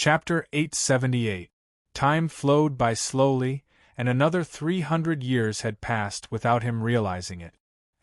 Chapter 878. Time flowed by slowly, and another 300 years had passed without him realizing it.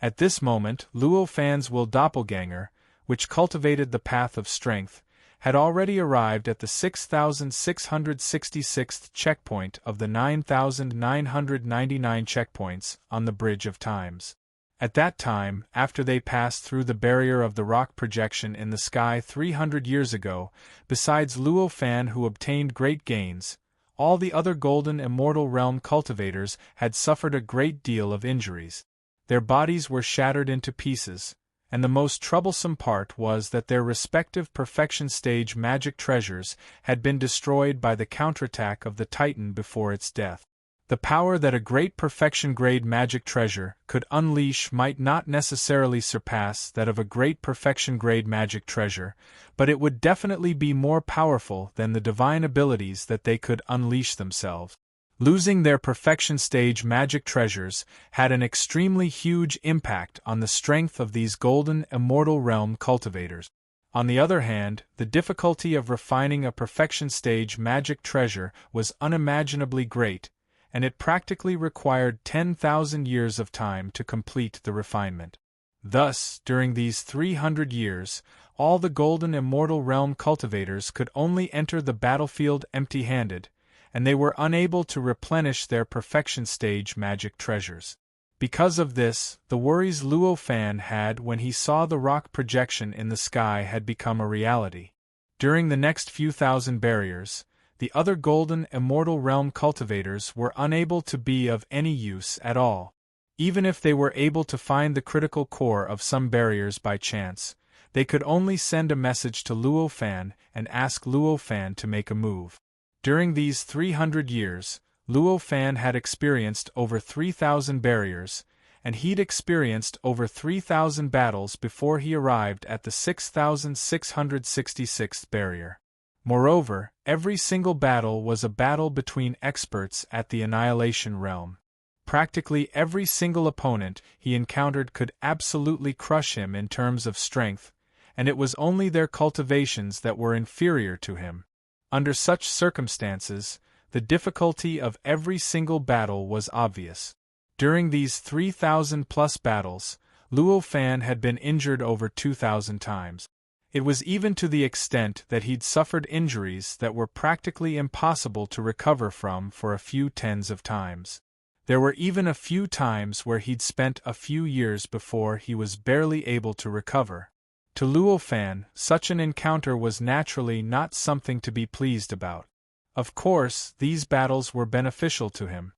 At this moment, Luo Fan's will doppelganger, which cultivated the path of strength, had already arrived at the 6,666th checkpoint of the 9,999 checkpoints on the Bridge of Times. At that time, after they passed through the barrier of the rock projection in the sky 300 years ago, besides Luo Fan who obtained great gains, all the other Golden Immortal Realm cultivators had suffered a great deal of injuries. Their bodies were shattered into pieces, and the most troublesome part was that their respective perfection stage magic treasures had been destroyed by the counterattack of the Titan before its death. The power that a great perfection-grade magic treasure could unleash might not necessarily surpass that of a great perfection-grade magic treasure, but it would definitely be more powerful than the divine abilities that they could unleash themselves. Losing their perfection stage magic treasures had an extremely huge impact on the strength of these Golden Immortal Realm cultivators. On the other hand, the difficulty of refining a perfection stage magic treasure was unimaginably great, and it practically required 10,000 years of time to complete the refinement. Thus, during these 300 years, all the Golden Immortal Realm cultivators could only enter the battlefield empty-handed, and they were unable to replenish their perfection stage magic treasures. Because of this, the worries Luo Fan had when he saw the rock projection in the sky had become a reality. During the next few thousand barriers, the other Golden Immortal Realm cultivators were unable to be of any use at all. Even if they were able to find the critical core of some barriers by chance, they could only send a message to Luo Fan and ask Luo Fan to make a move. During these 300 years, Luo Fan had experienced over 3,000 barriers, and he'd experienced over 3,000 battles before he arrived at the 6,666th barrier. Moreover, every single battle was a battle between experts at the Annihilation Realm. Practically every single opponent he encountered could absolutely crush him in terms of strength, and it was only their cultivations that were inferior to him. Under such circumstances, the difficulty of every single battle was obvious. During these 3,000-plus battles, Luo Fan had been injured over 2,000 times. It was even to the extent that he'd suffered injuries that were practically impossible to recover from for a few tens of times. There were even a few times where he'd spent a few years before he was barely able to recover. To Luo Fan, such an encounter was naturally not something to be pleased about. Of course, these battles were beneficial to him.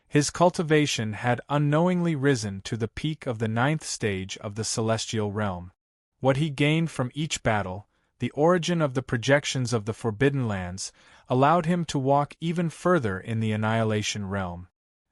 His cultivation had unknowingly risen to the peak of the 9th stage of the Celestial Realm. What he gained from each battle, the origin of the projections of the Forbidden Lands, allowed him to walk even further in the Annihilation Realm.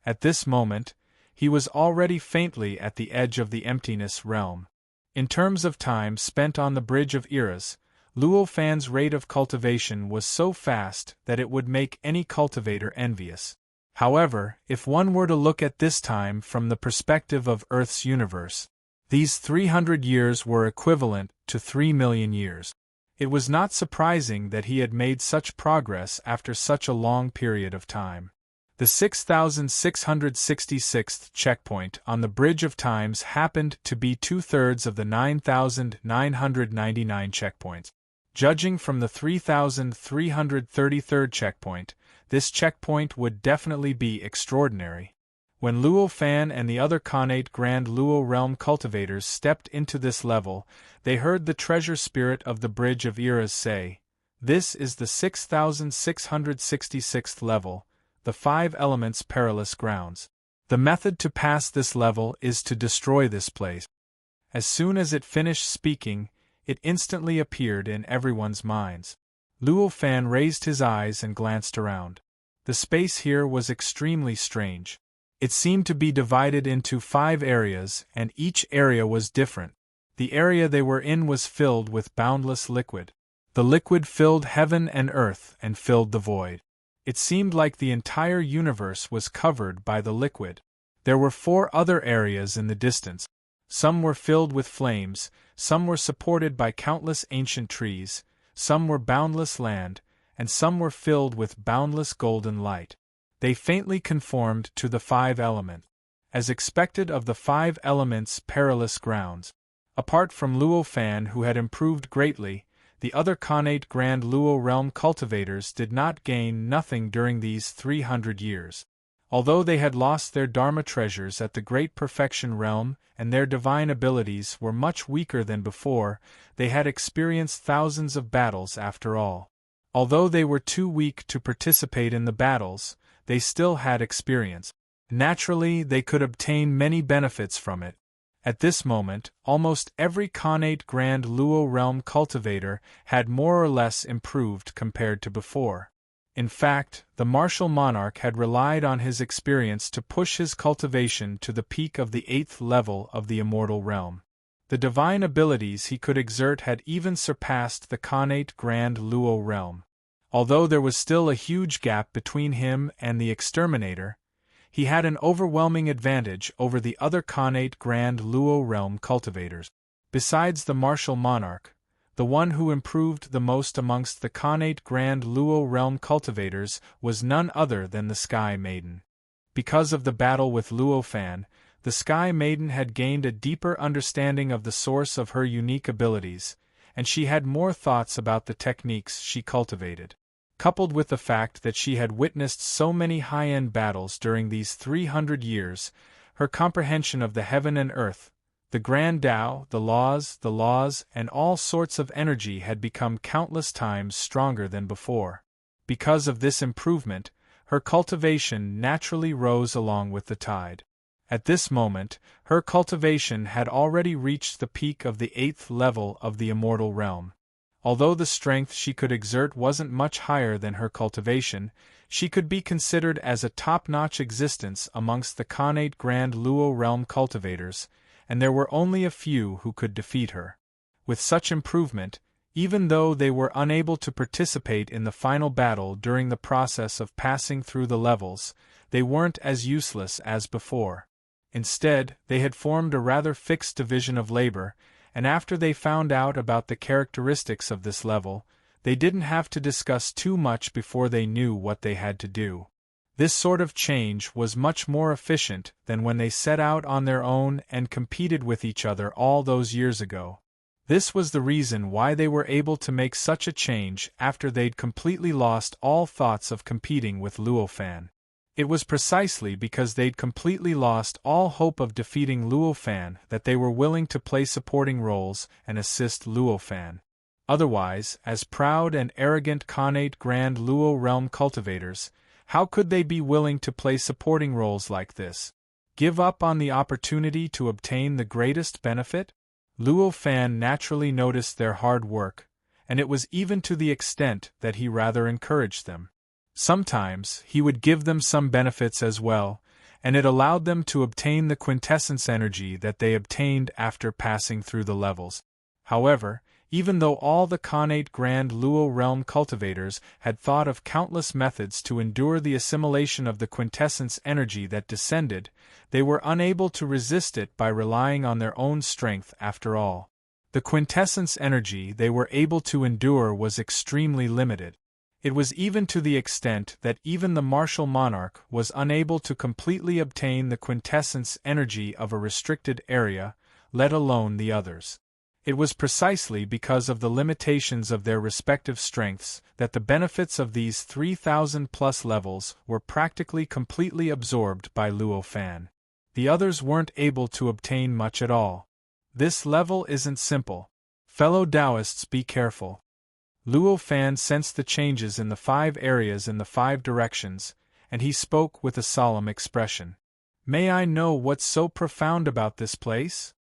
At this moment, he was already faintly at the edge of the Emptiness Realm. In terms of time spent on the Bridge of Eras, Luo Fan's rate of cultivation was so fast that it would make any cultivator envious. However, if one were to look at this time from the perspective of Earth's universe, these 300 years were equivalent to 3 million years. It was not surprising that he had made such progress after such a long period of time. The 6,666th checkpoint on the Bridge of Times happened to be 2/3 of the 9,999 checkpoints. Judging from the 3,333rd checkpoint, this checkpoint would definitely be extraordinary. When Luo Fan and the other Khanate Grand Luo Realm cultivators stepped into this level, they heard the treasure spirit of the Bridge of Eras say, "This is the 6,666th level, the 5 elements perilous grounds. The method to pass this level is to destroy this place." As soon as it finished speaking, it instantly appeared in everyone's minds. Luo Fan raised his eyes and glanced around. The space here was extremely strange. It seemed to be divided into 5 areas, and each area was different. The area they were in was filled with boundless liquid. The liquid filled heaven and earth and filled the void. It seemed like the entire universe was covered by the liquid. There were 4 other areas in the distance. Some were filled with flames, some were supported by countless ancient trees, some were boundless land, and some were filled with boundless golden light. They faintly conformed to the 5 elements, as expected of the 5 elements' perilous grounds. Apart from Luo Fan, who had improved greatly, the other connate Grand Luo realm cultivators did not gain nothing during these 300 years. Although they had lost their Dharma treasures at the Great Perfection realm, and their divine abilities were much weaker than before, they had experienced thousands of battles after all. Although they were too weak to participate in the battles, they still had experience. Naturally, they could obtain many benefits from it. At this moment, almost every connate Grand Luo realm cultivator had more or less improved compared to before. In fact, the martial monarch had relied on his experience to push his cultivation to the peak of the 8th level of the immortal realm. The divine abilities he could exert had even surpassed the connate Grand Luo realm. Although there was still a huge gap between him and the exterminator, he had an overwhelming advantage over the other connate Grand Luo realm cultivators. Besides the martial monarch, the one who improved the most amongst the connate Grand Luo realm cultivators was none other than the Sky Maiden. Because of the battle with Luo Fan, the Sky Maiden had gained a deeper understanding of the source of her unique abilities, and she had more thoughts about the techniques she cultivated. Coupled with the fact that she had witnessed so many high-end battles during these 300 years, her comprehension of the heaven and earth, the grand Tao, the laws, and all sorts of energy had become countless times stronger than before. Because of this improvement, her cultivation naturally rose along with the tide. At this moment, her cultivation had already reached the peak of the 8th level of the immortal realm. Although the strength she could exert wasn't much higher than her cultivation, she could be considered as a top-notch existence amongst the connate Grand Luo realm cultivators, and there were only a few who could defeat her. With such improvement, even though they were unable to participate in the final battle during the process of passing through the levels, they weren't as useless as before. Instead, they had formed a rather fixed division of labor, and after they found out about the characteristics of this level, they didn't have to discuss too much before they knew what they had to do. This sort of change was much more efficient than when they set out on their own and competed with each other all those years ago. This was the reason why they were able to make such a change after they'd completely lost all thoughts of competing with Luo Fan. It was precisely because they'd completely lost all hope of defeating Luo Fan that they were willing to play supporting roles and assist Luo Fan. Otherwise, as proud and arrogant connate Grand Luo realm cultivators, how could they be willing to play supporting roles like this? Give up on the opportunity to obtain the greatest benefit? Luo Fan naturally noticed their hard work, and it was even to the extent that he rather encouraged them. Sometimes, he would give them some benefits as well, and it allowed them to obtain the quintessence energy that they obtained after passing through the levels. However, even though all the connate Grand Luo realm cultivators had thought of countless methods to endure the assimilation of the quintessence energy that descended, they were unable to resist it by relying on their own strength after all. The quintessence energy they were able to endure was extremely limited. It was even to the extent that even the martial monarch was unable to completely obtain the quintessence energy of a restricted area, let alone the others. It was precisely because of the limitations of their respective strengths that the benefits of these 3,000+ levels were practically completely absorbed by Luo Fan. The others weren't able to obtain much at all. This level isn't simple. Fellow Taoists, be careful. Luo Fan sensed the changes in the 5 areas in the 5 directions, and he spoke with a solemn expression. May I know what's so profound about this place?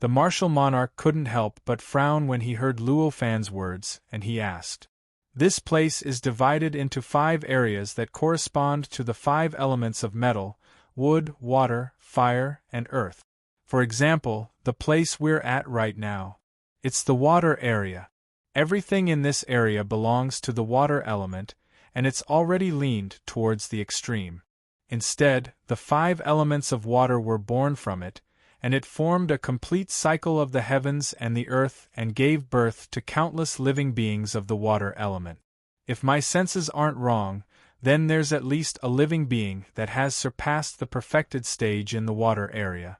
The martial monarch couldn't help but frown when he heard Luo Fan's words, and he asked. This place is divided into 5 areas that correspond to the 5 elements of metal, wood, water, fire, and earth. For example, the place we're at right now. It's the water area. Everything in this area belongs to the water element, and it's already leaned towards the extreme. Instead, the 5 elements of water were born from it, and it formed a complete cycle of the heavens and the earth and gave birth to countless living beings of the water element. If my senses aren't wrong, then there's at least a living being that has surpassed the perfected stage in the water area.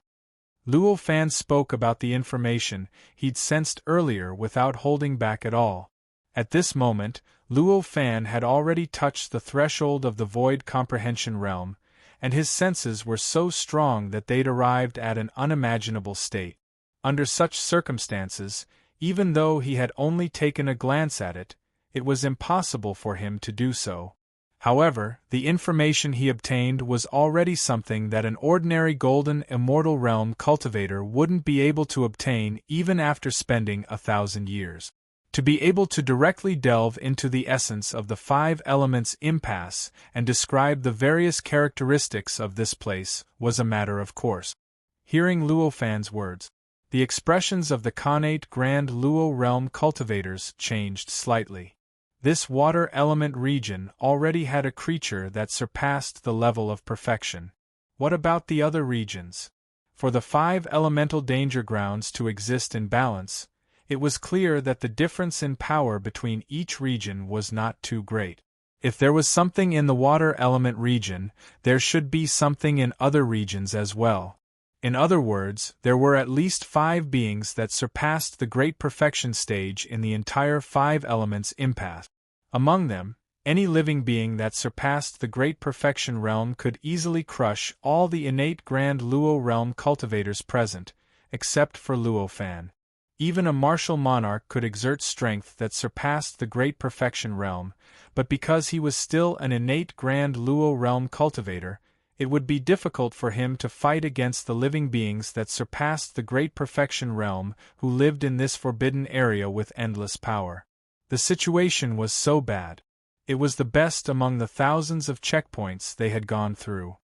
Luo Fan spoke about the information he'd sensed earlier without holding back at all. At this moment, Luo Fan had already touched the threshold of the void comprehension realm, and his senses were so strong that they'd arrived at an unimaginable state. Under such circumstances, even though he had only taken a glance at it, it was impossible for him to do so. However, the information he obtained was already something that an ordinary golden immortal realm cultivator wouldn't be able to obtain even after spending 1,000 years. To be able to directly delve into the essence of the 5 elements impasse and describe the various characteristics of this place was a matter of course. Hearing Luo Fan's words, the expressions of the connate Grand Luo realm cultivators changed slightly. This water element region already had a creature that surpassed the level of perfection. What about the other regions? For the 5 elemental danger grounds to exist in balance, it was clear that the difference in power between each region was not too great. If there was something in the water element region, there should be something in other regions as well. In other words, there were at least 5 beings that surpassed the great perfection stage in the entire 5 elements impasse. Among them, any living being that surpassed the great perfection realm could easily crush all the innate Grand Luo realm cultivators present, except for Luo Fan. Even a martial monarch could exert strength that surpassed the great perfection realm, but because he was still an innate Grand Luo realm cultivator, it would be difficult for him to fight against the living beings that surpassed the great perfection realm who lived in this forbidden area with endless power. The situation was so bad. It was the best among the thousands of checkpoints they had gone through.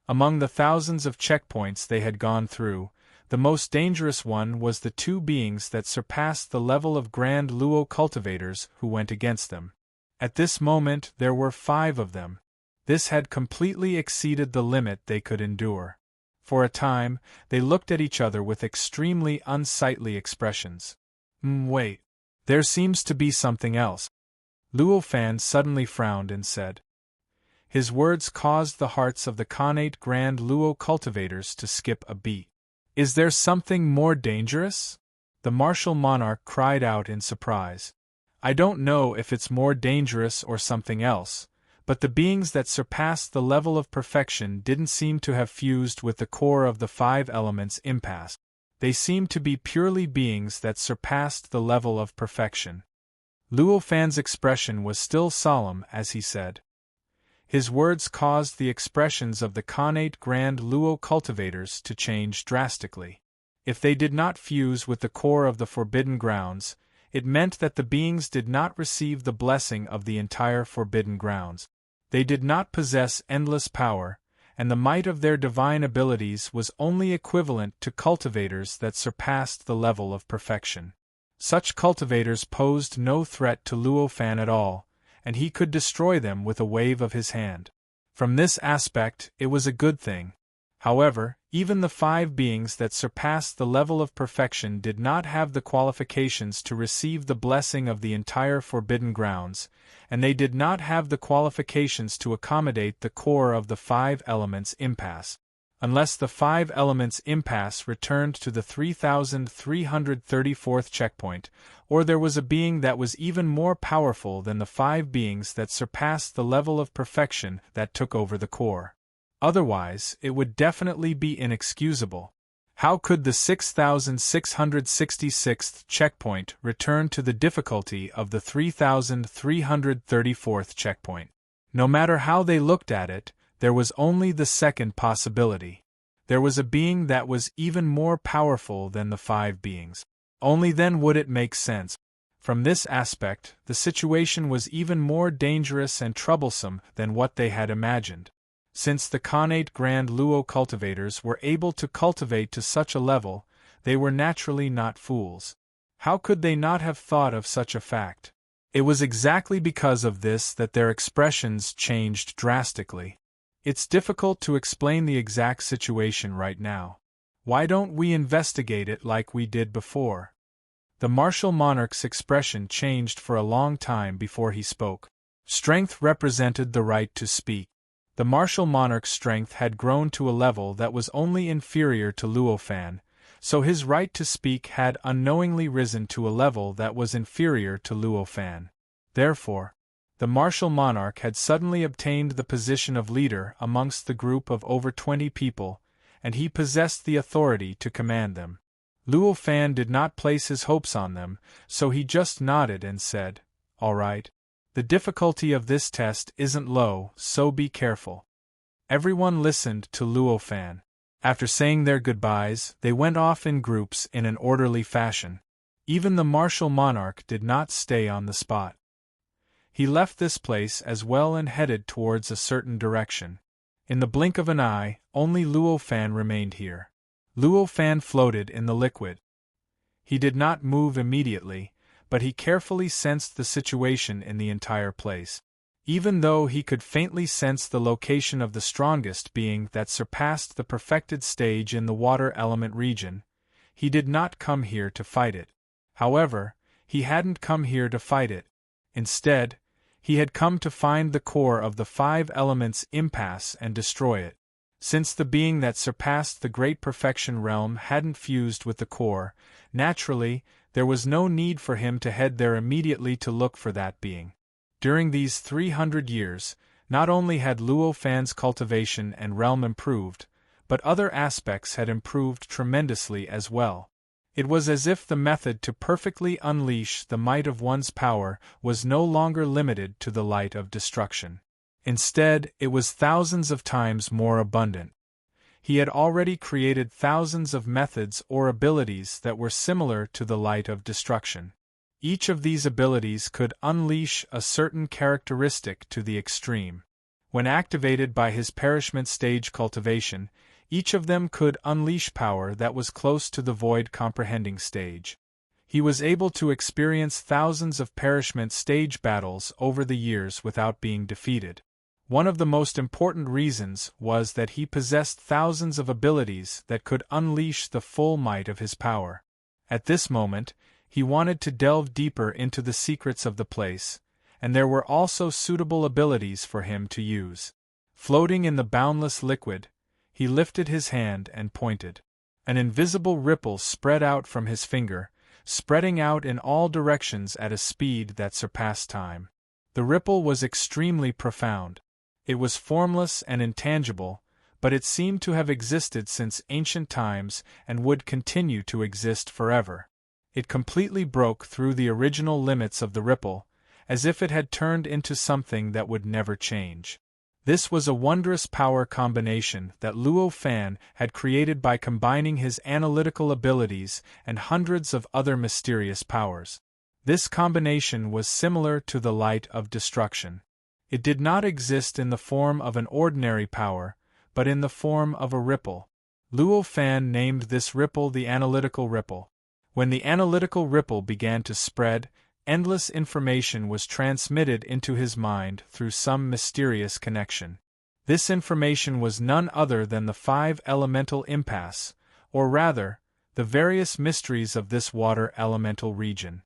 Among the thousands of checkpoints they had gone through, the most dangerous one was the 2 beings that surpassed the level of Grand Luo cultivators who went against them. At this moment there were 5 of them. This had completely exceeded the limit they could endure. For a time, they looked at each other with extremely unsightly expressions. Wait. There seems to be something else. Luo Fan suddenly frowned and said. His words caused the hearts of the connate Grand Luo cultivators to skip a beat. Is there something more dangerous? The martial monarch cried out in surprise. I don't know if it's more dangerous or something else, but the beings that surpassed the level of perfection didn't seem to have fused with the core of the 5 elements impasse. They seemed to be purely beings that surpassed the level of perfection. Luo Fan's expression was still solemn as he said. His words caused the expressions of the connate Grand Luo cultivators to change drastically. If they did not fuse with the core of the forbidden grounds, it meant that the beings did not receive the blessing of the entire forbidden grounds. They did not possess endless power, and the might of their divine abilities was only equivalent to cultivators that surpassed the level of perfection. Such cultivators posed no threat to Luo Fan at all, and he could destroy them with a wave of his hand. From this aspect, it was a good thing. However, even the 5 beings that surpassed the level of perfection did not have the qualifications to receive the blessing of the entire forbidden grounds, and they did not have the qualifications to accommodate the core of the 5 elements impasse. Unless the 5 elements impasse returned to the 3334th checkpoint, or there was a being that was even more powerful than the 5 beings that surpassed the level of perfection that took over the core. Otherwise, it would definitely be inexcusable. How could the 6666th checkpoint return to the difficulty of the 3334th checkpoint? No matter how they looked at it, there was only the second possibility. There was a being that was even more powerful than the 5 beings. Only then would it make sense. From this aspect, the situation was even more dangerous and troublesome than what they had imagined. Since the connate Grand Luo cultivators were able to cultivate to such a level, they were naturally not fools. How could they not have thought of such a fact? It was exactly because of this that their expressions changed drastically. It's difficult to explain the exact situation right now. Why don't we investigate it like we did before? The martial monarch's expression changed for a long time before he spoke. Strength represented the right to speak. The martial monarch's strength had grown to a level that was only inferior to Luo Fan, so his right to speak had unknowingly risen to a level that was inferior to Luo Fan. Therefore, the martial monarch had suddenly obtained the position of leader amongst the group of over 20 people, and he possessed the authority to command them. Luo Fan did not place his hopes on them, so he just nodded and said, "All right. The difficulty of this test isn't low, so be careful." Everyone listened to Luo Fan. After saying their goodbyes, they went off in groups in an orderly fashion. Even the martial monarch did not stay on the spot. He left this place as well and headed towards a certain direction. In the blink of an eye, only Luo Fan remained here. Luo Fan floated in the liquid. He did not move immediately, but he carefully sensed the situation in the entire place. Even though he could faintly sense the location of the strongest being that surpassed the perfected stage in the water element region, he did not come here to fight it. However, he hadn't come here to fight it. Instead, he had come to find the core of the 5 elements impasse and destroy it. Since the being that surpassed the great perfection realm hadn't fused with the core, naturally, there was no need for him to head there immediately to look for that being. During these 300 years, not only had Luo Fan's cultivation and realm improved, but other aspects had improved tremendously as well. It was as if the method to perfectly unleash the might of one's power was no longer limited to the light of destruction. Instead, it was thousands of times more abundant. He had already created thousands of methods or abilities that were similar to the light of destruction. Each of these abilities could unleash a certain characteristic to the extreme. When activated by his perishment stage cultivation, each of them could unleash power that was close to the void comprehending stage. He was able to experience thousands of perishment stage battles over the years without being defeated. One of the most important reasons was that he possessed thousands of abilities that could unleash the full might of his power. At this moment, he wanted to delve deeper into the secrets of the place, and there were also suitable abilities for him to use. Floating in the boundless liquid, he lifted his hand and pointed. An invisible ripple spread out from his finger, spreading out in all directions at a speed that surpassed time. The ripple was extremely profound. It was formless and intangible, but it seemed to have existed since ancient times and would continue to exist forever. It completely broke through the original limits of the ripple, as if it had turned into something that would never change. This was a wondrous power combination that Luo Fan had created by combining his analytical abilities and hundreds of other mysterious powers. This combination was similar to the light of destruction. It did not exist in the form of an ordinary power, but in the form of a ripple. Luo Fan named this ripple the analytical ripple. When the analytical ripple began to spread, endless information was transmitted into his mind through some mysterious connection. This information was none other than the 5 elemental impasse, or rather, the various mysteries of this water elemental region.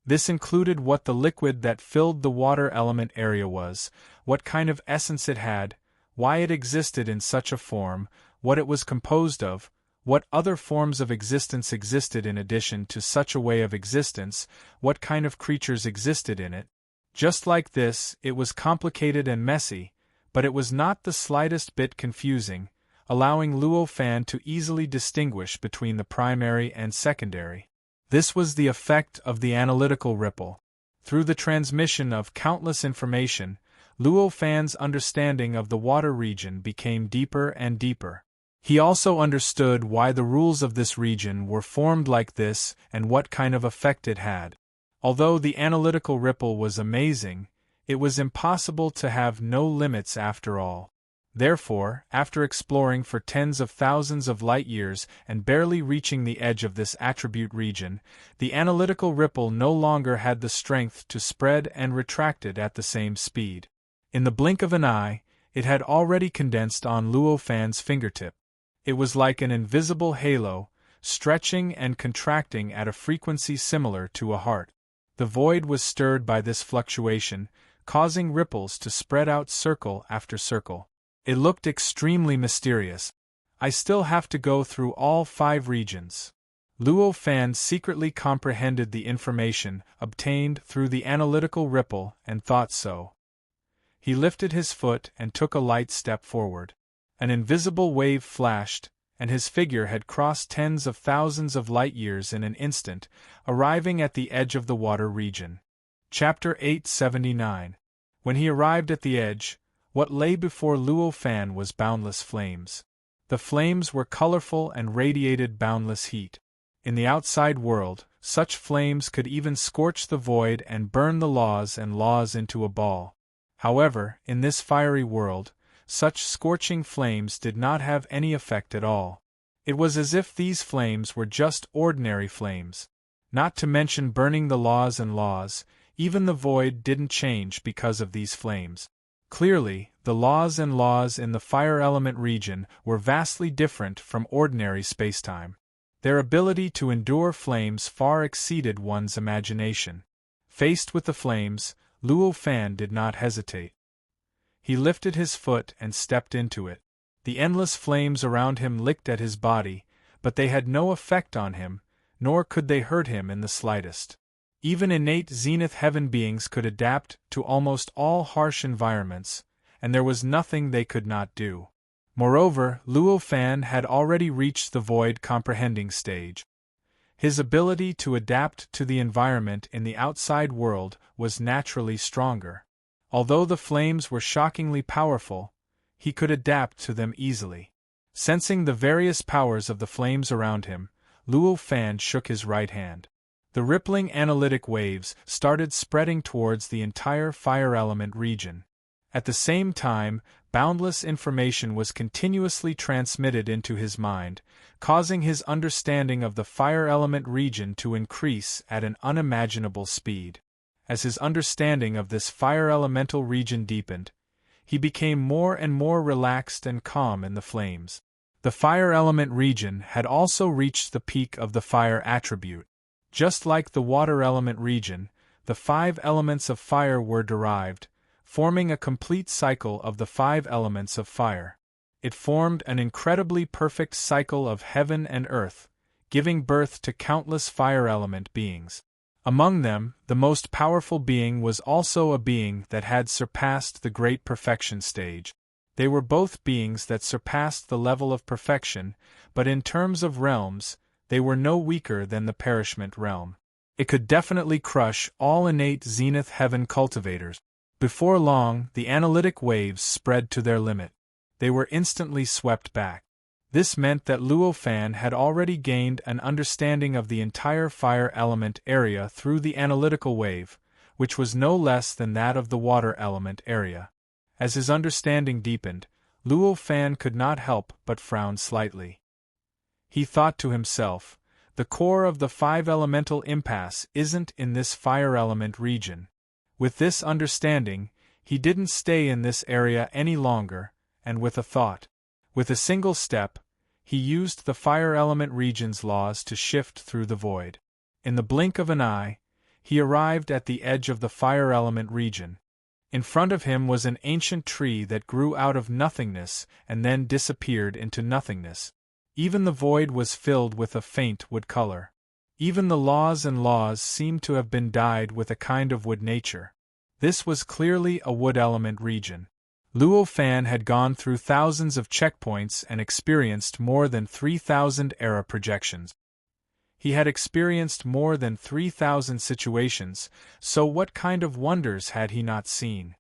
This included what the liquid that filled the water element area was, what kind of essence it had, why it existed in such a form, what it was composed of, what other forms of existence existed in addition to such a way of existence, what kind of creatures existed in it. Just like this, it was complicated and messy, but it was not the slightest bit confusing, allowing Luo Fan to easily distinguish between the primary and secondary. This was the effect of the analytical ripple. Through the transmission of countless information, Luo Fan's understanding of the water region became deeper and deeper. He also understood why the rules of this region were formed like this and what kind of effect it had. Although the analytical ripple was amazing, it was impossible to have no limits after all. Therefore, after exploring for tens of thousands of light years and barely reaching the edge of this attribute region, the analytical ripple no longer had the strength to spread and retracted at the same speed. In the blink of an eye, it had already condensed on Luo Fan's fingertip. It was like an invisible halo, stretching and contracting at a frequency similar to a heart. The void was stirred by this fluctuation, causing ripples to spread out circle after circle. It looked extremely mysterious. I still have to go through all 5 regions. Luo Fan secretly comprehended the information obtained through the analytical ripple and thought so. He lifted his foot and took a light step forward. An invisible wave flashed, and his figure had crossed tens of thousands of light-years in an instant, arriving at the edge of the water region. Chapter 879. When he arrived at the edge, what lay before Luo Fan was boundless flames. The flames were colorful and radiated boundless heat. In the outside world, such flames could even scorch the void and burn the laws and laws into a ball. However, in this fiery world, such scorching flames did not have any effect at all. It was as if these flames were just ordinary flames. Not to mention burning the laws and laws, even the void didn't change because of these flames. Clearly, the laws and laws in the fire element region were vastly different from ordinary spacetime. Their ability to endure flames far exceeded one's imagination. Faced with the flames, Luo Fan did not hesitate. He lifted his foot and stepped into it. The endless flames around him licked at his body, but they had no effect on him, nor could they hurt him in the slightest. Even innate zenith heaven beings could adapt to almost all harsh environments, and there was nothing they could not do. Moreover, Luo Fan had already reached the void comprehending stage. His ability to adapt to the environment in the outside world was naturally stronger. Although the flames were shockingly powerful, he could adapt to them easily. Sensing the various powers of the flames around him, Luo Fan shook his right hand. The rippling analytic waves started spreading towards the entire fire element region. At the same time, boundless information was continuously transmitted into his mind, causing his understanding of the fire element region to increase at an unimaginable speed. As his understanding of this fire elemental region deepened, he became more and more relaxed and calm in the flames. The fire element region had also reached the peak of the fire attribute. Just like the water element region, the 5 elements of fire were derived, forming a complete cycle of the 5 elements of fire. It formed an incredibly perfect cycle of heaven and earth, giving birth to countless fire element beings. Among them, the most powerful being was also a being that had surpassed the great perfection stage. They were both beings that surpassed the level of perfection, but in terms of realms, they were no weaker than the perishment realm. It could definitely crush all innate zenith heaven cultivators. Before long, the analytic waves spread to their limit. They were instantly swept back. This meant that Luo Fan had already gained an understanding of the entire fire element area through the analytical wave, which was no less than that of the water element area. As his understanding deepened, Luo Fan could not help but frown slightly. He thought to himself, the core of the 5 elemental impasse isn't in this fire element region. With this understanding, he didn't stay in this area any longer, and with a single step, he used the fire element region's laws to shift through the void. In the blink of an eye, he arrived at the edge of the fire element region. In front of him was an ancient tree that grew out of nothingness and then disappeared into nothingness. Even the void was filled with a faint wood color. Even the laws and laws seemed to have been dyed with a kind of wood nature. This was clearly a wood element region. Luo Fan had gone through thousands of checkpoints and experienced more than 3,000 era projections. He had experienced more than 3,000 situations, so what kind of wonders had he not seen?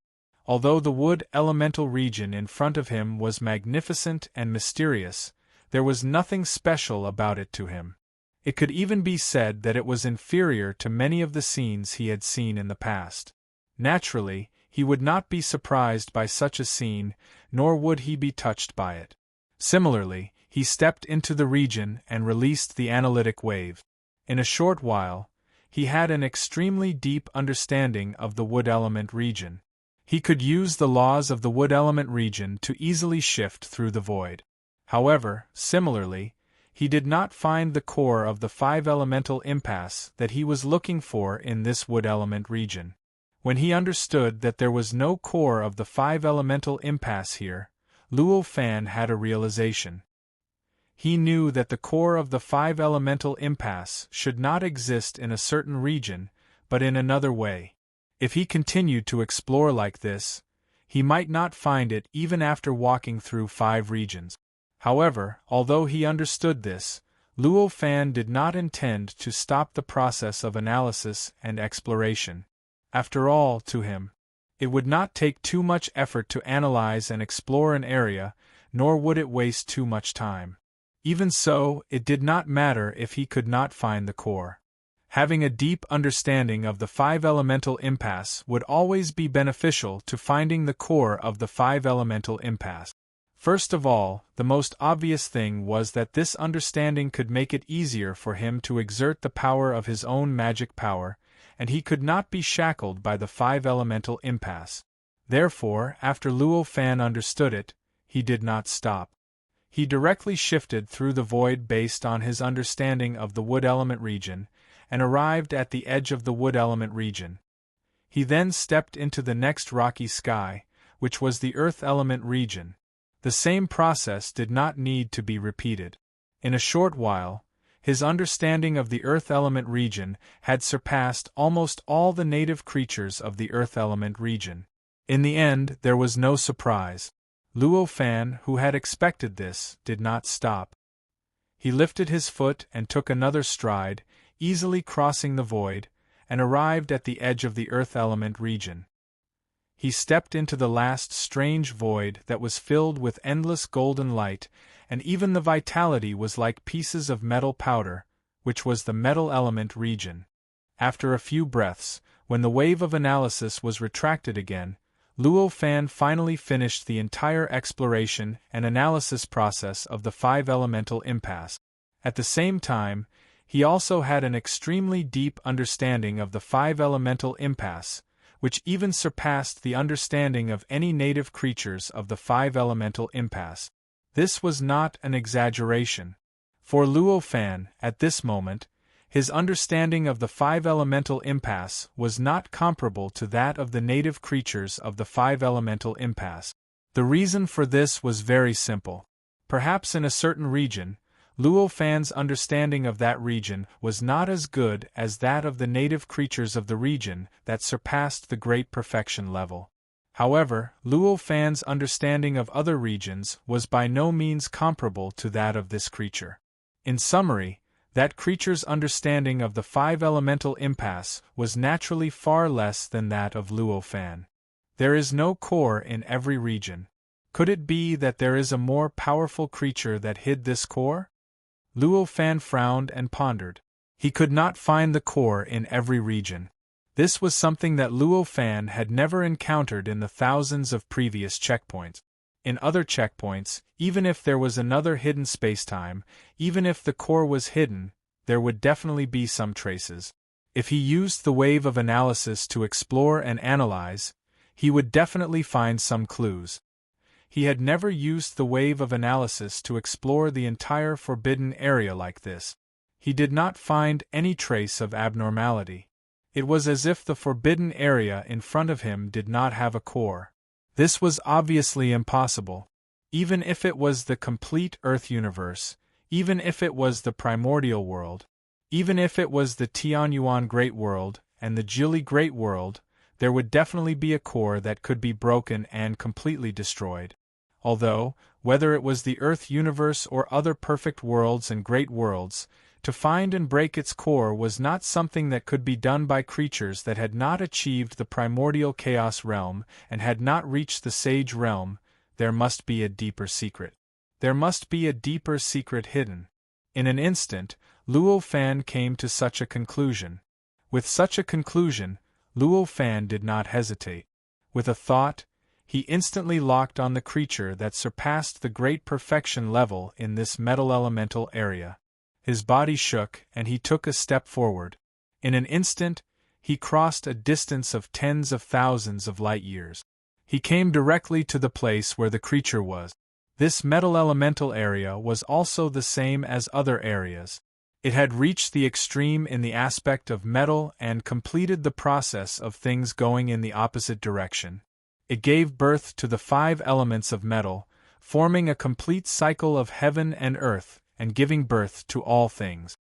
Although the wood elemental region in front of him was magnificent and mysterious, there was nothing special about it to him. It could even be said that it was inferior to many of the scenes he had seen in the past. Naturally, he would not be surprised by such a scene, nor would he be touched by it. Similarly, he stepped into the region and released the analytic wave. In a short while, he had an extremely deep understanding of the wood element region. He could use the laws of the wood element region to easily shift through the void. However, similarly, he did not find the core of the 5 elemental impasse that he was looking for in this wood element region. When he understood that there was no core of the five-elemental impasse here, Luo Fan had a realization. He knew that the core of the five-elemental impasse should not exist in a certain region, but in another way. If he continued to explore like this, he might not find it even after walking through 5 regions. However, although he understood this, Luo Fan did not intend to stop the process of analysis and exploration. After all, to him, it would not take too much effort to analyze and explore an area, nor would it waste too much time. Even so, it did not matter if he could not find the core. Having a deep understanding of the five-elemental impasse would always be beneficial to finding the core of the five-elemental impasse. First of all, the most obvious thing was that this understanding could make it easier for him to exert the power of his own magic power, and he could not be shackled by the five-elemental impasse. Therefore, after Luo Fan understood it, he did not stop. He directly shifted through the void based on his understanding of the wood element region, and arrived at the edge of the wood element region. He then stepped into the next rocky sky, which was the earth element region. The same process did not need to be repeated. In a short while, his understanding of the earth element region had surpassed almost all the native creatures of the earth element region. In the end, there was no surprise. Luo Fan, who had expected this, did not stop. He lifted his foot and took another stride, easily crossing the void, and arrived at the edge of the earth element region. He stepped into the last strange void that was filled with endless golden light, and even the vitality was like pieces of metal powder, which was the metal element region. After a few breaths, when the wave of analysis was retracted again, Luo Fan finally finished the entire exploration and analysis process of the five-elemental impasse. At the same time, he also had an extremely deep understanding of the five-elemental impasse, which even surpassed the understanding of any native creatures of the five-elemental impasse. This was not an exaggeration. For Luo Fan, at this moment, his understanding of the five-elemental impasse was not comparable to that of the native creatures of the five-elemental impasse. The reason for this was very simple. Perhaps in a certain region, Luo Fan's understanding of that region was not as good as that of the native creatures of the region that surpassed the great perfection level. However, Luo Fan's understanding of other regions was by no means comparable to that of this creature. In summary, that creature's understanding of the five-elemental impasse was naturally far less than that of Luo Fan. There is no core in every region. Could it be that there is a more powerful creature that hid this core? Luo Fan frowned and pondered. He could not find the core in every region. This was something that Luo Fan had never encountered in the thousands of previous checkpoints. In other checkpoints, even if there was another hidden spacetime, even if the core was hidden, there would definitely be some traces. If he used the wave of analysis to explore and analyze, he would definitely find some clues. He had never used the wave of analysis to explore the entire forbidden area like this. He did not find any trace of abnormality. It was as if the forbidden area in front of him did not have a core. This was obviously impossible. Even if it was the complete Earth universe, even if it was the primordial world, even if it was the Tianyuan Great World and the Jili Great World, there would definitely be a core that could be broken and completely destroyed. Although, whether it was the Earth universe or other perfect worlds and great worlds, to find and break its core was not something that could be done by creatures that had not achieved the primordial chaos realm and had not reached the sage realm. There must be a deeper secret. There must be a deeper secret hidden. In an instant, Luo Fan came to such a conclusion. With such a conclusion, Luo Fan did not hesitate. With a thought, he instantly locked on the creature that surpassed the great perfection level in this metal elemental area. His body shook and he took a step forward. In an instant, he crossed a distance of tens of thousands of light years. He came directly to the place where the creature was. This metal elemental area was also the same as other areas. It had reached the extreme in the aspect of metal and completed the process of things going in the opposite direction. It gave birth to the 5 elements of metal, forming a complete cycle of heaven and earth, and giving birth to all things.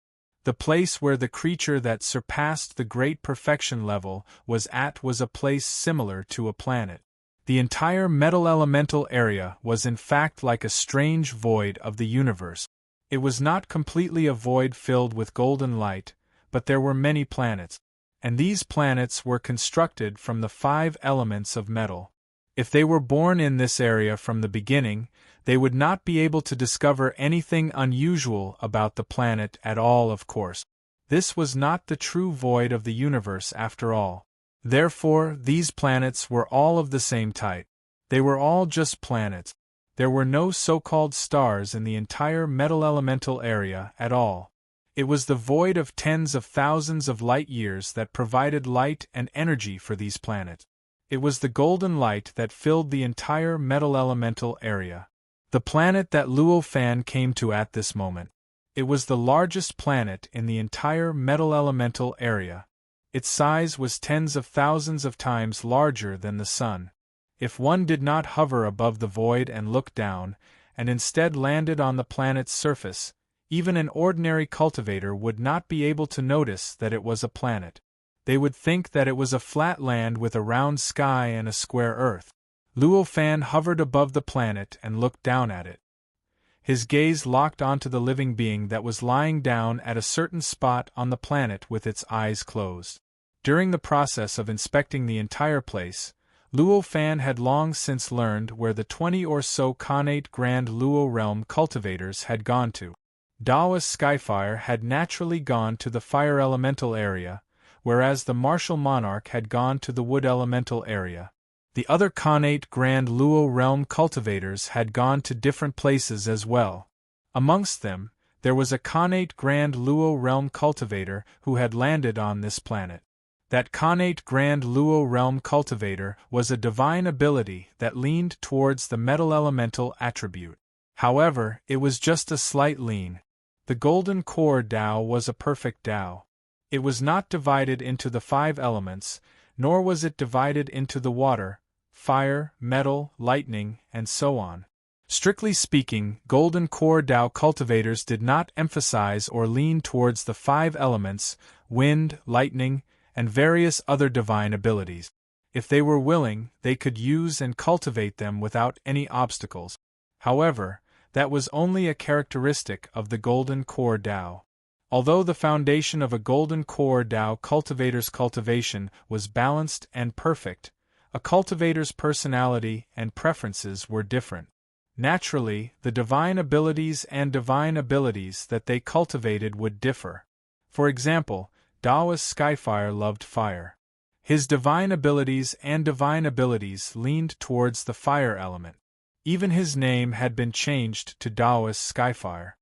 The place where the creature that surpassed the great perfection level was at was a place similar to a planet. The entire metal elemental area was in fact like a strange void of the universe. It was not completely a void filled with golden light, but there were many planets, and these planets were constructed from the 5 elements of metal. If they were born in this area from the beginning, they would not be able to discover anything unusual about the planet at all, of course. This was not the true void of the universe after all. Therefore, these planets were all of the same type. They were all just planets. There were no so-called stars in the entire metal elemental area at all. It was the void of tens of thousands of light years that provided light and energy for these planets. It was the golden light that filled the entire metal elemental area. The planet that Luo Fan came to at this moment. It was the largest planet in the entire metal elemental area. Its size was tens of thousands of times larger than the sun. If one did not hover above the void and look down, and instead landed on the planet's surface, even an ordinary cultivator would not be able to notice that it was a planet. They would think that it was a flat land with a round sky and a square earth. Luo Fan hovered above the planet and looked down at it. His gaze locked onto the living being that was lying down at a certain spot on the planet with its eyes closed. During the process of inspecting the entire place, Luo Fan had long since learned where the 20 or so Khanate Grand Luo Realm cultivators had gone to. Daoist Skyfire had naturally gone to the fire elemental area, whereas the martial monarch had gone to the wood elemental area. The other Khanate Grand Luo Realm cultivators had gone to different places as well. Amongst them, there was a Khanate Grand Luo Realm cultivator who had landed on this planet. That Khanate Grand Luo Realm cultivator was a divine ability that leaned towards the metal elemental attribute. However, it was just a slight lean. The Golden Core Tao was a perfect Tao. It was not divided into the 5 elements, nor was it divided into the water, fire, metal, lightning, and so on. Strictly speaking, Golden Core Tao cultivators did not emphasize or lean towards the 5 elements, wind, lightning, and various other divine abilities. If they were willing, they could use and cultivate them without any obstacles. However, that was only a characteristic of the Golden Core Tao. Although the foundation of a Golden Core Tao cultivator's cultivation was balanced and perfect, a cultivator's personality and preferences were different. Naturally, the divine abilities that they cultivated would differ. For example, Daoist Skyfire loved fire. His divine abilities leaned towards the fire element. Even his name had been changed to Daoist Skyfire.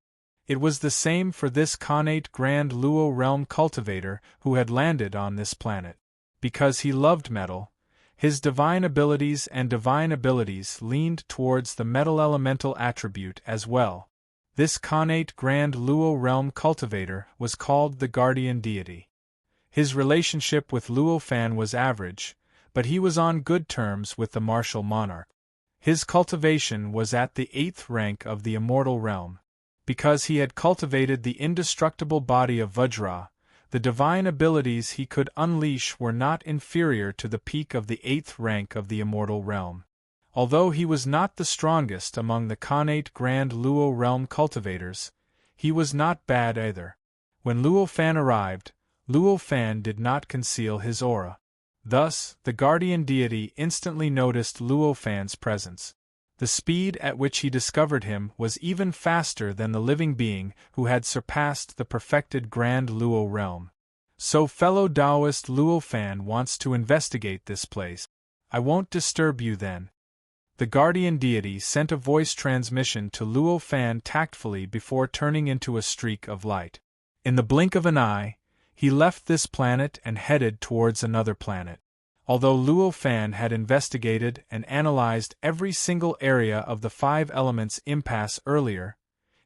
It was the same for this Khanate Grand Luo Realm cultivator who had landed on this planet. Because he loved metal, his divine abilities leaned towards the metal elemental attribute as well. This Khanate Grand Luo Realm cultivator was called the Guardian Deity. His relationship with Luo Fan was average, but he was on good terms with the martial monarch. His cultivation was at the 8th rank of the immortal realm. Because he had cultivated the indestructible body of Vajra, the divine abilities he could unleash were not inferior to the peak of the 8th rank of the immortal realm. Although he was not the strongest among the Khanate Grand Luo Realm cultivators, he was not bad either. When Luo Fan arrived, Luo Fan did not conceal his aura. Thus, the guardian deity instantly noticed Luo Fan's presence. The speed at which he discovered him was even faster than the living being who had surpassed the perfected Grand Luo Realm. So fellow Taoist Luo Fan wants to investigate this place. I won't disturb you then. The guardian deity sent a voice transmission to Luo Fan tactfully before turning into a streak of light. In the blink of an eye, he left this planet and headed towards another planet. Although Luo Fan had investigated and analyzed every single area of the 5 elements impasse earlier,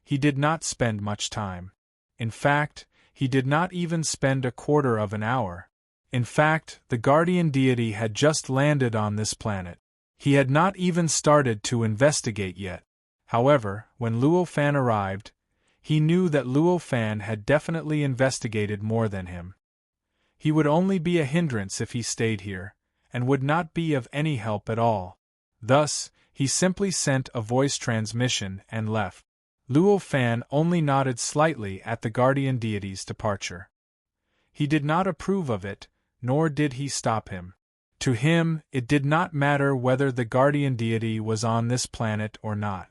he did not spend much time. In fact, he did not even spend a quarter of an hour. In fact, the guardian deity had just landed on this planet. He had not even started to investigate yet. However, when Luo Fan arrived, he knew that Luo Fan had definitely investigated more than him. He would only be a hindrance if he stayed here, and would not be of any help at all. Thus, he simply sent a voice transmission and left. Luo Fan only nodded slightly at the guardian deity's departure. He did not approve of it, nor did he stop him. To him, it did not matter whether the guardian deity was on this planet or not.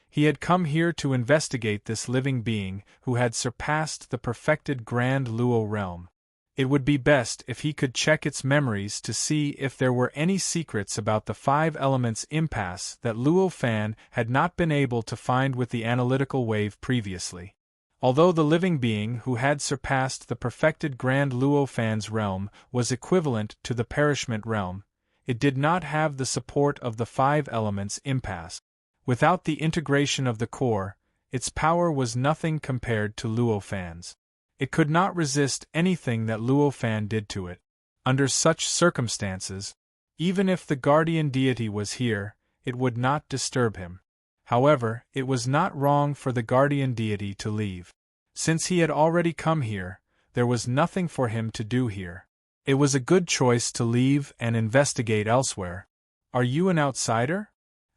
He had come here to investigate this living being who had surpassed the perfected Grand Luo realm. It would be best if he could check its memories to see if there were any secrets about the five elements impasse that Luo Fan had not been able to find with the analytical wave previously. Although the living being who had surpassed the perfected Grand Luo Fan's realm was equivalent to the perishment realm, it did not have the support of the five elements impasse. Without the integration of the core, its power was nothing compared to Luo Fan's. It could not resist anything that Luo Fan did to it. Under such circumstances, even if the guardian deity was here, it would not disturb him. However, it was not wrong for the guardian deity to leave. Since he had already come here, there was nothing for him to do here. It was a good choice to leave and investigate elsewhere. Are you an outsider?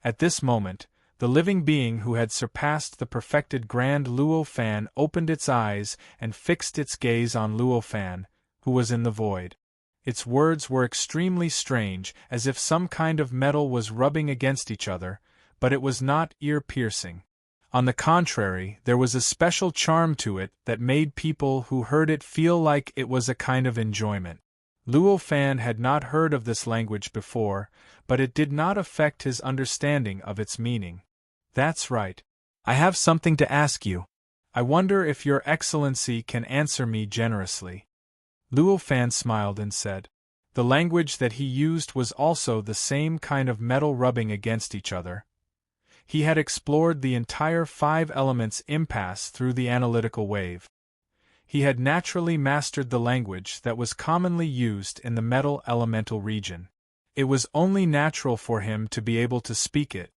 At this moment, the living being who had surpassed the perfected Grand Luo Fan opened its eyes and fixed its gaze on Luo Fan, who was in the void. Its words were extremely strange, as if some kind of metal was rubbing against each other, but it was not ear-piercing. On the contrary, there was a special charm to it that made people who heard it feel like it was a kind of enjoyment. Luo Fan had not heard of this language before, but it did not affect his understanding of its meaning. That's right. I have something to ask you. I wonder if Your Excellency can answer me generously. Luo Fan smiled and said. The language that he used was also the same kind of metal rubbing against each other. He had explored the entire five elements impasse through the analytical wave. He had naturally mastered the language that was commonly used in the metal elemental region. It was only natural for him to be able to speak it.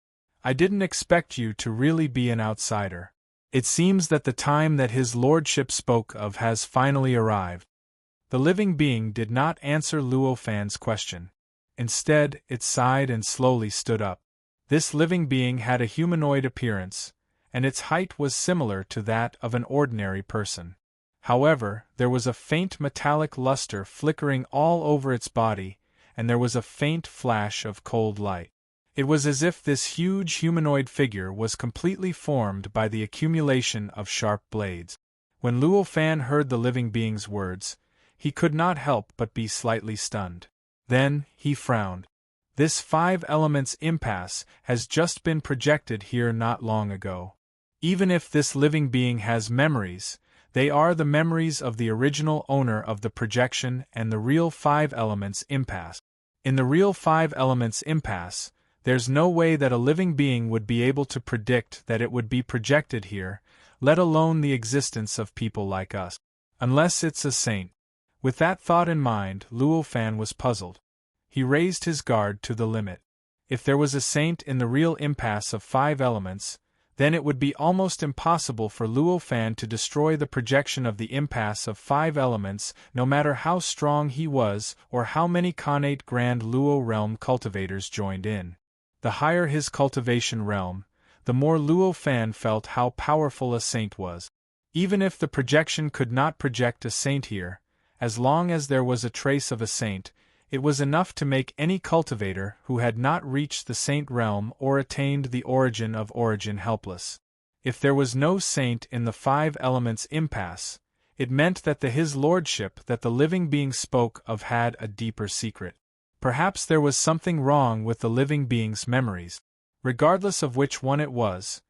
I didn't expect you to really be an outsider. It seems that the time that His Lordship spoke of has finally arrived. The living being did not answer Luo Fan's question. Instead, it sighed and slowly stood up. This living being had a humanoid appearance, and its height was similar to that of an ordinary person. However, there was a faint metallic luster flickering all over its body, and there was a faint flash of cold light. It was as if this huge humanoid figure was completely formed by the accumulation of sharp blades. When Luo Fan heard the living being's words, he could not help but be slightly stunned. Then, he frowned. This five elements impasse has just been projected here not long ago. Even if this living being has memories, they are the memories of the original owner of the projection and the real five elements impasse. In the real five elements impasse, there's no way that a living being would be able to predict that it would be projected here, let alone the existence of people like us. Unless it's a saint. With that thought in mind, Luo Fan was puzzled. He raised his guard to the limit. If there was a saint in the real impasse of five elements, then it would be almost impossible for Luo Fan to destroy the projection of the impasse of five elements, no matter how strong he was or how many connate Grand Luo realm cultivators joined in. The higher his cultivation realm, the more Luo Fan felt how powerful a saint was. Even if the projection could not project a saint here, as long as there was a trace of a saint, it was enough to make any cultivator who had not reached the saint realm or attained the origin of origin helpless. If there was no saint in the five elements impasse, it meant that the His Lordship that the living being spoke of had a deeper secret. Perhaps there was something wrong with the living being's memories. Regardless of which one it was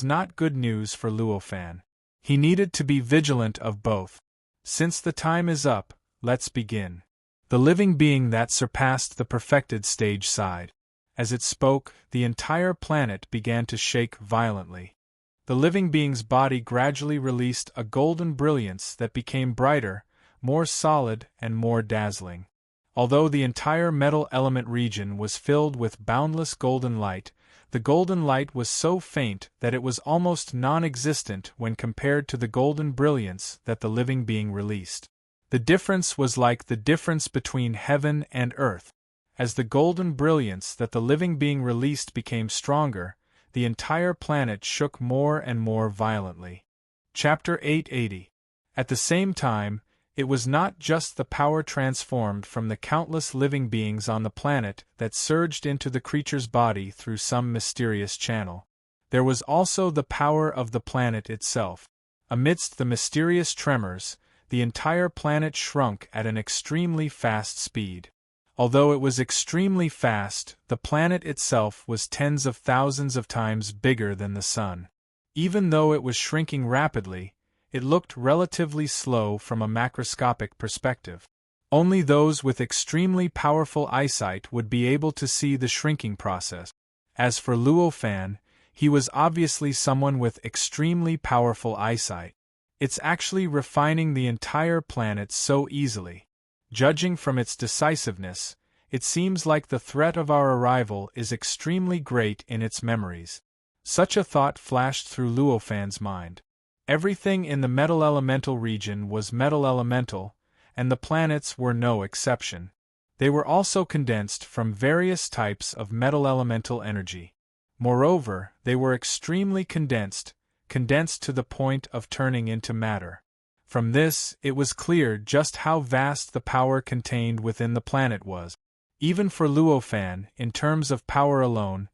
not good news for Luo Fan. He needed to be vigilant of both. Since the time is up, let's begin. The living being that surpassed the perfected stage sighed. As it spoke, the entire planet began to shake violently. The living being's body gradually released a golden brilliance that became brighter, more solid, and more dazzling. Although the entire metal element region was filled with boundless golden light, the golden light was so faint that it was almost non-existent when compared to the golden brilliance that the living being released. The difference was like the difference between heaven and earth. As the golden brilliance that the living being released became stronger, the entire planet shook more and more violently. Chapter 880. At the same time, it was not just the power transformed from the countless living beings on the planet that surged into the creature's body through some mysterious channel. There was also the power of the planet itself. Amidst the mysterious tremors, the entire planet shrunk at an extremely fast speed. Although it was extremely fast, the planet itself was tens of thousands of times bigger than the Sun. Even though it was shrinking rapidly, it looked relatively slow from a macroscopic perspective. Only those with extremely powerful eyesight would be able to see the shrinking process. As for Luo Fan, he was obviously someone with extremely powerful eyesight. It's actually refining the entire planet so easily. Judging from its decisiveness, it seems like the threat of our arrival is extremely great in its memories. Such a thought flashed through Luo Fan's mind. Everything in the metal elemental region was metal elemental, and the planets were no exception. They were also condensed from various types of metal elemental energy. Moreover, they were extremely condensed to the point of turning into matter. From this, it was clear just how vast the power contained within the planet was. Even for Luo Fan, in terms of power alone,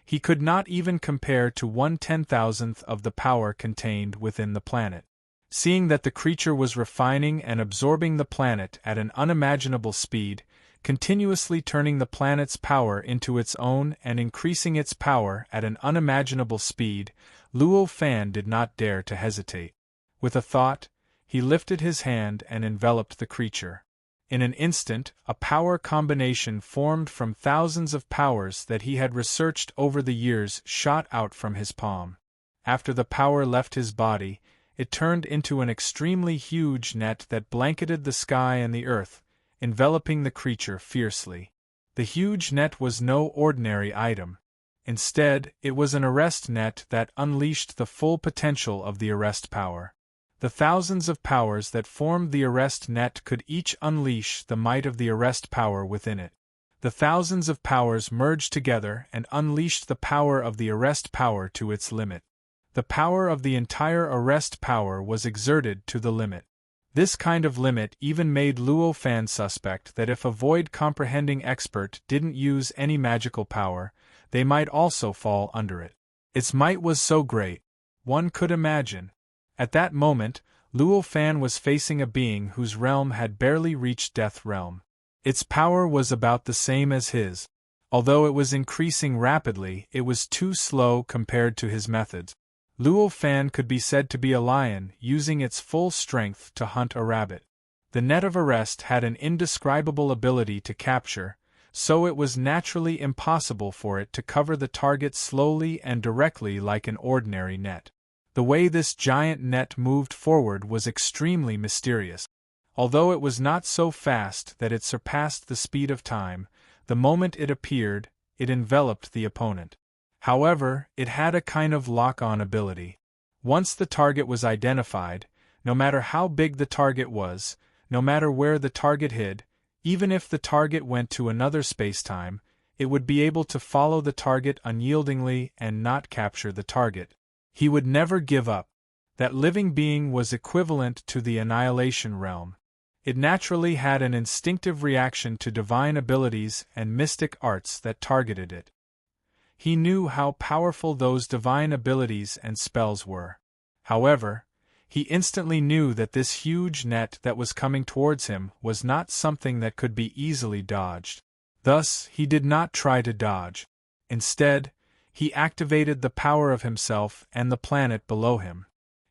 he could not even compare to 1/10,000th of the power contained within the planet. Seeing that the creature was refining and absorbing the planet at an unimaginable speed, continuously turning the planet's power into its own and increasing its power at an unimaginable speed, Luo Fan did not dare to hesitate. With a thought, he lifted his hand and enveloped the creature. In an instant, a power combination formed from thousands of powers that he had researched over the years shot out from his palm. After the power left his body, it turned into an extremely huge net that blanketed the sky and the earth, enveloping the creature fiercely. The huge net was no ordinary item. Instead, it was an arrest net that unleashed the full potential of the arrest power. The thousands of powers that formed the arrest net could each unleash the might of the arrest power within it. The thousands of powers merged together and unleashed the power of the arrest power to its limit. The power of the entire arrest power was exerted to the limit. This kind of limit even made Luo Fan suspect that if a void-comprehending expert didn't use any magical power, they might also fall under it. Its might was so great, one could imagine. At that moment, Luo Fan was facing a being whose realm had barely reached Death Realm. Its power was about the same as his. Although it was increasing rapidly, it was too slow compared to his methods. Luo Fan could be said to be a lion using its full strength to hunt a rabbit. The net of arrest had an indescribable ability to capture, so it was naturally impossible for it to cover the target slowly and directly like an ordinary net. The way this giant net moved forward was extremely mysterious. Although it was not so fast that it surpassed the speed of time, the moment it appeared, it enveloped the opponent. However, it had a kind of lock-on ability. Once the target was identified, no matter how big the target was, no matter where the target hid, even if the target went to another spacetime, it would be able to follow the target unyieldingly and not capture the target. He would never give up. That living being was equivalent to the annihilation realm. It naturally had an instinctive reaction to divine abilities and mystic arts that targeted it. He knew how powerful those divine abilities and spells were. However, he instantly knew that this huge net that was coming towards him was not something that could be easily dodged. Thus, he did not try to dodge. Instead, he activated the power of himself and the planet below him.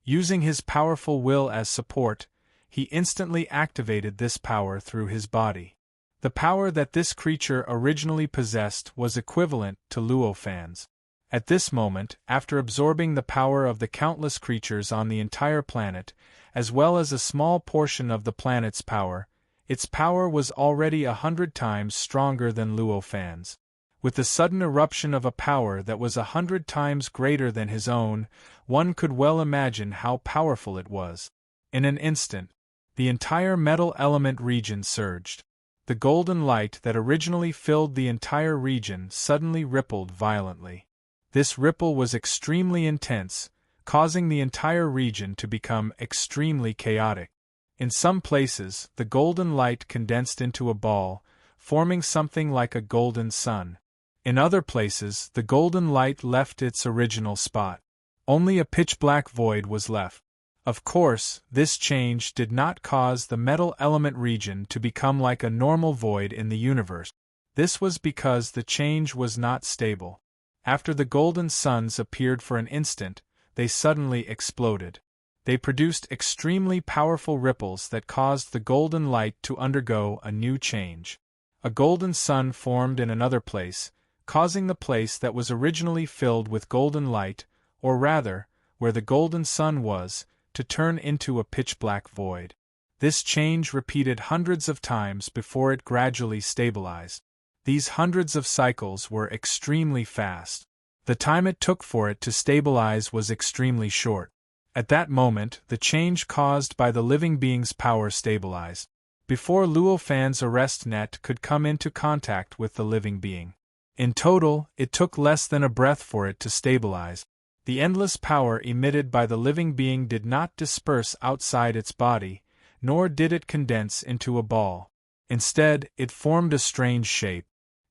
Using his powerful will as support, he instantly activated this power through his body. The power that this creature originally possessed was equivalent to Luo Fan's. At this moment, after absorbing the power of the countless creatures on the entire planet, as well as a small portion of the planet's power, its power was already 100 times stronger than Luo Fan's. With the sudden eruption of a power that was 100 times greater than his own, one could well imagine how powerful it was. In an instant, the entire metal element region surged. The golden light that originally filled the entire region suddenly rippled violently. This ripple was extremely intense, causing the entire region to become extremely chaotic. In some places, the golden light condensed into a ball, forming something like a golden sun. In other places, the golden light left its original spot. Only a pitch-black void was left. Of course, this change did not cause the metal element region to become like a normal void in the universe. This was because the change was not stable. After the golden suns appeared for an instant, they suddenly exploded. They produced extremely powerful ripples that caused the golden light to undergo a new change. A golden sun formed in another place, causing the place that was originally filled with golden light, or rather, where the golden sun was, to turn into a pitch-black void. This change repeated hundreds of times before it gradually stabilized. These hundreds of cycles were extremely fast. The time it took for it to stabilize was extremely short. At that moment, the change caused by the living being's power stabilized. Before Luo Fan's arrest net could come into contact with the living being. In total, it took less than a breath for it to stabilize. The endless power emitted by the living being did not disperse outside its body, nor did it condense into a ball. Instead, it formed a strange shape.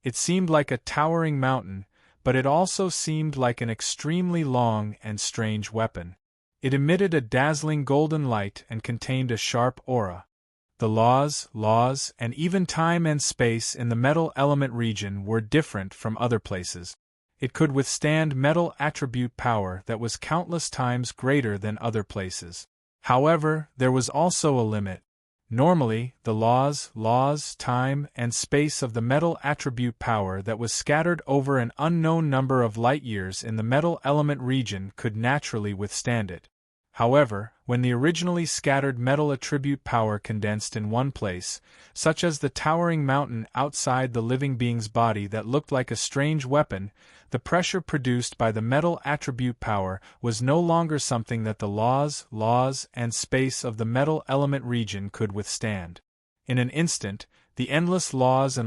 It seemed like a towering mountain, but it also seemed like an extremely long and strange weapon. It emitted a dazzling golden light and contained a sharp aura. The laws, and even time and space in the metal element region were different from other places. It could withstand metal attribute power that was countless times greater than other places. However, there was also a limit. Normally, the laws, time, and space of the metal attribute power that was scattered over an unknown number of light-years in the metal element region could naturally withstand it. However, when the originally scattered metal attribute power condensed in one place, such as the towering mountain outside the living being's body that looked like a strange weapon, the pressure produced by the metal attribute power was no longer something that the laws, and space of the metal element region could withstand. In an instant, the endless laws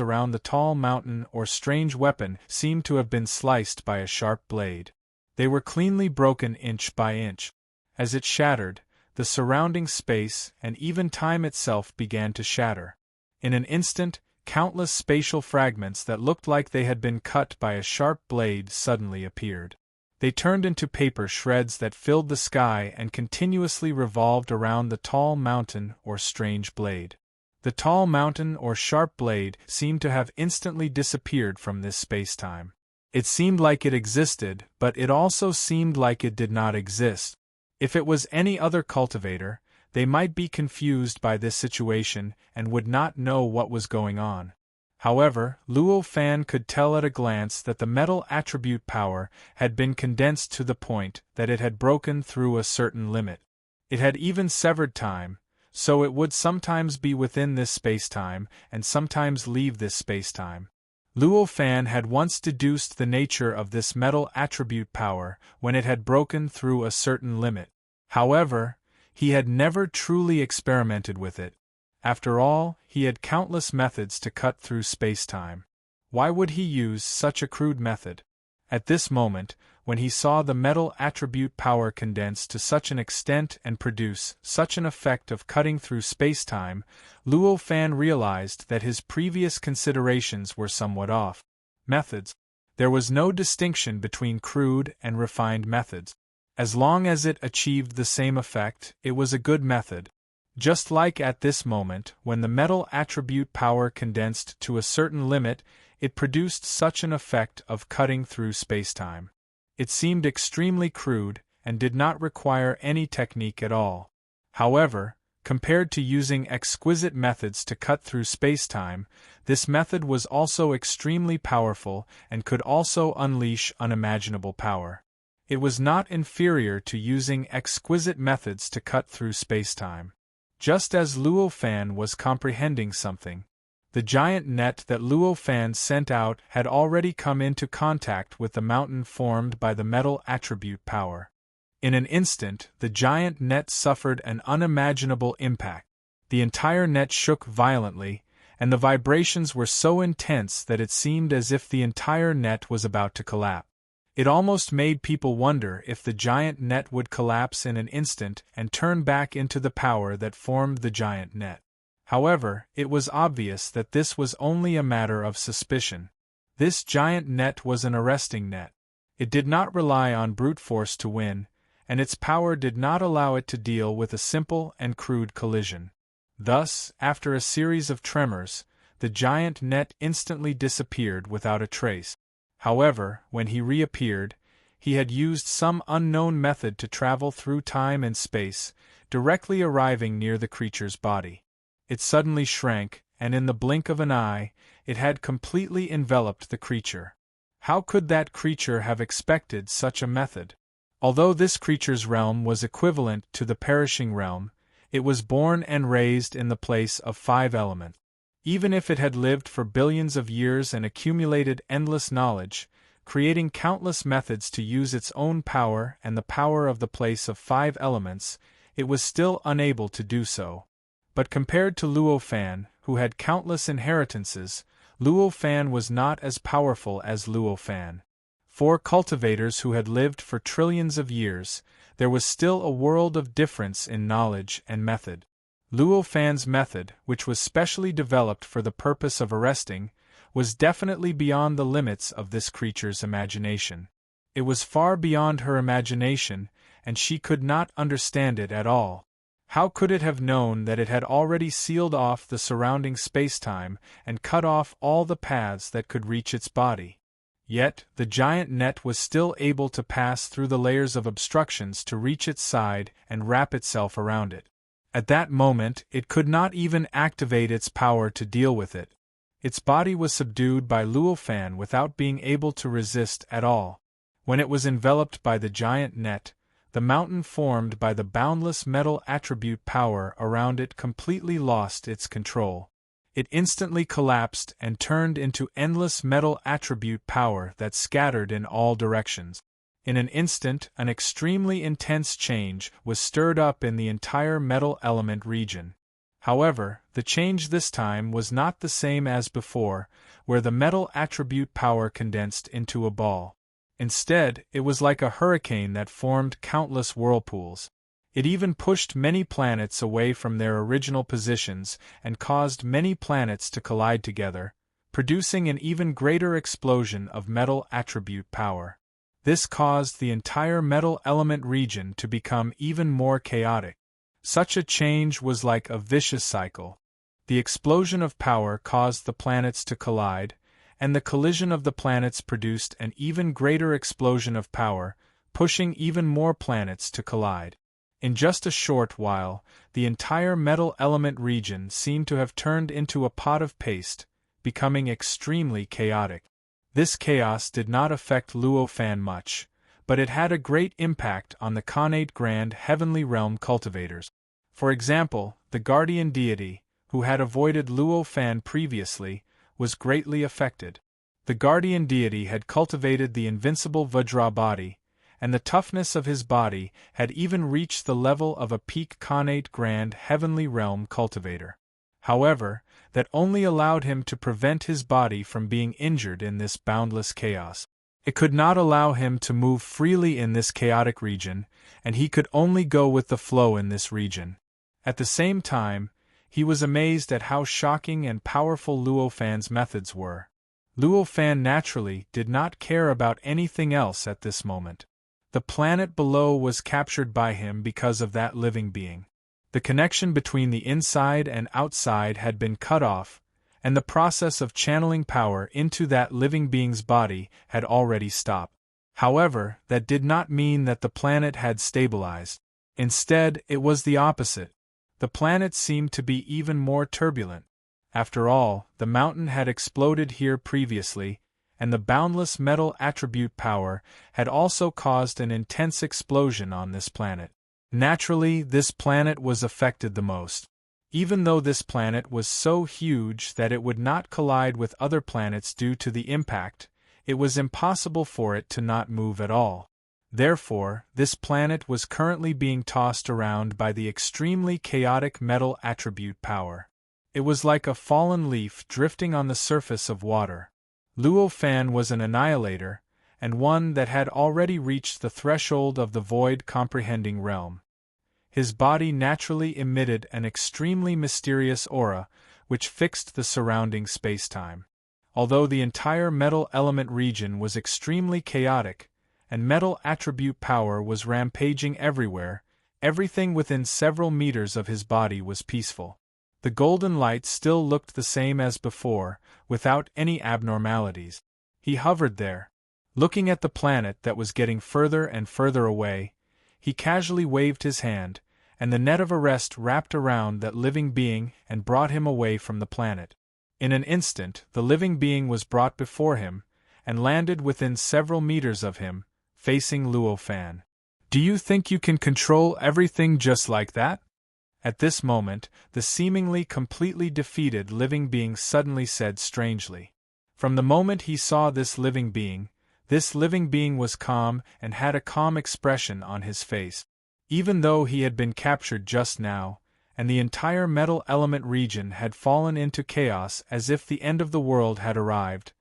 around the tall mountain or strange weapon seemed to have been sliced by a sharp blade. They were cleanly broken inch by inch. As it shattered, the surrounding space and even time itself began to shatter. In an instant, countless spatial fragments that looked like they had been cut by a sharp blade suddenly appeared. They turned into paper shreds that filled the sky and continuously revolved around the tall mountain or strange blade. The tall mountain or sharp blade seemed to have instantly disappeared from this space-time. It seemed like it existed, but it also seemed like it did not exist. If it was any other cultivator, they might be confused by this situation and would not know what was going on. However, Luo Fan could tell at a glance that the metal attribute power had been condensed to the point that it had broken through a certain limit. It had even severed time, so it would sometimes be within this spacetime and sometimes leave this spacetime. Luo Fan had once deduced the nature of this metal attribute power when it had broken through a certain limit. However, he had never truly experimented with it. After all, he had countless methods to cut through spacetime. Why would he use such a crude method? At this moment, when he saw the metal attribute power condense to such an extent and produce such an effect of cutting through spacetime, Luo Fan realized that his previous considerations were somewhat off. Methods. There was no distinction between crude and refined methods. As long as it achieved the same effect, it was a good method. Just like at this moment, when the metal attribute power condensed to a certain limit, it produced such an effect of cutting through spacetime. It seemed extremely crude, and did not require any technique at all. However, compared to using exquisite methods to cut through spacetime, This method was also extremely powerful and could also unleash unimaginable power. It was not inferior to using exquisite methods to cut through spacetime. Just as Luo Fan was comprehending something, the giant net that Luo Fan sent out had already come into contact with the mountain formed by the metal attribute power. In an instant, the giant net suffered an unimaginable impact. The entire net shook violently, and the vibrations were so intense that it seemed as if the entire net was about to collapse. It almost made people wonder if the giant net would collapse in an instant and turn back into the power that formed the giant net. However, it was obvious that this was only a matter of suspicion. This giant net was an arresting net. It did not rely on brute force to win, and its power did not allow it to deal with a simple and crude collision. Thus, after a series of tremors, the giant net instantly disappeared without a trace. However, when he reappeared, he had used some unknown method to travel through time and space, directly arriving near the creature's body. It suddenly shrank, and in the blink of an eye, it had completely enveloped the creature. How could that creature have expected such a method? Although this creature's realm was equivalent to the perishing realm, it was born and raised in the place of 5 elements. Even if it had lived for billions of years and accumulated endless knowledge, creating countless methods to use its own power and the power of the place of 5 elements, it was still unable to do so. But compared to Luo Fan, who had countless inheritances, Luo Fan was not as powerful as Luo Fan. For cultivators who had lived for trillions of years, there was still a world of difference in knowledge and method. Luo Fan's method, which was specially developed for the purpose of arresting, was definitely beyond the limits of this creature's imagination. It was far beyond her imagination, and she could not understand it at all. How could it have known that it had already sealed off the surrounding spacetime and cut off all the paths that could reach its body? Yet, the giant net was still able to pass through the layers of obstructions to reach its side and wrap itself around it. At that moment, it could not even activate its power to deal with it. Its body was subdued by Luo Fan without being able to resist at all. When it was enveloped by the giant net, the mountain formed by the boundless metal attribute power around it completely lost its control. It instantly collapsed and turned into endless metal attribute power that scattered in all directions. In an instant, an extremely intense change was stirred up in the entire metal element region. However, the change this time was not the same as before, where the metal attribute power condensed into a ball. Instead, it was like a hurricane that formed countless whirlpools. It even pushed many planets away from their original positions and caused many planets to collide together, producing an even greater explosion of metal attribute power. This caused the entire metal element region to become even more chaotic. Such a change was like a vicious cycle. The explosion of power caused the planets to collide, and the collision of the planets produced an even greater explosion of power, pushing even more planets to collide. In just a short while, the entire metal element region seemed to have turned into a pot of paste, becoming extremely chaotic. This chaos did not affect Luo Fan much, but it had a great impact on the Khanate Grand Heavenly Realm cultivators. For example, the guardian deity, who had avoided Luo Fan previously, was greatly affected. The guardian deity had cultivated the invincible Vajra body, and the toughness of his body had even reached the level of a peak Khanate Grand Heavenly Realm cultivator. However, that only allowed him to prevent his body from being injured in this boundless chaos. It could not allow him to move freely in this chaotic region, and he could only go with the flow in this region. At the same time, he was amazed at how shocking and powerful Luo Fan's methods were. Luo Fan naturally did not care about anything else at this moment. The planet below was captured by him because of that living being. The connection between the inside and outside had been cut off, and the process of channeling power into that living being's body had already stopped. However, that did not mean that the planet had stabilized. Instead, it was the opposite. The planet seemed to be even more turbulent. After all, the mountain had exploded here previously, and the boundless metal attribute power had also caused an intense explosion on this planet. Naturally, this planet was affected the most. Even though this planet was so huge that it would not collide with other planets due to the impact, it was impossible for it to not move at all. Therefore, this planet was currently being tossed around by the extremely chaotic metal attribute power. It was like a fallen leaf drifting on the surface of water. Luo Fan was an annihilator, and one that had already reached the threshold of the void-comprehending realm. His body naturally emitted an extremely mysterious aura, which fixed the surrounding spacetime. Although the entire metal element region was extremely chaotic, and metal attribute power was rampaging everywhere, everything within several meters of his body was peaceful. The golden light still looked the same as before, without any abnormalities. He hovered there, looking at the planet that was getting further and further away. He casually waved his hand, and the net of arrest wrapped around that living being and brought him away from the planet. In an instant, the living being was brought before him, and landed within several meters of him, facing Luo Fan. "Do you think you can control everything just like that?" At this moment, the seemingly completely defeated living being suddenly said strangely. From the moment he saw this living being was calm and had a calm expression on his face. Even though he had been captured just now, and the entire metal element region had fallen into chaos as if the end of the world had arrived,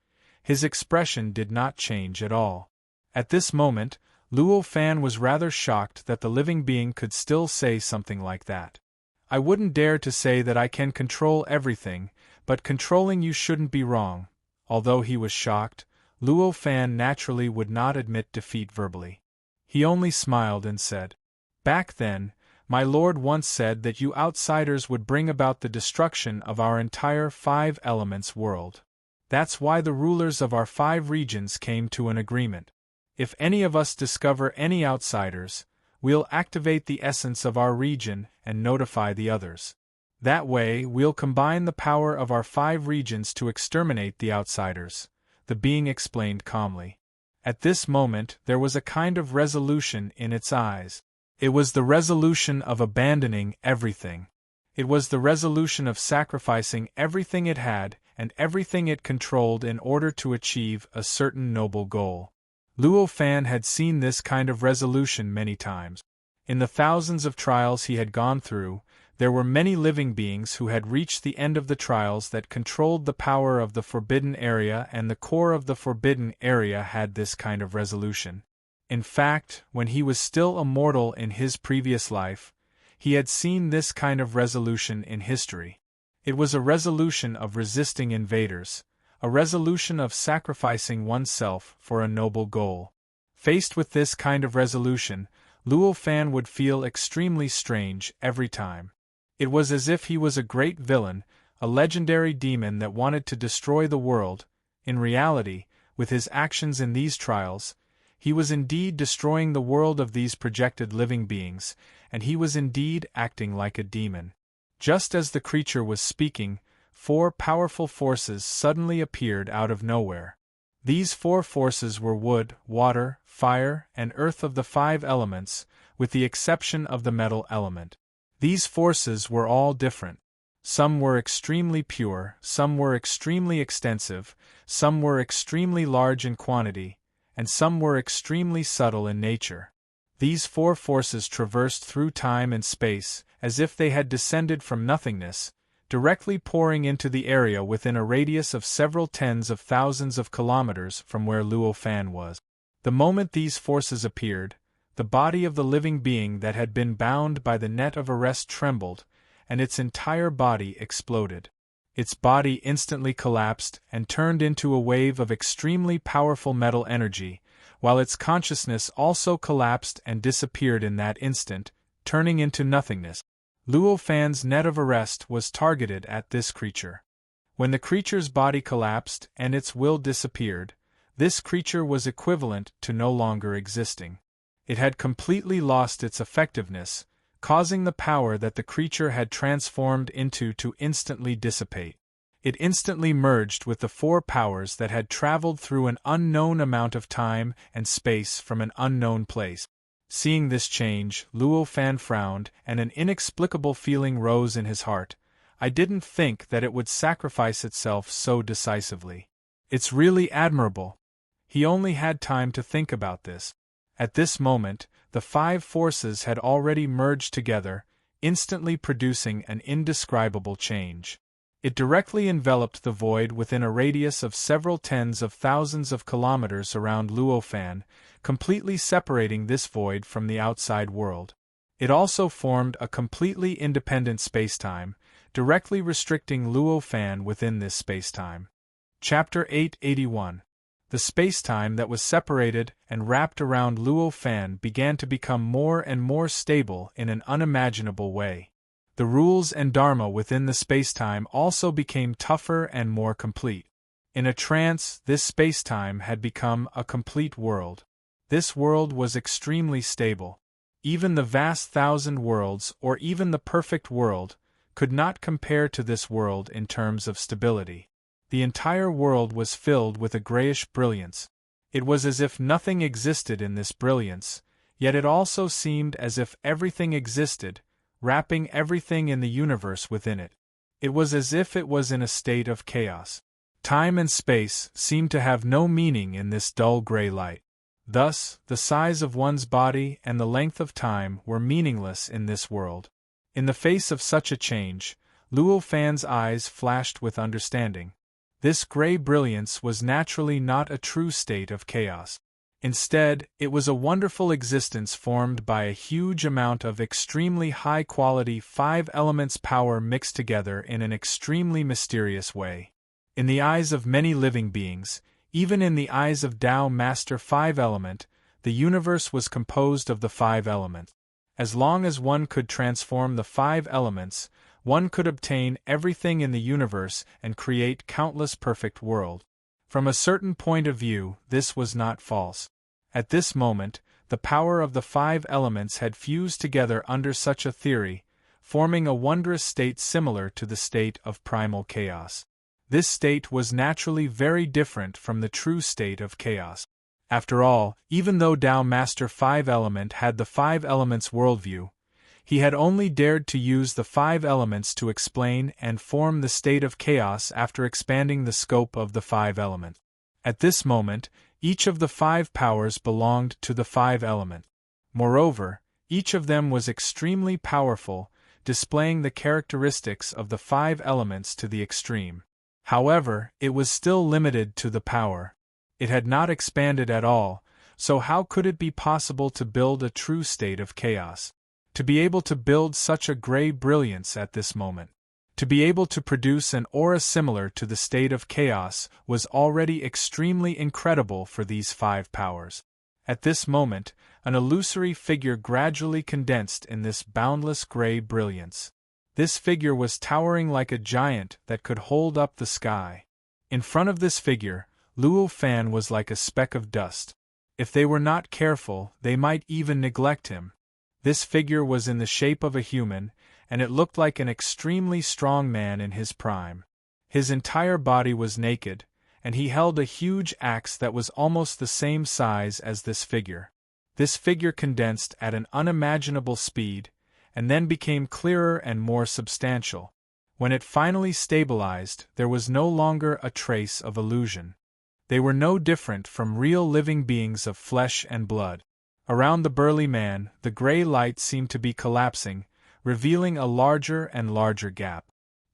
his expression did not change at all. At this moment, Luo Fan was rather shocked that the living being could still say something like that. "I wouldn't dare to say that I can control everything, but controlling you shouldn't be wrong." Although he was shocked, Luo Fan naturally would not admit defeat verbally. He only smiled and said, "Back then, my lord once said that you outsiders would bring about the destruction of our entire 5 elements world. That's why the rulers of our 5 regions came to an agreement. If any of us discover any outsiders, we'll activate the essence of our region and notify the others. That way, we'll combine the power of our 5 regions to exterminate the outsiders," the being explained calmly. At this moment, there was a kind of resolution in its eyes. It was the resolution of abandoning everything. It was the resolution of sacrificing everything it had and everything it controlled in order to achieve a certain noble goal. Luo Fan had seen this kind of resolution many times. In the thousands of trials he had gone through, there were many living beings who had reached the end of the trials that controlled the power of the forbidden area, and the core of the forbidden area had this kind of resolution. In fact, when he was still a mortal in his previous life, he had seen this kind of resolution in history. It was a resolution of resisting invaders, a resolution of sacrificing oneself for a noble goal. Faced with this kind of resolution, Luo Fan would feel extremely strange every time. It was as if he was a great villain, a legendary demon that wanted to destroy the world. In reality, with his actions in these trials, he was indeed destroying the world of these projected living beings, and he was indeed acting like a demon. Just as the creature was speaking, 4 powerful forces suddenly appeared out of nowhere. These 4 forces were wood, water, fire, and earth of the 5 elements, with the exception of the metal element. These forces were all different. Some were extremely pure, some were extremely extensive, some were extremely large in quantity, and some were extremely subtle in nature. These 4 forces traversed through time and space, as if they had descended from nothingness, directly pouring into the area within a radius of several tens of thousands of kilometers from where Luo Fan was. The moment these forces appeared, the body of the living being that had been bound by the net of arrest trembled, and its entire body exploded. Its body instantly collapsed and turned into a wave of extremely powerful metal energy, while its consciousness also collapsed and disappeared in that instant, turning into nothingness. Luo Fan's net of arrest was targeted at this creature. When the creature's body collapsed and its will disappeared, this creature was equivalent to no longer existing. It had completely lost its effectiveness, causing the power that the creature had transformed into to instantly dissipate. It instantly merged with the four powers that had traveled through an unknown amount of time and space from an unknown place. Seeing this change, Luo Fan frowned, and an inexplicable feeling rose in his heart. I didn't think that it would sacrifice itself so decisively. It's really admirable. He only had time to think about this. At this moment, the five forces had already merged together, instantly producing an indescribable change. It directly enveloped the void within a radius of several tens of thousands of kilometers around Luo Fan, completely separating this void from the outside world. It also formed a completely independent spacetime, directly restricting Luo Fan within this spacetime. Chapter 881. The spacetime that was separated and wrapped around Luo Fan began to become more and more stable in an unimaginable way. The rules and dharma within the spacetime also became tougher and more complete. In a trance, this spacetime had become a complete world. This world was extremely stable. Even the vast thousand worlds, or even the perfect world, could not compare to this world in terms of stability. The entire world was filled with a grayish brilliance. It was as if nothing existed in this brilliance, yet it also seemed as if everything existed, wrapping everything in the universe within it. It was as if it was in a state of chaos. Time and space seemed to have no meaning in this dull gray light. Thus, the size of one's body and the length of time were meaningless in this world. In the face of such a change, Luo Fan's eyes flashed with understanding. This gray brilliance was naturally not a true state of chaos. Instead, it was a wonderful existence formed by a huge amount of extremely high-quality five elements power mixed together in an extremely mysterious way. In the eyes of many living beings, even in the eyes of Tao Master Five Element, the universe was composed of the five elements. As long as one could transform the five elements, one could obtain everything in the universe and create countless perfect worlds. From a certain point of view, this was not false. At this moment, the power of the five elements had fused together under such a theory, forming a wondrous state similar to the state of primal chaos. This state was naturally very different from the true state of chaos. After all, even though Tao Master Five Element had the five elements worldview, he had only dared to use the five elements to explain and form the state of chaos after expanding the scope of the five elements. At this moment, each of the five powers belonged to the five elements. Moreover, each of them was extremely powerful, displaying the characteristics of the five elements to the extreme. However, it was still limited to the power. It had not expanded at all, so how could it be possible to build a true state of chaos? To be able to build such a gray brilliance at this moment, to be able to produce an aura similar to the state of chaos was already extremely incredible for these five powers. At this moment, an illusory figure gradually condensed in this boundless gray brilliance. This figure was towering like a giant that could hold up the sky. In front of this figure, Luo Fan was like a speck of dust. If they were not careful, they might even neglect him. This figure was in the shape of a human, and it looked like an extremely strong man in his prime. His entire body was naked, and he held a huge axe that was almost the same size as this figure. This figure condensed at an unimaginable speed, and then became clearer and more substantial. When it finally stabilized, there was no longer a trace of illusion. They were no different from real living beings of flesh and blood. Around the burly man, the gray light seemed to be collapsing, revealing a larger and larger gap.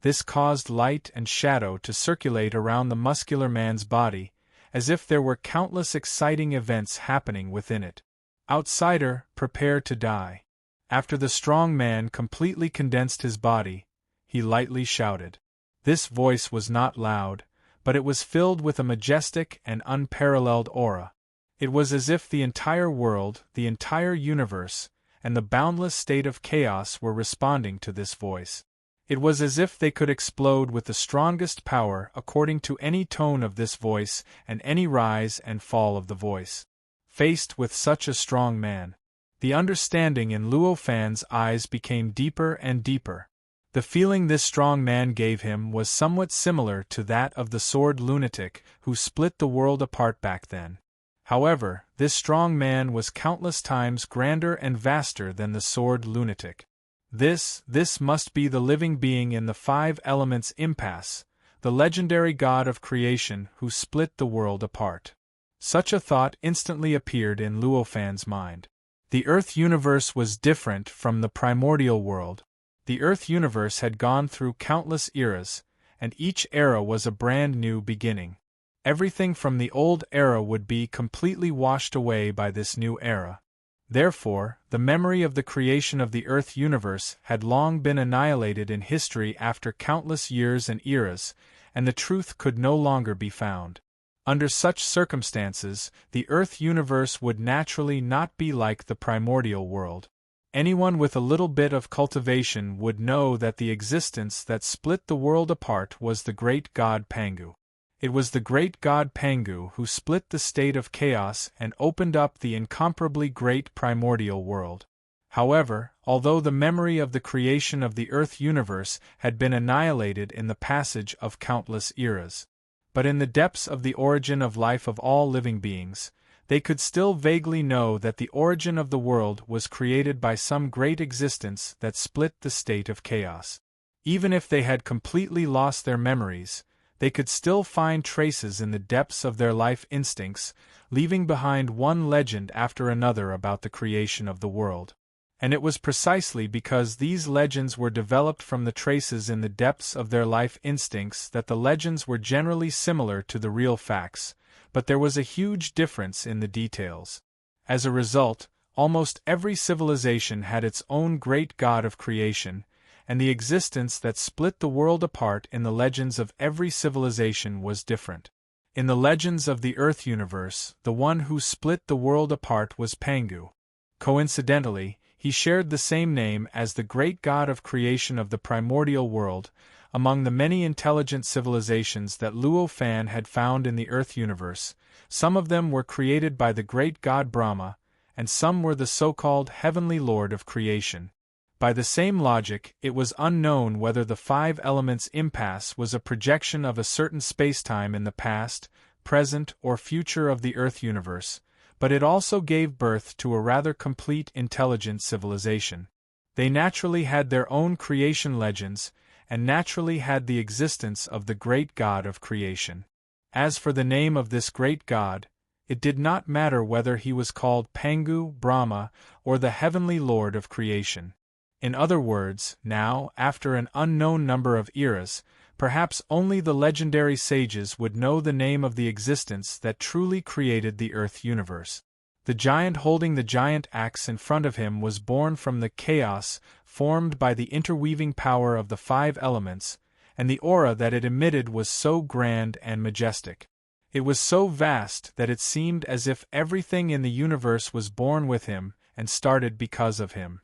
This caused light and shadow to circulate around the muscular man's body, as if there were countless exciting events happening within it. Outsider, prepare to die. After the strong man completely condensed his body, he lightly shouted. This voice was not loud, but it was filled with a majestic and unparalleled aura. It was as if the entire world, the entire universe, and the boundless state of chaos were responding to this voice. It was as if they could explode with the strongest power according to any tone of this voice and any rise and fall of the voice. Faced with such a strong man, the understanding in Luo Fan's eyes became deeper and deeper. The feeling this strong man gave him was somewhat similar to that of the sword lunatic who split the world apart back then. However, this strong man was countless times grander and vaster than the sword lunatic. This must be the living being in the five elements impasse, the legendary god of creation who split the world apart. Such a thought instantly appeared in Luo Fan's mind. The Earth universe was different from the primordial world. The Earth universe had gone through countless eras, and each era was a brand new beginning. Everything from the old era would be completely washed away by this new era. Therefore, the memory of the creation of the Earth universe had long been annihilated in history after countless years and eras, and the truth could no longer be found. Under such circumstances, the Earth universe would naturally not be like the primordial world. Anyone with a little bit of cultivation would know that the existence that split the world apart was the great god Pangu. It was the great god Pangu who split the state of chaos and opened up the incomparably great primordial world. However, although the memory of the creation of the Earth universe had been annihilated in the passage of countless eras, but in the depths of the origin of life of all living beings, they could still vaguely know that the origin of the world was created by some great existence that split the state of chaos. Even if they had completely lost their memories, they could still find traces in the depths of their life instincts, leaving behind one legend after another about the creation of the world. And it was precisely because these legends were developed from the traces in the depths of their life instincts that the legends were generally similar to the real facts, but there was a huge difference in the details. As a result, almost every civilization had its own great god of creation, and the existence that split the world apart in the legends of every civilization was different. In the legends of the Earth universe, the one who split the world apart was Pangu. Coincidentally, he shared the same name as the great god of creation of the primordial world. Among the many intelligent civilizations that Luo Fan had found in the Earth universe, some of them were created by the great god Brahma, and some were the so-called heavenly lord of creation. By the same logic, it was unknown whether the five elements impasse was a projection of a certain spacetime in the past, present, or future of the Earth universe, but it also gave birth to a rather complete intelligent civilization. They naturally had their own creation legends, and naturally had the existence of the great god of creation. As for the name of this great god, it did not matter whether he was called Pangu, Brahma, or the heavenly lord of creation. In other words, now, after an unknown number of eras, perhaps only the legendary sages would know the name of the existence that truly created the Earth universe. The giant holding the giant axe in front of him was born from the chaos formed by the interweaving power of the five elements, and the aura that it emitted was so grand and majestic. It was so vast that it seemed as if everything in the universe was born with him and started because of him.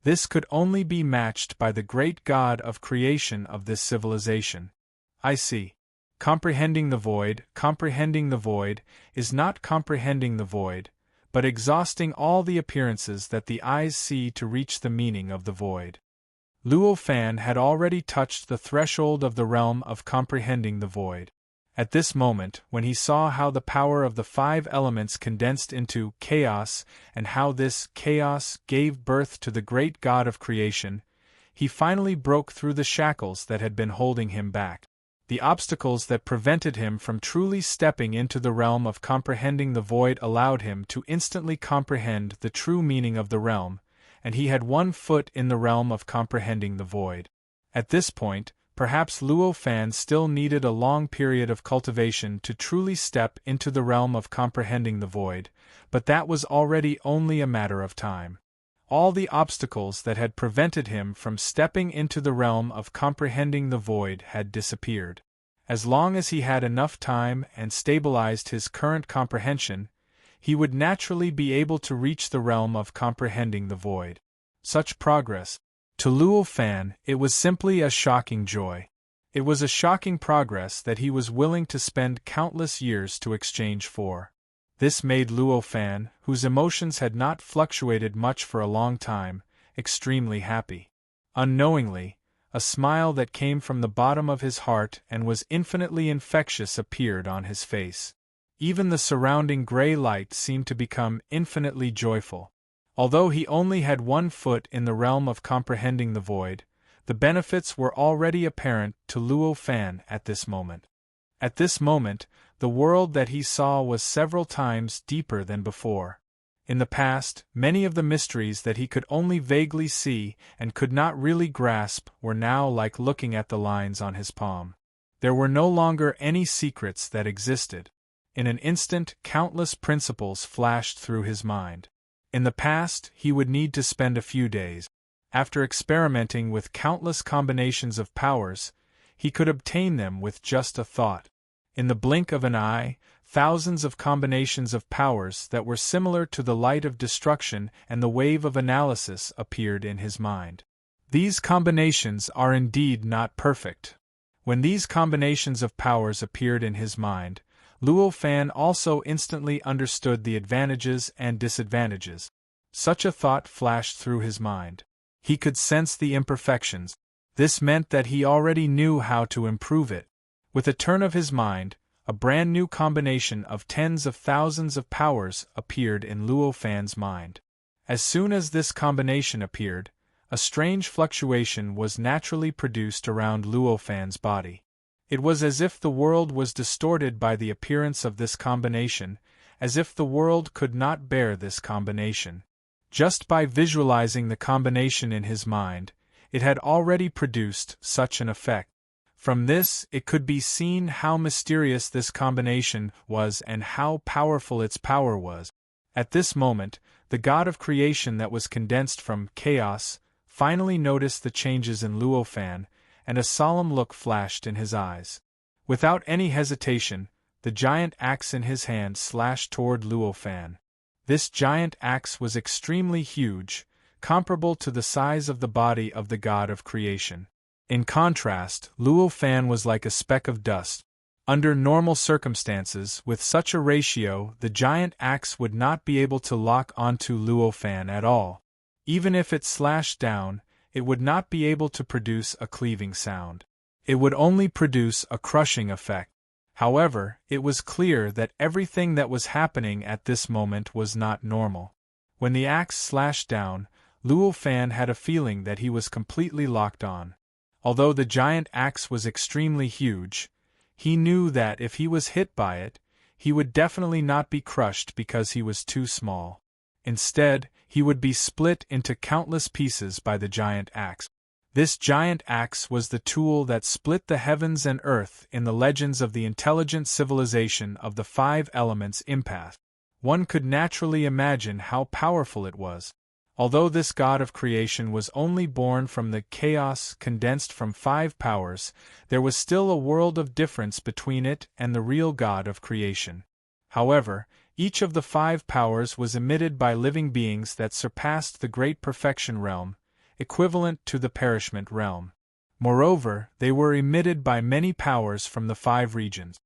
This could only be matched by the great god of creation of this civilization. I see. Comprehending the void is not comprehending the void, but exhausting all the appearances that the eyes see to reach the meaning of the void. Luo Fan had already touched the threshold of the realm of comprehending the void. At this moment, when he saw how the power of the five elements condensed into chaos and how this chaos gave birth to the great god of creation, he finally broke through the shackles that had been holding him back. The obstacles that prevented him from truly stepping into the realm of comprehending the void allowed him to instantly comprehend the true meaning of the realm, and he had one foot in the realm of comprehending the void. At this point, perhaps Luo Fan still needed a long period of cultivation to truly step into the realm of comprehending the void, but that was already only a matter of time. All the obstacles that had prevented him from stepping into the realm of comprehending the void had disappeared. As long as he had enough time and stabilized his current comprehension, he would naturally be able to reach the realm of comprehending the void. Such progress, to Luo Fan, it was simply a shocking joy. It was a shocking progress that he was willing to spend countless years to exchange for. This made Luo Fan, whose emotions had not fluctuated much for a long time, extremely happy. Unknowingly, a smile that came from the bottom of his heart and was infinitely infectious appeared on his face. Even the surrounding gray light seemed to become infinitely joyful. Although he only had 1 foot in the realm of comprehending the void, the benefits were already apparent to Luo Fan at this moment. At this moment, the world that he saw was several times deeper than before. In the past, many of the mysteries that he could only vaguely see and could not really grasp were now like looking at the lines on his palm. There were no longer any secrets that existed. In an instant, countless principles flashed through his mind. In the past, he would need to spend a few days. After experimenting with countless combinations of powers, he could obtain them with just a thought. In the blink of an eye, thousands of combinations of powers that were similar to the light of destruction and the wave of analysis appeared in his mind. These combinations are indeed not perfect. When these combinations of powers appeared in his mind, Luo Fan also instantly understood the advantages and disadvantages. Such a thought flashed through his mind. He could sense the imperfections. This meant that he already knew how to improve it. With a turn of his mind, a brand new combination of tens of thousands of powers appeared in Luo Fan's mind. As soon as this combination appeared, a strange fluctuation was naturally produced around Luo Fan's body. It was as if the world was distorted by the appearance of this combination, as if the world could not bear this combination. Just by visualizing the combination in his mind, it had already produced such an effect. From this, it could be seen how mysterious this combination was and how powerful its power was. At this moment, the god of creation that was condensed from chaos finally noticed the changes in Luo Fan, and a solemn look flashed in his eyes. Without any hesitation, the giant axe in his hand slashed toward Luo Fan. This giant axe was extremely huge, comparable to the size of the body of the god of creation. In contrast, Luo Fan was like a speck of dust. Under normal circumstances, with such a ratio, the giant axe would not be able to lock onto Luo Fan at all. Even if it slashed down, it would not be able to produce a cleaving sound. It would only produce a crushing effect. However, it was clear that everything that was happening at this moment was not normal. When the axe slashed down, Luo Fan had a feeling that he was completely locked on. Although the giant axe was extremely huge, he knew that if he was hit by it, he would definitely not be crushed because he was too small. Instead, he would be split into countless pieces by the giant axe. This giant axe was the tool that split the heavens and earth in the legends of the intelligent civilization of the 5 elements empath. One could naturally imagine how powerful it was. Although this god of creation was only born from the chaos condensed from 5 powers, there was still a world of difference between it and the real god of creation. However, each of the 5 powers was emitted by living beings that surpassed the Great Perfection realm, equivalent to the Perishment realm. Moreover, they were emitted by many powers from the 5 regions.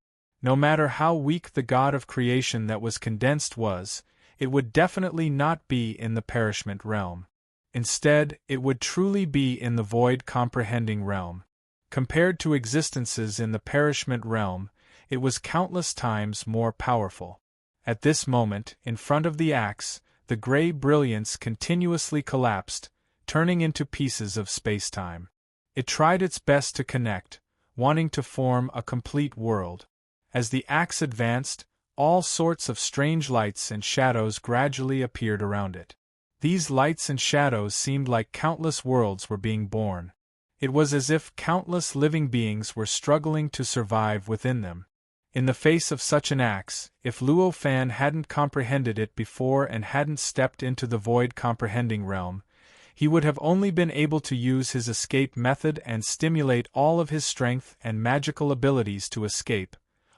No matter how weak the god of creation that was condensed was, it would definitely not be in the Perishment realm. Instead, it would truly be in the void comprehending realm. Compared to existences in the Perishment realm, it was countless times more powerful. At this moment, in front of the axe, the gray brilliance continuously collapsed, turning into pieces of space-time. It tried its best to connect, wanting to form a complete world. As the axe advanced, all sorts of strange lights and shadows gradually appeared around it. These lights and shadows seemed like countless worlds were being born. It was as if countless living beings were struggling to survive within them. In the face of such an axe, if Luo Fan hadn't comprehended it before and hadn't stepped into the void comprehending realm, he would have only been able to use his escape method and stimulate all of his strength and magical abilities to escape,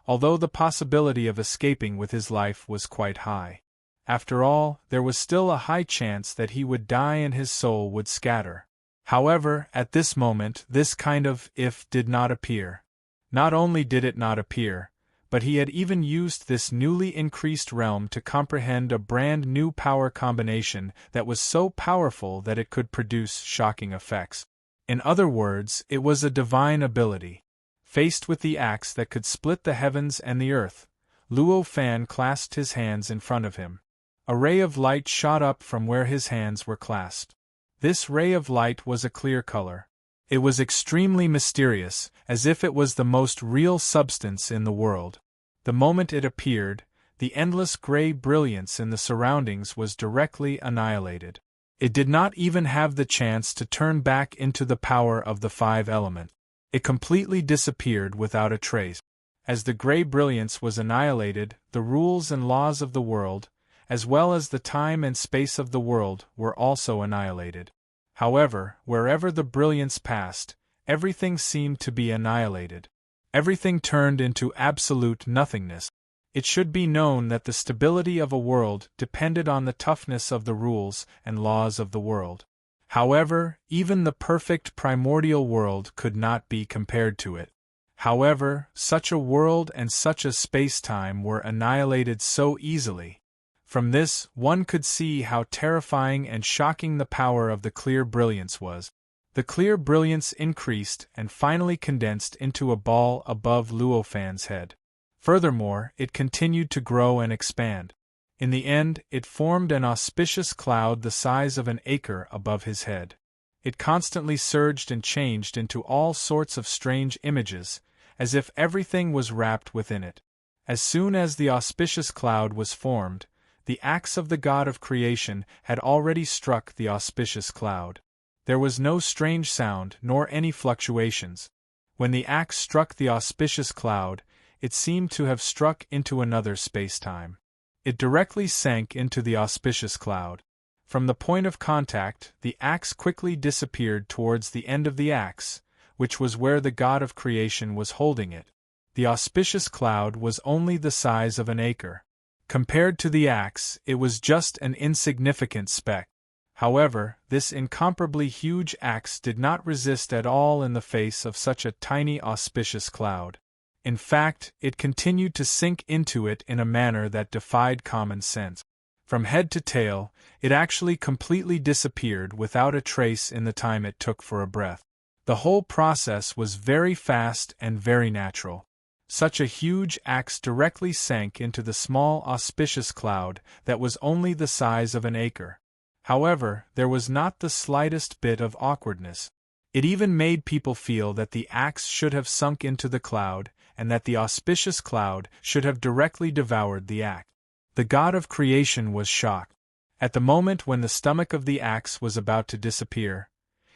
although the possibility of escaping with his life was quite high. After all, there was still a high chance that he would die and his soul would scatter. However, at this moment, this kind of if did not appear. Not only did it not appear, but he had even used this newly increased realm to comprehend a brand new power combination that was so powerful that it could produce shocking effects. In other words, it was a divine ability. Faced with the axe that could split the heavens and the earth, Luo Fan clasped his hands in front of him. A ray of light shot up from where his hands were clasped. This ray of light was a clear color. It was extremely mysterious, as if it was the most real substance in the world. The moment it appeared, the endless gray brilliance in the surroundings was directly annihilated. It did not even have the chance to turn back into the power of the five elements. It completely disappeared without a trace. As the gray brilliance was annihilated, the rules and laws of the world, as well as the time and space of the world, were also annihilated. However, wherever the brilliance passed, everything seemed to be annihilated. Everything turned into absolute nothingness. It should be known that the stability of a world depended on the toughness of the rules and laws of the world. However, even the perfect primordial world could not be compared to it. However, such a world and such a space-time were annihilated so easily. From this, one could see how terrifying and shocking the power of the clear brilliance was. The clear brilliance increased and finally condensed into a ball above Luo Fan's head. Furthermore, it continued to grow and expand. In the end, it formed an auspicious cloud the size of an acre above his head. It constantly surged and changed into all sorts of strange images, as if everything was wrapped within it. As soon as the auspicious cloud was formed, the axe of the god of creation had already struck the auspicious cloud. There was no strange sound nor any fluctuations. When the axe struck the auspicious cloud, it seemed to have struck into another space-time. It directly sank into the auspicious cloud. From the point of contact, the axe quickly disappeared towards the end of the axe, which was where the god of creation was holding it. The auspicious cloud was only the size of an acre. Compared to the axe, it was just an insignificant speck. However, this incomparably huge axe did not resist at all in the face of such a tiny auspicious cloud. In fact, it continued to sink into it in a manner that defied common sense. From head to tail, it actually completely disappeared without a trace in the time it took for a breath. The whole process was very fast and very natural. Such a huge axe directly sank into the small auspicious cloud that was only the size of an acre. However, there was not the slightest bit of awkwardness. It even made people feel that the axe should have sunk into the cloud, and that the auspicious cloud should have directly devoured the axe. The god of creation was shocked. At the moment when the stomach of the axe was about to disappear,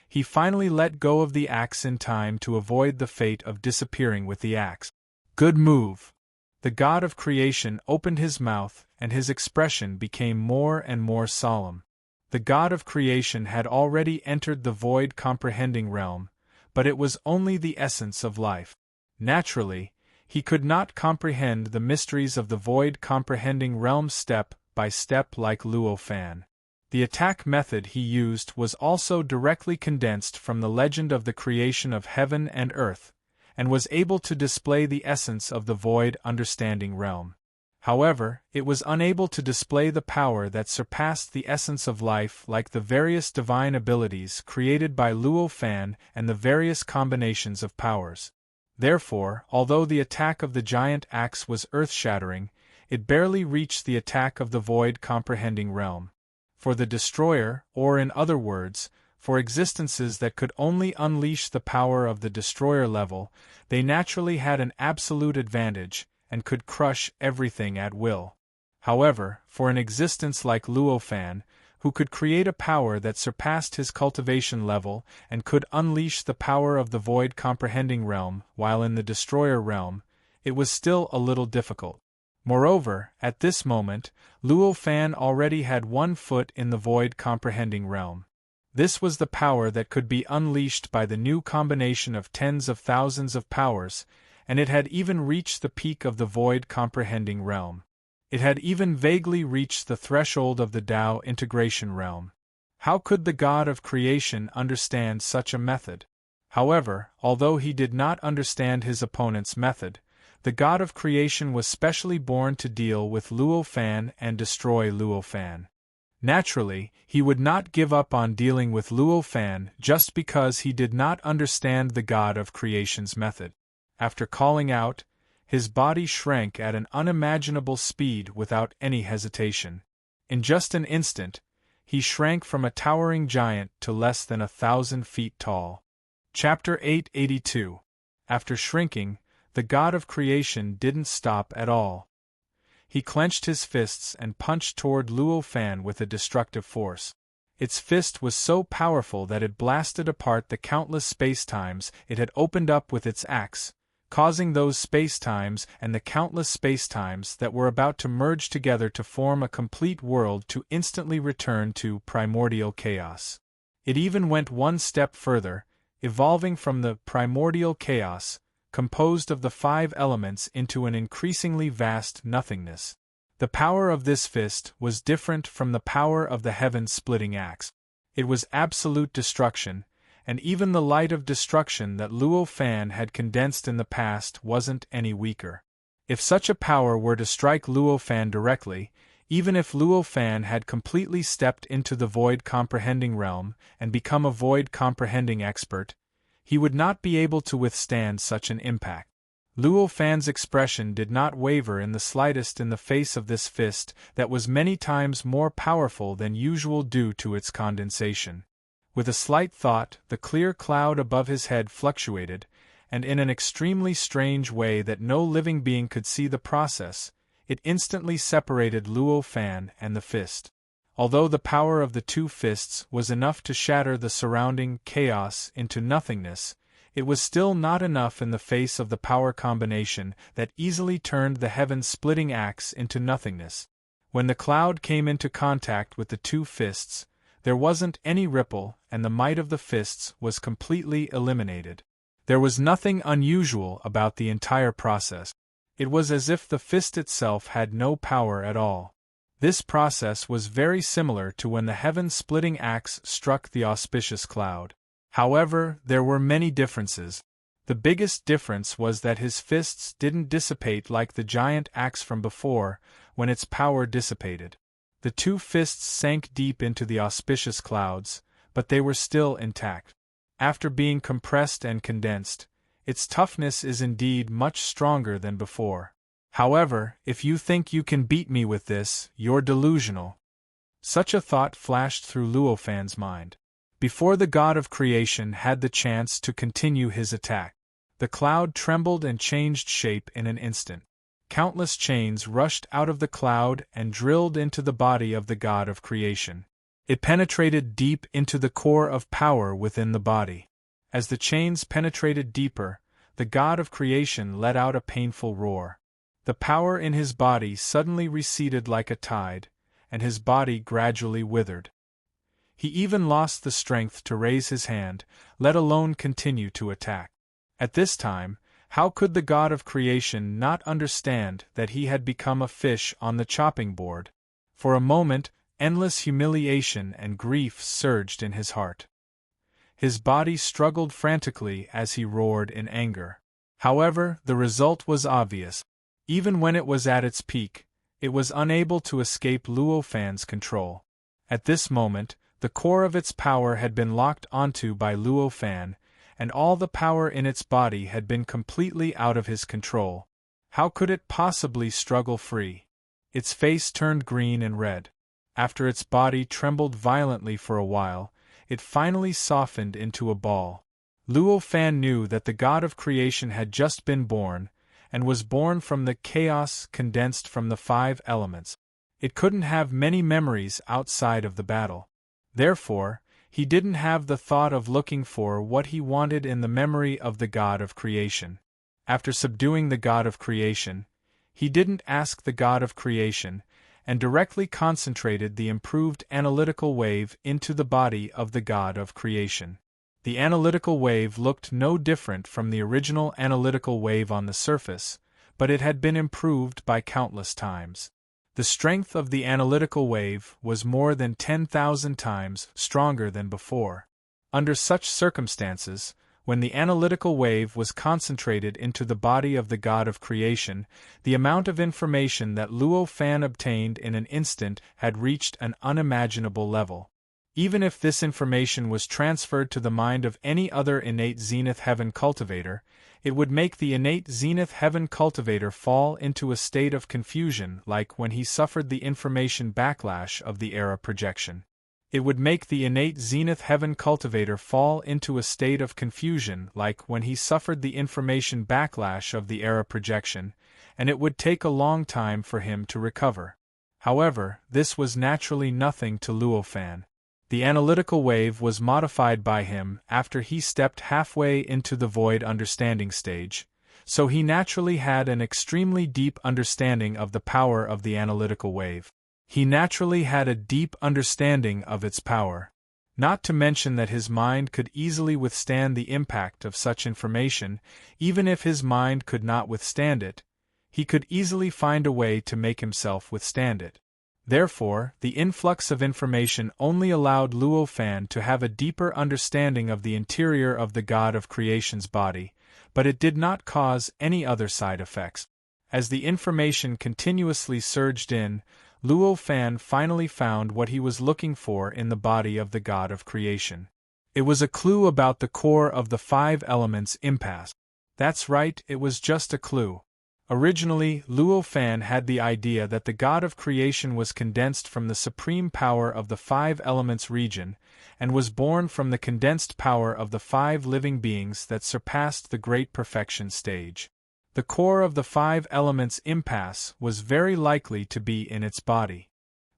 he finally let go of the axe in time to avoid the fate of disappearing with the axe. Good move! The god of creation opened his mouth, and his expression became more and more solemn. The god of creation had already entered the void comprehending realm, but it was only the essence of life. Naturally, he could not comprehend the mysteries of the void comprehending realm step by step like Luo Fan. The attack method he used was also directly condensed from the legend of the creation of heaven and earth, and was able to display the essence of the void understanding realm. However, it was unable to display the power that surpassed the essence of life like the various divine abilities created by Luo Fan and the various combinations of powers. Therefore, although the attack of the giant axe was earth-shattering, it barely reached the attack of the void comprehending realm. For the destroyer, or in other words, for existences that could only unleash the power of the destroyer level, they naturally had an absolute advantage, and could crush everything at will. However, for an existence like Luo Fan, who could create a power that surpassed his cultivation level and could unleash the power of the void comprehending realm while in the destroyer realm, it was still a little difficult. Moreover, at this moment, Luo Fan already had 1 foot in the void comprehending realm. This was the power that could be unleashed by the new combination of tens of thousands of powers, and it had even reached the peak of the void comprehending realm. It had even vaguely reached the threshold of the Tao integration realm. How could the god of creation understand such a method? However, although he did not understand his opponent's method, the god of creation was specially born to deal with Luo Fan and destroy Luo Fan. Naturally, he would not give up on dealing with Luo Fan just because he did not understand the God of Creation's method. After calling out, his body shrank at an unimaginable speed without any hesitation. In just an instant, he shrank from a towering giant to less than 1,000 feet tall. Chapter 882. After shrinking, the God of Creation didn't stop at all. He clenched his fists and punched toward Luo Fan with a destructive force. Its fist was so powerful that it blasted apart the countless spacetimes it had opened up with its axe, causing those spacetimes and the countless spacetimes that were about to merge together to form a complete world to instantly return to primordial chaos. It even went one step further, evolving from the primordial chaos, composed of the 5 elements, into an increasingly vast nothingness. The power of this fist was different from the power of the heaven-splitting axe. It was absolute destruction, and even the light of destruction that Luo Fan had condensed in the past wasn't any weaker. If such a power were to strike Luo Fan directly, even if Luo Fan had completely stepped into the void-comprehending realm and become a void-comprehending expert, he would not be able to withstand such an impact. Luo Fan's expression did not waver in the slightest in the face of this fist that was many times more powerful than usual due to its condensation. With a slight thought, the clear cloud above his head fluctuated, and in an extremely strange way that no living being could see the process, it instantly separated Luo Fan and the fist. Although the power of the 2 fists was enough to shatter the surrounding chaos into nothingness, it was still not enough in the face of the power combination that easily turned the heaven-splitting axe into nothingness. When the cloud came into contact with the 2 fists, there wasn't any ripple, and the might of the fists was completely eliminated. There was nothing unusual about the entire process. It was as if the fist itself had no power at all. This process was very similar to when the heaven-splitting axe struck the auspicious cloud. However, there were many differences. The biggest difference was that his fists didn't dissipate like the giant axe from before, when its power dissipated. The 2 fists sank deep into the auspicious clouds, but they were still intact. After being compressed and condensed, its toughness is indeed much stronger than before. However, if you think you can beat me with this, you're delusional. Such a thought flashed through Luo Fan's mind. Before the God of Creation had the chance to continue his attack, the cloud trembled and changed shape in an instant. Countless chains rushed out of the cloud and drilled into the body of the God of Creation. It penetrated deep into the core of power within the body. As the chains penetrated deeper, the God of Creation let out a painful roar. The power in his body suddenly receded like a tide, and his body gradually withered. He even lost the strength to raise his hand, let alone continue to attack. At this time, how could the God of Creation not understand that he had become a fish on the chopping board? For a moment, endless humiliation and grief surged in his heart. His body struggled frantically as he roared in anger. However, the result was obvious. Even when it was at its peak, it was unable to escape Luo Fan's control. At this moment, the core of its power had been locked onto by Luo Fan, and all the power in its body had been completely out of his control. How could it possibly struggle free? Its face turned green and red. After its body trembled violently for a while, it finally softened into a ball. Luo Fan knew that the God of Creation had just been born, and was born from the chaos condensed from the 5 elements. It couldn't have many memories outside of the battle. Therefore, he didn't have the thought of looking for what he wanted in the memory of the God of Creation. After subduing the God of Creation, he didn't ask the God of Creation, and directly concentrated the improved analytical wave into the body of the God of Creation. The analytical wave looked no different from the original analytical wave on the surface, but it had been improved by countless times. The strength of the analytical wave was more than 10,000 times stronger than before. Under such circumstances, When the analytical wave was concentrated into the body of the god of creation, the amount of information that Luo Fan obtained in an instant had reached an unimaginable level. Even if this information was transferred to the mind of any other innate Zenith Heaven cultivator, it would make the innate Zenith Heaven cultivator fall into a state of confusion like when he suffered the information backlash of the era projection. It would make the innate Zenith Heaven cultivator fall into a state of confusion like when he suffered the information backlash of the era projection, and it would take a long time for him to recover. However, this was naturally nothing to Luo Fan. The analytical wave was modified by him after he stepped halfway into the void understanding stage, so he naturally had an extremely deep understanding of the power of the analytical wave. He naturally had a deep understanding of its power. Not to mention that his mind could easily withstand the impact of such information. Even if his mind could not withstand it, he could easily find a way to make himself withstand it. Therefore, the influx of information only allowed Luo Fan to have a deeper understanding of the interior of the god of creation's body, but it did not cause any other side effects. As the information continuously surged in, Luo Fan finally found what he was looking for in the body of the god of creation. It was a clue about the core of the 5 elements impasse. That's right, it was just a clue. Originally, Luo Fan had the idea that the god of creation was condensed from the supreme power of the 5 elements region, and was born from the condensed power of the 5 living beings that surpassed the great perfection stage. The core of the 5 elements impasse was very likely to be in its body.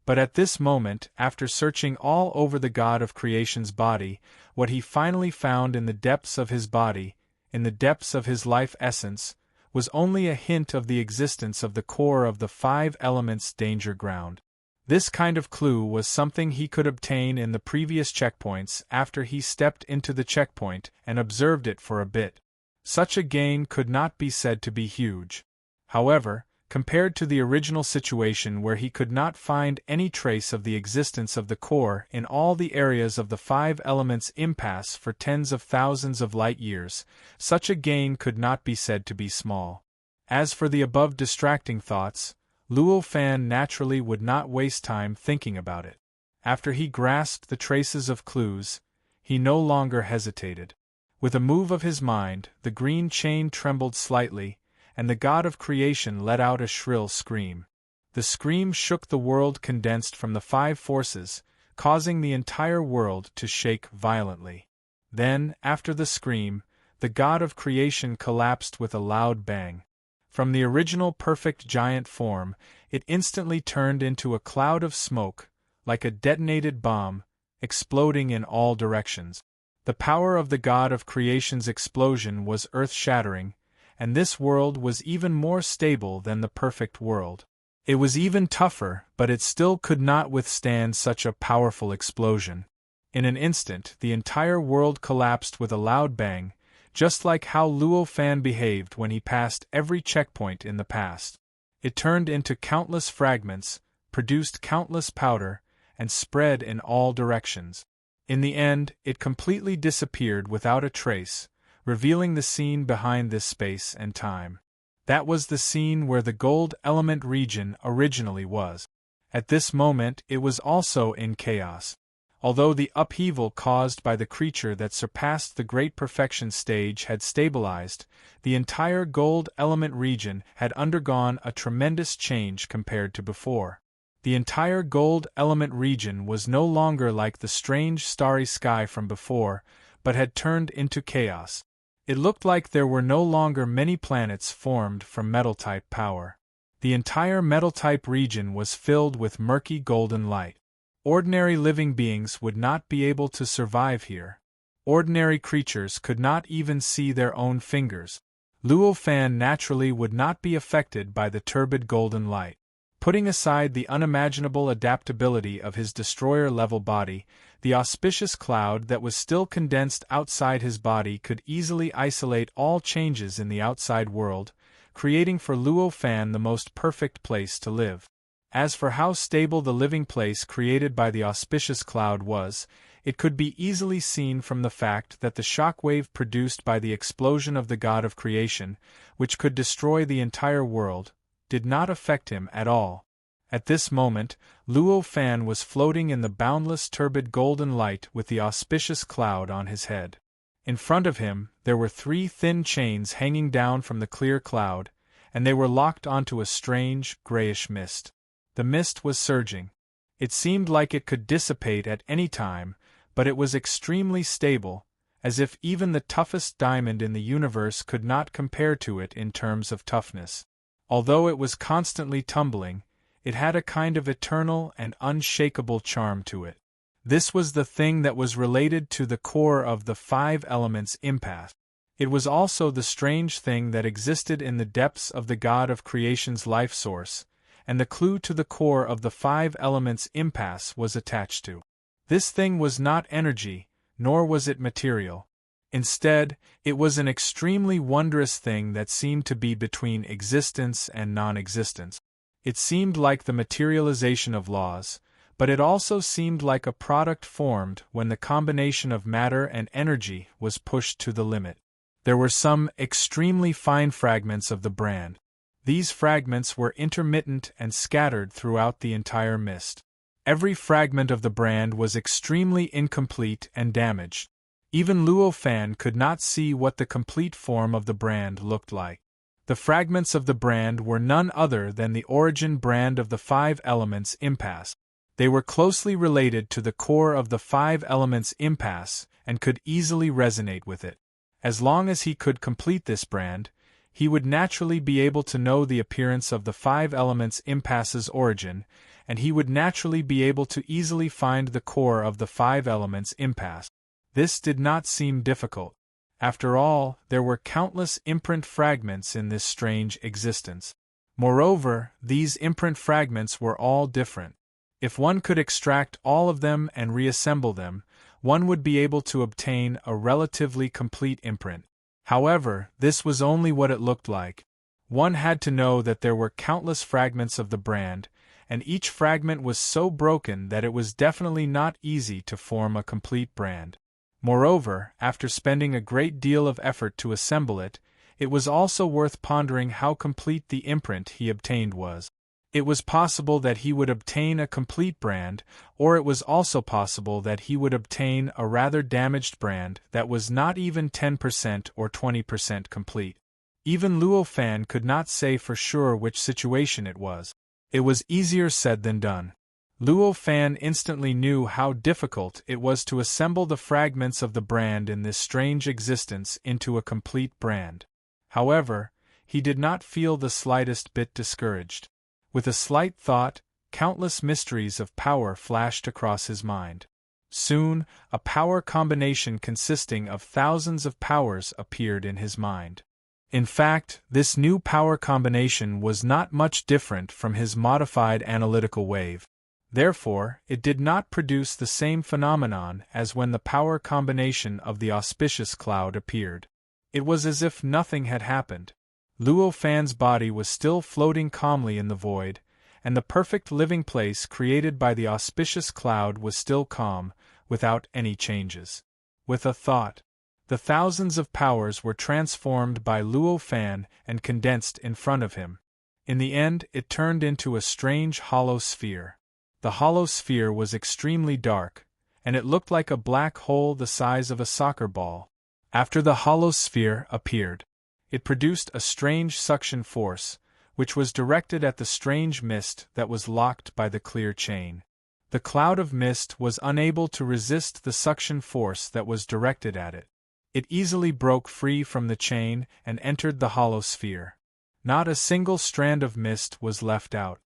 But at this moment, after searching all over the god of creation's body, what he finally found in the depths of his body, in the depths of his life essence, was only a hint of the existence of the core of the 5 elements danger ground. This kind of clue was something he could obtain in the previous checkpoints after he stepped into the checkpoint and observed it for a bit. Such a gain could not be said to be huge. However, compared to the original situation where he could not find any trace of the existence of the core in all the areas of the 5 elements impasse for tens of thousands of light years, such a gain could not be said to be small. As for the above distracting thoughts, Luo Fan naturally would not waste time thinking about it. After he grasped the traces of clues, he no longer hesitated. With a move of his mind, the green chain trembled slightly, and the god of creation let out a shrill scream. The scream shook the world condensed from the 5 forces, causing the entire world to shake violently. Then, after the scream, the god of creation collapsed with a loud bang. From the original perfect giant form, it instantly turned into a cloud of smoke, like a detonated bomb, exploding in all directions. The power of the god of creation's explosion was earth-shattering, and this world was even more stable than the perfect world. It was even tougher, but it still could not withstand such a powerful explosion. In an instant, the entire world collapsed with a loud bang, just like how Luo Fan behaved when he passed every checkpoint in the past. It turned into countless fragments, produced countless powder, and spread in all directions. In the end, it completely disappeared without a trace, revealing the scene behind this space and time. That was the scene where the gold element region originally was. At this moment, it was also in chaos. Although the upheaval caused by the creature that surpassed the great perfection stage had stabilized, the entire gold element region had undergone a tremendous change compared to before. The entire gold element region was no longer like the strange starry sky from before, but had turned into chaos. It looked like there were no longer many planets formed from metal-type power. The entire metal-type region was filled with murky golden light. Ordinary living beings would not be able to survive here. Ordinary creatures could not even see their own fingers. Luo Fan naturally would not be affected by the turbid golden light. Putting aside the unimaginable adaptability of his destroyer-level body, the auspicious cloud that was still condensed outside his body could easily isolate all changes in the outside world, creating for Luo Fan the most perfect place to live. As for how stable the living place created by the auspicious cloud was, it could be easily seen from the fact that the shock wave produced by the explosion of the god of creation, which could destroy the entire world, did not affect him at all. At this moment, Luo Fan was floating in the boundless turbid golden light with the auspicious cloud on his head. In front of him, there were 3 thin chains hanging down from the clear cloud, and they were locked onto a strange, grayish mist. The mist was surging. It seemed like it could dissipate at any time, but it was extremely stable, as if even the toughest diamond in the universe could not compare to it in terms of toughness. Although it was constantly tumbling, it had a kind of eternal and unshakable charm to it. This was the thing that was related to the core of the 5 elements impasse. It was also the strange thing that existed in the depths of the god of creation's life source, and the clue to the core of the 5 elements impasse was attached to. This thing was not energy, nor was it material. Instead, it was an extremely wondrous thing that seemed to be between existence and non-existence. It seemed like the materialization of laws, but it also seemed like a product formed when the combination of matter and energy was pushed to the limit. There were some extremely fine fragments of the brand. These fragments were intermittent and scattered throughout the entire mist. Every fragment of the brand was extremely incomplete and damaged. Even Luo Fan could not see what the complete form of the brand looked like. The fragments of the brand were none other than the origin brand of the 5 elements impasse. They were closely related to the core of the 5 elements impasse and could easily resonate with it. As long as he could complete this brand, he would naturally be able to know the appearance of the 5 elements impasse's origin, and he would naturally be able to easily find the core of the 5 elements impasse. This did not seem difficult. After all, there were countless imprint fragments in this strange existence. Moreover, these imprint fragments were all different. If one could extract all of them and reassemble them, one would be able to obtain a relatively complete imprint. However, this was only what it looked like. One had to know that there were countless fragments of the brand, and each fragment was so broken that it was definitely not easy to form a complete brand. Moreover, after spending a great deal of effort to assemble it, it was also worth pondering how complete the imprint he obtained was. It was possible that he would obtain a complete brand, or it was also possible that he would obtain a rather damaged brand that was not even 10% or 20% complete. Even Luo Fan could not say for sure which situation it was. It was easier said than done. Luo Fan instantly knew how difficult it was to assemble the fragments of the brand in this strange existence into a complete brand. However, he did not feel the slightest bit discouraged. With a slight thought, countless mysteries of power flashed across his mind. Soon, a power combination consisting of thousands of powers appeared in his mind. In fact, this new power combination was not much different from his modified analytical wave. Therefore, it did not produce the same phenomenon as when the power combination of the auspicious cloud appeared. It was as if nothing had happened. Luo Fan's body was still floating calmly in the void, and the perfect living place created by the auspicious cloud was still calm, without any changes. With a thought, the thousands of powers were transformed by Luo Fan and condensed in front of him. In the end, it turned into a strange hollow sphere. The hollow sphere was extremely dark, and it looked like a black hole the size of a soccer ball. After the hollow sphere appeared, it produced a strange suction force, which was directed at the strange mist that was locked by the clear chain. The cloud of mist was unable to resist the suction force that was directed at it. It easily broke free from the chain and entered the hollow sphere. Not a single strand of mist was left out.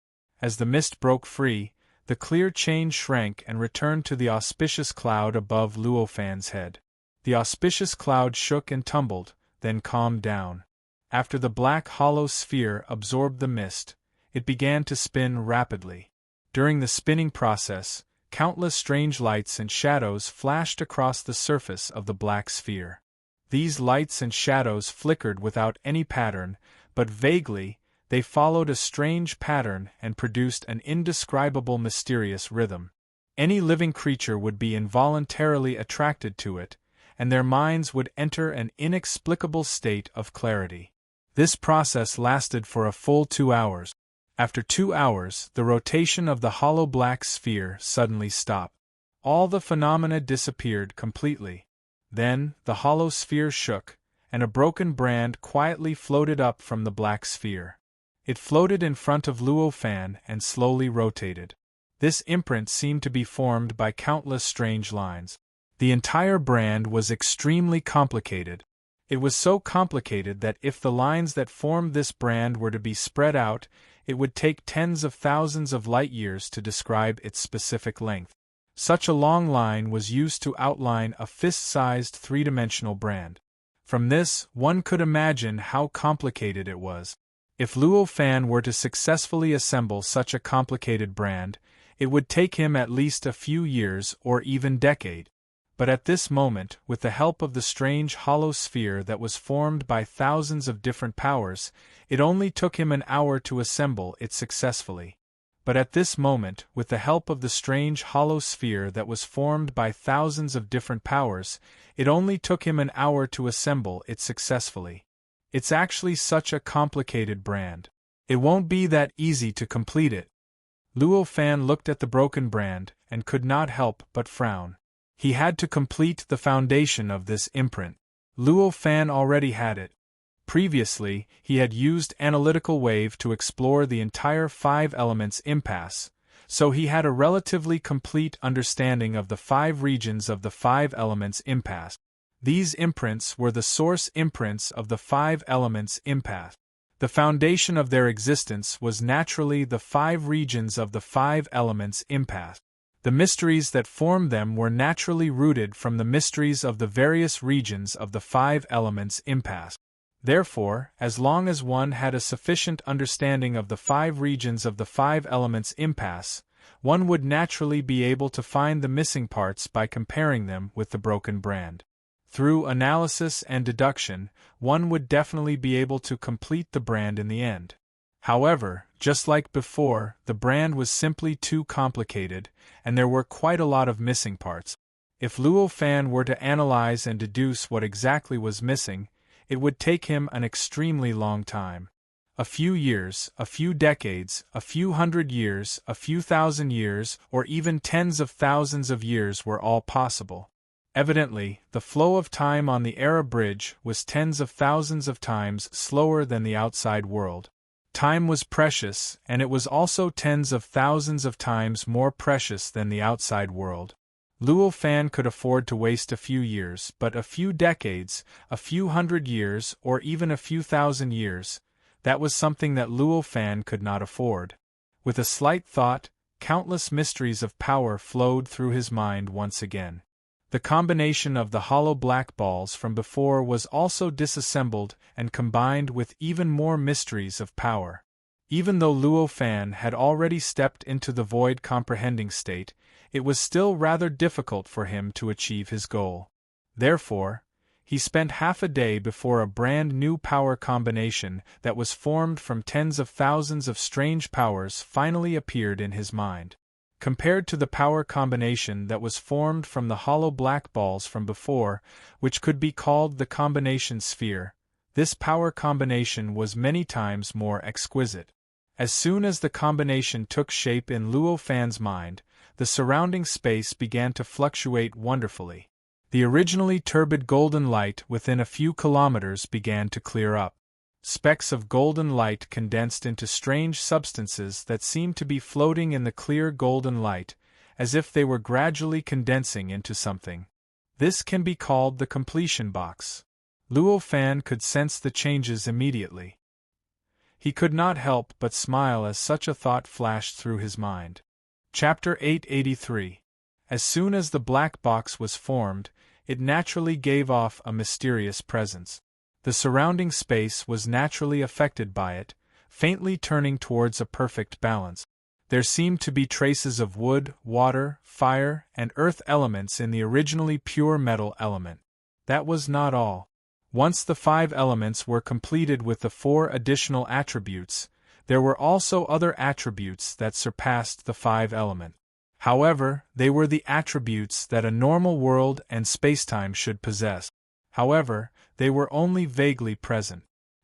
As the mist broke free, the clear chain shrank and returned to the auspicious cloud above Luo Fan's head. The auspicious cloud shook and tumbled, then calmed down. After the black hollow sphere absorbed the mist, it began to spin rapidly. During the spinning process, countless strange lights and shadows flashed across the surface of the black sphere. These lights and shadows flickered without any pattern, but vaguely, They followed a strange pattern and produced an indescribable mysterious rhythm. Any living creature would be involuntarily attracted to it, and their minds would enter an inexplicable state of clarity. This process lasted for a full 2 hours. After 2 hours, the rotation of the hollow black sphere suddenly stopped. All the phenomena disappeared completely. Then, the hollow sphere shook, and a broken brand quietly floated up from the black sphere. It floated in front of Luo Fan and slowly rotated. This imprint seemed to be formed by countless strange lines. The entire brand was extremely complicated. It was so complicated that if the lines that formed this brand were to be spread out, it would take tens of thousands of light-years to describe its specific length. Such a long line was used to outline a fist-sized three-dimensional brand. From this, one could imagine how complicated it was. If Luo Fan were to successfully assemble such a complicated brand, it would take him at least a few years or even decade. But at this moment, with the help of the strange hollow sphere that was formed by thousands of different powers, it only took him an hour to assemble it successfully. But at this moment, with the help of the strange hollow sphere that was formed by thousands of different powers, it only took him an hour to assemble it successfully. It's actually such a complicated brand. It won't be that easy to complete it. Luo Fan looked at the broken brand and could not help but frown. He had to complete the foundation of this imprint. Luo Fan already had it. Previously, he had used analytical wave to explore the entire 5 elements impasse, so he had a relatively complete understanding of the 5 regions of the 5 elements impasse. These imprints were the source imprints of the 5 elements impasse. The foundation of their existence was naturally the 5 regions of the 5 elements impasse. The mysteries that formed them were naturally rooted from the mysteries of the various regions of the 5 elements impasse. Therefore, as long as one had a sufficient understanding of the 5 regions of the 5 elements impasse, one would naturally be able to find the missing parts by comparing them with the broken brand. Through analysis and deduction, one would definitely be able to complete the brand in the end. However, just like before, the brand was simply too complicated, and there were quite a lot of missing parts. If Luo Fan were to analyze and deduce what exactly was missing, it would take him an extremely long time. A few years, a few decades, a few hundred years, a few thousand years, or even tens of thousands of years were all possible. Evidently, the flow of time on the Era Bridge was tens of thousands of times slower than the outside world. Time was precious, and it was also tens of thousands of times more precious than the outside world. Luo Fan could afford to waste a few years, but a few decades, a few hundred years, or even a few thousand years, that was something that Luo Fan could not afford. With a slight thought, countless mysteries of power flowed through his mind once again. The combination of the hollow black balls from before was also disassembled and combined with even more mysteries of power. Even though Luo Fan had already stepped into the void comprehending state, it was still rather difficult for him to achieve his goal. Therefore, he spent half a day before a brand new power combination that was formed from tens of thousands of strange powers finally appeared in his mind. Compared to the power combination that was formed from the hollow black balls from before, which could be called the combination sphere, this power combination was many times more exquisite. As soon as the combination took shape in Luo Fan's mind, the surrounding space began to fluctuate wonderfully. The originally turbid golden light within a few kilometers began to clear up. Specks of golden light condensed into strange substances that seemed to be floating in the clear golden light, as if they were gradually condensing into something. This can be called the completion box. Luo Fan could sense the changes immediately. He could not help but smile as such a thought flashed through his mind. Chapter 883. As soon as the black box was formed, it naturally gave off a mysterious presence. The surrounding space was naturally affected by it, faintly turning towards a perfect balance. There seemed to be traces of wood, water, fire, and earth elements in the originally pure metal element. That was not all. Once the 5 elements were completed with the 4 additional attributes, There were also other attributes that surpassed the five elements. However, they were the attributes that a normal world and spacetime should possess. However, they were only vaguely present.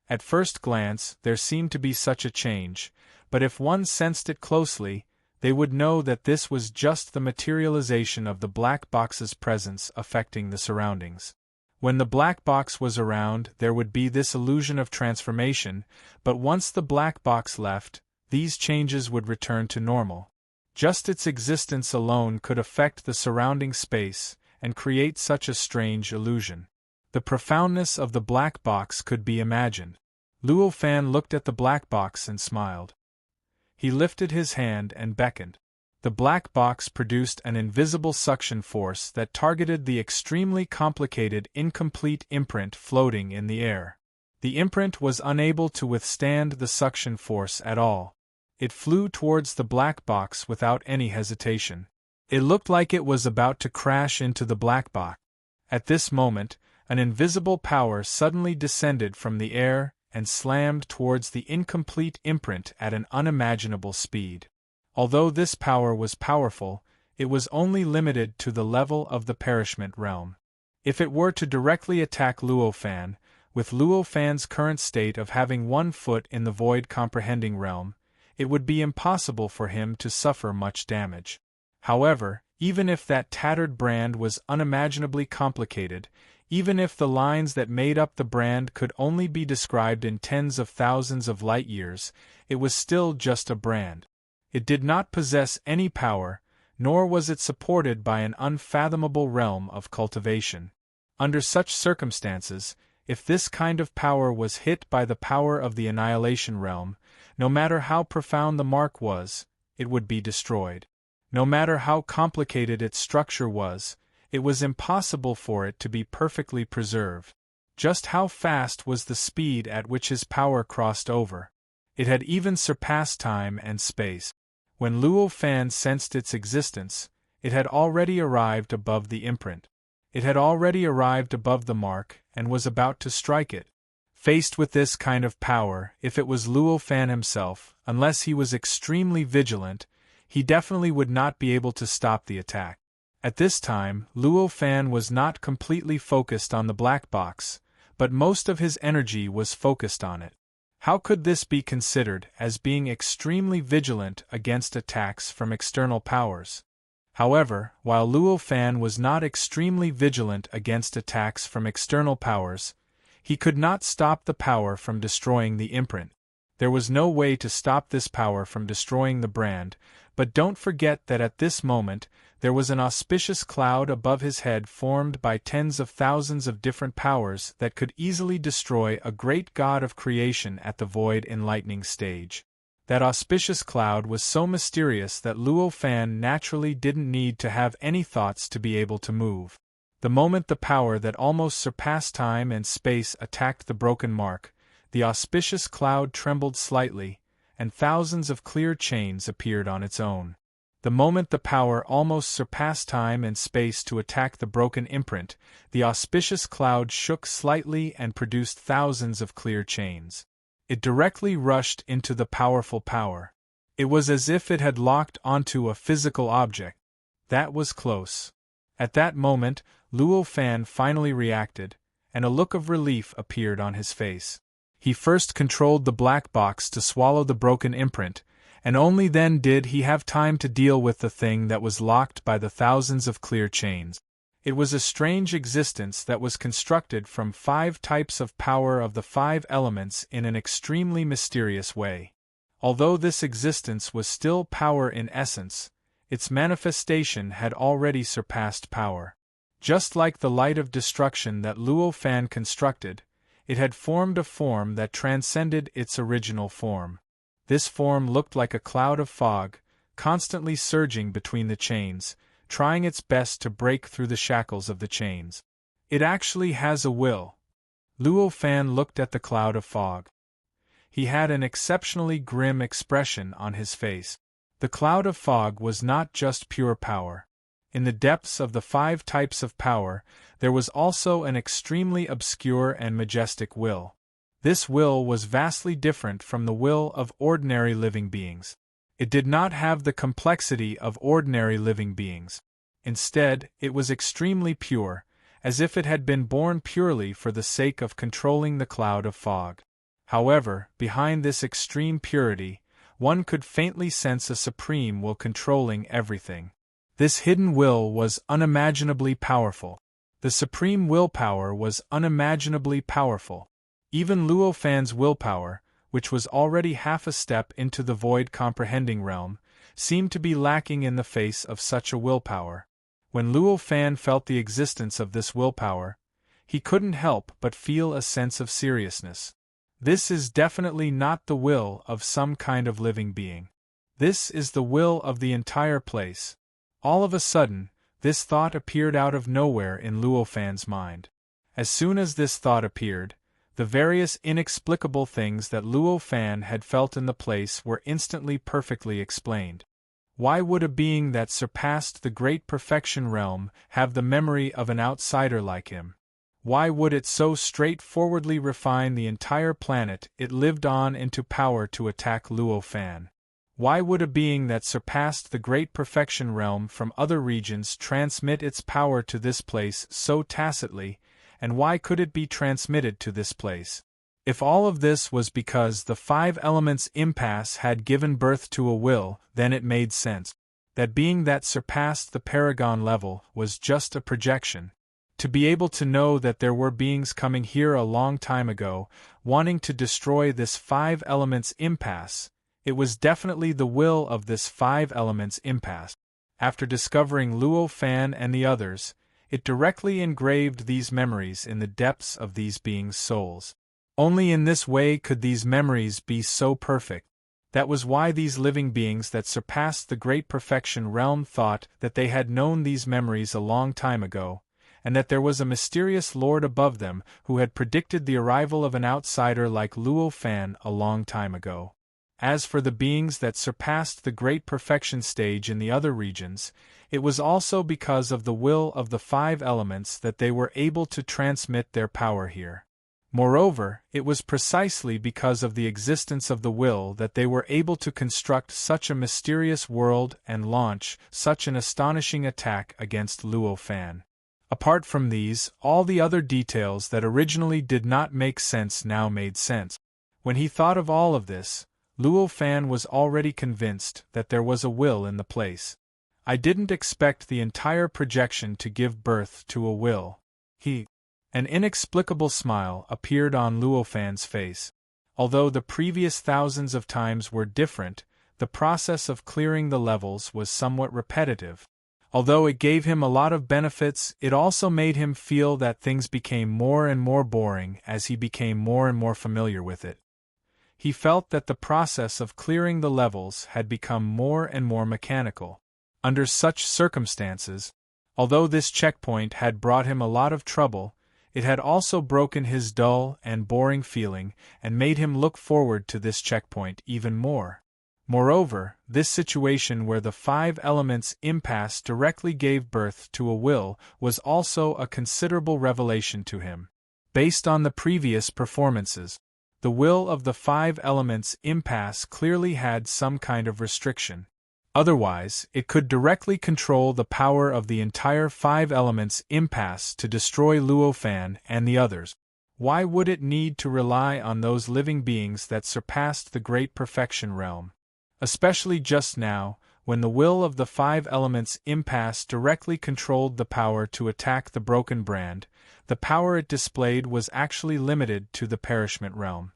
At first glance, there seemed to be such a change, but if one sensed it closely, they would know that this was just the materialization of the black box's presence affecting the surroundings. When the black box was around, there would be this illusion of transformation, but once the black box left, these changes would return to normal. Just its existence alone could affect the surrounding space and create such a strange illusion. The profoundness of the black box could be imagined. Luo Fan looked at the black box and smiled. He lifted his hand and beckoned. The black box produced an invisible suction force that targeted the extremely complicated incomplete imprint floating in the air. The imprint was unable to withstand the suction force at all. It flew towards the black box without any hesitation. It looked like it was about to crash into the black box. At this moment, an invisible power suddenly descended from the air and slammed towards the incomplete imprint at an unimaginable speed. Although this power was powerful, it was only limited to the level of the perishment realm. If it were to directly attack Luo Fan, with Luo Fan's current state of having 1 foot in the void comprehending realm, it would be impossible for him to suffer much damage. However, even if that tattered brand was unimaginably complicated, even if the lines that made up the brand could only be described in tens of thousands of light years, it was still just a brand. It did not possess any power, nor was it supported by an unfathomable realm of cultivation. Under such circumstances, if this kind of power was hit by the power of the annihilation realm, no matter how profound the mark was, it would be destroyed. No matter how complicated its structure was, it was impossible for it to be perfectly preserved. Just how fast was the speed at which his power crossed over? It had even surpassed time and space. When Luo Fan sensed its existence, it had already arrived above the imprint. It had already arrived above the mark and was about to strike it. Faced with this kind of power, if it was Luo Fan himself, unless he was extremely vigilant, he definitely would not be able to stop the attack. At this time, Luo Fan was not completely focused on the black box, but most of his energy was focused on it. How could this be considered as being extremely vigilant against attacks from external powers? However, while Luo Fan was not extremely vigilant against attacks from external powers, he could not stop the power from destroying the imprint. There was no way to stop this power from destroying the brand, but don't forget that at this moment, there was an auspicious cloud above his head formed by tens of thousands of different powers that could easily destroy a great god of creation at the void enlightening stage. That auspicious cloud was so mysterious that Luo Fan naturally didn't need to have any thoughts to be able to move. The moment the power that almost surpassed time and space attacked the broken mark, the auspicious cloud trembled slightly, and thousands of clear chains appeared on its own. The moment the power almost surpassed time and space to attack the broken imprint, the auspicious cloud shook slightly and produced thousands of clear chains. It directly rushed into the powerful power. It was as if it had locked onto a physical object. That was close. At that moment, Luo Fan finally reacted, and a look of relief appeared on his face. He first controlled the black box to swallow the broken imprint, and only then did he have time to deal with the thing that was locked by the thousands of clear chains. It was a strange existence that was constructed from 5 types of power of the 5 elements in an extremely mysterious way. Although this existence was still power in essence, its manifestation had already surpassed power. Just like the light of destruction that Luo Fan constructed, it had formed a form that transcended its original form. This form looked like a cloud of fog, constantly surging between the chains, trying its best to break through the shackles of the chains. It actually has a will. Luo Fan looked at the cloud of fog. He had an exceptionally grim expression on his face. The cloud of fog was not just pure power. In the depths of the 5 types of power, there was also an extremely obscure and majestic will. This will was vastly different from the will of ordinary living beings. It did not have the complexity of ordinary living beings. Instead, it was extremely pure, as if it had been born purely for the sake of controlling the cloud of fog. However, behind this extreme purity, one could faintly sense a supreme will controlling everything. This hidden will was unimaginably powerful. The supreme willpower was unimaginably powerful. Even Luo Fan's willpower, which was already half a step into the void comprehending realm, seemed to be lacking in the face of such a willpower. When Luo Fan felt the existence of this willpower, he couldn't help but feel a sense of seriousness. This is definitely not the will of some kind of living being. This is the will of the entire place. All of a sudden, this thought appeared out of nowhere in Luo Fan's mind. As soon as this thought appeared, the various inexplicable things that Luo Fan had felt in the place were instantly perfectly explained. Why would a being that surpassed the great perfection realm have the memory of an outsider like him? Why would it so straightforwardly refine the entire planet it lived on into power to attack Luo Fan? Why would a being that surpassed the great perfection realm from other regions transmit its power to this place so tacitly, and why could it be transmitted to this place? If all of this was because the five elements impasse had given birth to a will, then it made sense. That being that surpassed the paragon level was just a projection. To be able to know that there were beings coming here a long time ago, wanting to destroy this five elements impasse, it was definitely the will of this five elements impasse. After discovering Luo Fan and the others, it directly engraved these memories in the depths of these beings' souls. Only in this way could these memories be so perfect. That was why these living beings that surpassed the great perfection realm thought that they had known these memories a long time ago, and that there was a mysterious lord above them who had predicted the arrival of an outsider like Luo Fan a long time ago. As for the beings that surpassed the great perfection stage in the other regions, it was also because of the will of the five elements that they were able to transmit their power here. Moreover, it was precisely because of the existence of the will that they were able to construct such a mysterious world and launch such an astonishing attack against Luo Fan. Apart from these, all the other details that originally did not make sense now made sense. When he thought of all of this, Luo Fan was already convinced that there was a will in the place. I didn't expect the entire projection to give birth to a will. An inexplicable smile appeared on Luo Fan's face. Although the previous thousands of times were different, the process of clearing the levels was somewhat repetitive. Although it gave him a lot of benefits, it also made him feel that things became more and more boring as he became more and more familiar with it. He felt that the process of clearing the levels had become more and more mechanical. Under such circumstances, although this checkpoint had brought him a lot of trouble, it had also broken his dull and boring feeling and made him look forward to this checkpoint even more. Moreover, this situation where the five elements impasse directly gave birth to a will was also a considerable revelation to him. Based on the previous performances, the will of the five elements impasse clearly had some kind of restriction. Otherwise, it could directly control the power of the entire five elements impasse to destroy Luo Fan and the others. Why would it need to rely on those living beings that surpassed the great perfection realm? Especially just now, when the will of the five elements impasse directly controlled the power to attack the broken brand, the power it displayed was actually limited to the perishment realm.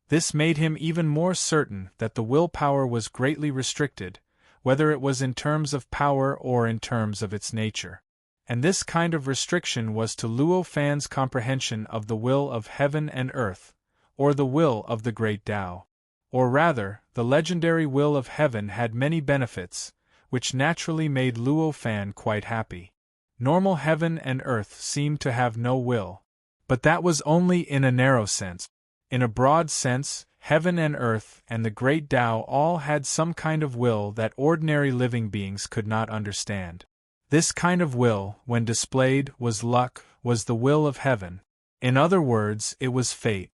This made him even more certain that the willpower was greatly restricted, whether it was in terms of power or in terms of its nature. And this kind of restriction was to Luo Fan's comprehension of the will of heaven and earth, or the will of the great Tao. Or rather, the legendary will of heaven had many benefits, which naturally made Luo Fan quite happy. Normal heaven and earth seemed to have no will. But that was only in a narrow sense. In a broad sense, heaven and earth and the great Tao all had some kind of will that ordinary living beings could not understand. This kind of will, when displayed, was luck, was the will of heaven. In other words, it was fate.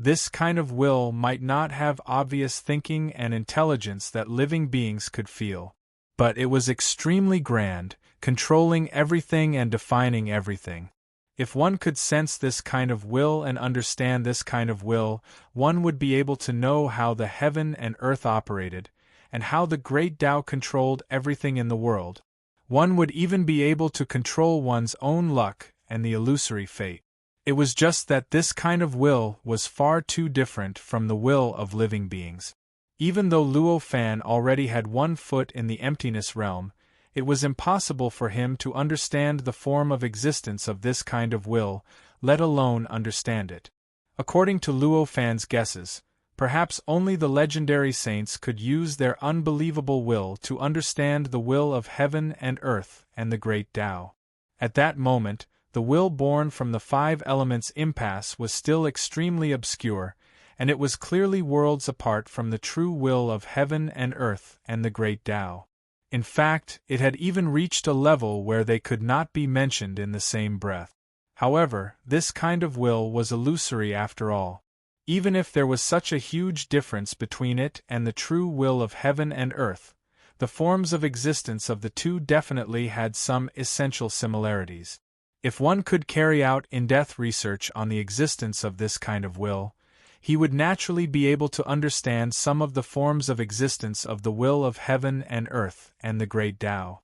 This kind of will might not have obvious thinking and intelligence that living beings could feel. But it was extremely grand, controlling everything and defining everything. If one could sense this kind of will and understand this kind of will, one would be able to know how the heaven and earth operated, and how the great Tao controlled everything in the world. One would even be able to control one's own luck and the illusory fate. It was just that this kind of will was far too different from the will of living beings. Even though Luo Fan already had 1 foot in the emptiness realm, it was impossible for him to understand the form of existence of this kind of will, let alone understand it. According to Luo Fan's guesses, perhaps only the legendary saints could use their unbelievable will to understand the will of heaven and earth and the great Tao. At that moment, the will born from the 5 elements impasse was still extremely obscure, and it was clearly worlds apart from the true will of heaven and earth and the great Tao. In fact, it had even reached a level where they could not be mentioned in the same breath. However, this kind of will was illusory after all. Even if there was such a huge difference between it and the true will of heaven and earth, the forms of existence of the two definitely had some essential similarities. If one could carry out in-depth research on the existence of this kind of will, he would naturally be able to understand some of the forms of existence of the will of heaven and earth and the great Tao.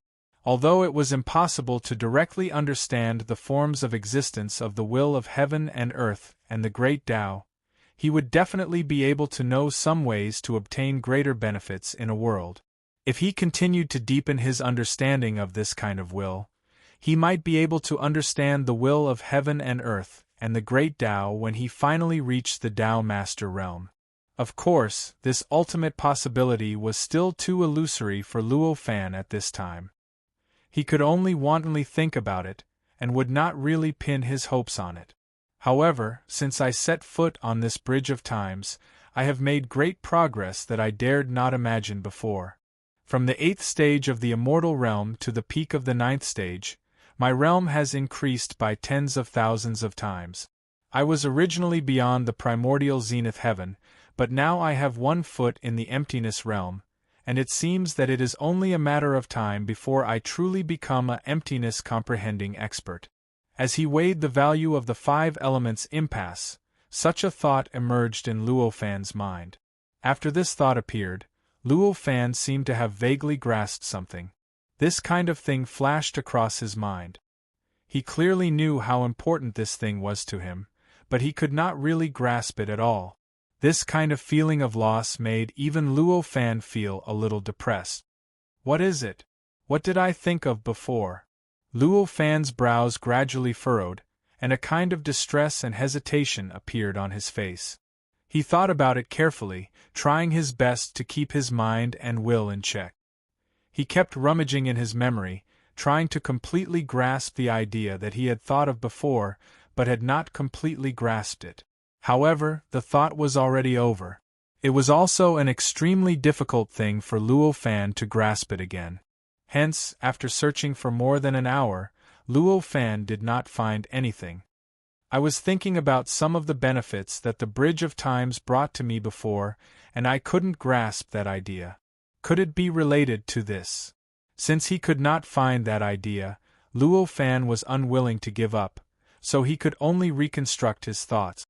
Although it was impossible to directly understand the forms of existence of the will of heaven and earth and the great Tao, he would definitely be able to know some ways to obtain greater benefits in a world. If he continued to deepen his understanding of this kind of will, he might be able to understand the will of heaven and earth and the great Tao when he finally reached the Tao Master realm. Of course, this ultimate possibility was still too illusory for Luo Fan at this time. He could only wantonly think about it, and would not really pin his hopes on it. However, since I set foot on this bridge of times, I have made great progress that I dared not imagine before. From the 8th stage of the immortal realm to the peak of the 9th stage, my realm has increased by tens of thousands of times. I was originally beyond the primordial zenith heaven, but now I have 1 foot in the emptiness realm, and it seems that it is only a matter of time before I truly become a emptiness comprehending expert. As he weighed the value of the 5 elements impasse, such a thought emerged in Luo Fan's mind. After this thought appeared, Luo Fan seemed to have vaguely grasped something. This kind of thing flashed across his mind. He clearly knew how important this thing was to him, but he could not really grasp it at all. This kind of feeling of loss made even Luo Fan feel a little depressed. What is it? What did I think of before? Luo Fan's brows gradually furrowed, and a kind of distress and hesitation appeared on his face. He thought about it carefully, trying his best to keep his mind and will in check. He kept rummaging in his memory, trying to completely grasp the idea that he had thought of before, but had not completely grasped it. However, the thought was already over. It was also an extremely difficult thing for Luo Fan to grasp it again. Hence, after searching for more than an hour, Luo Fan did not find anything. I was thinking about some of the benefits that the Bridge of Times brought to me before, and I couldn't grasp that idea. Could it be related to this? Since he could not find that idea, Luo Fan was unwilling to give up, so he could only reconstruct his thoughts.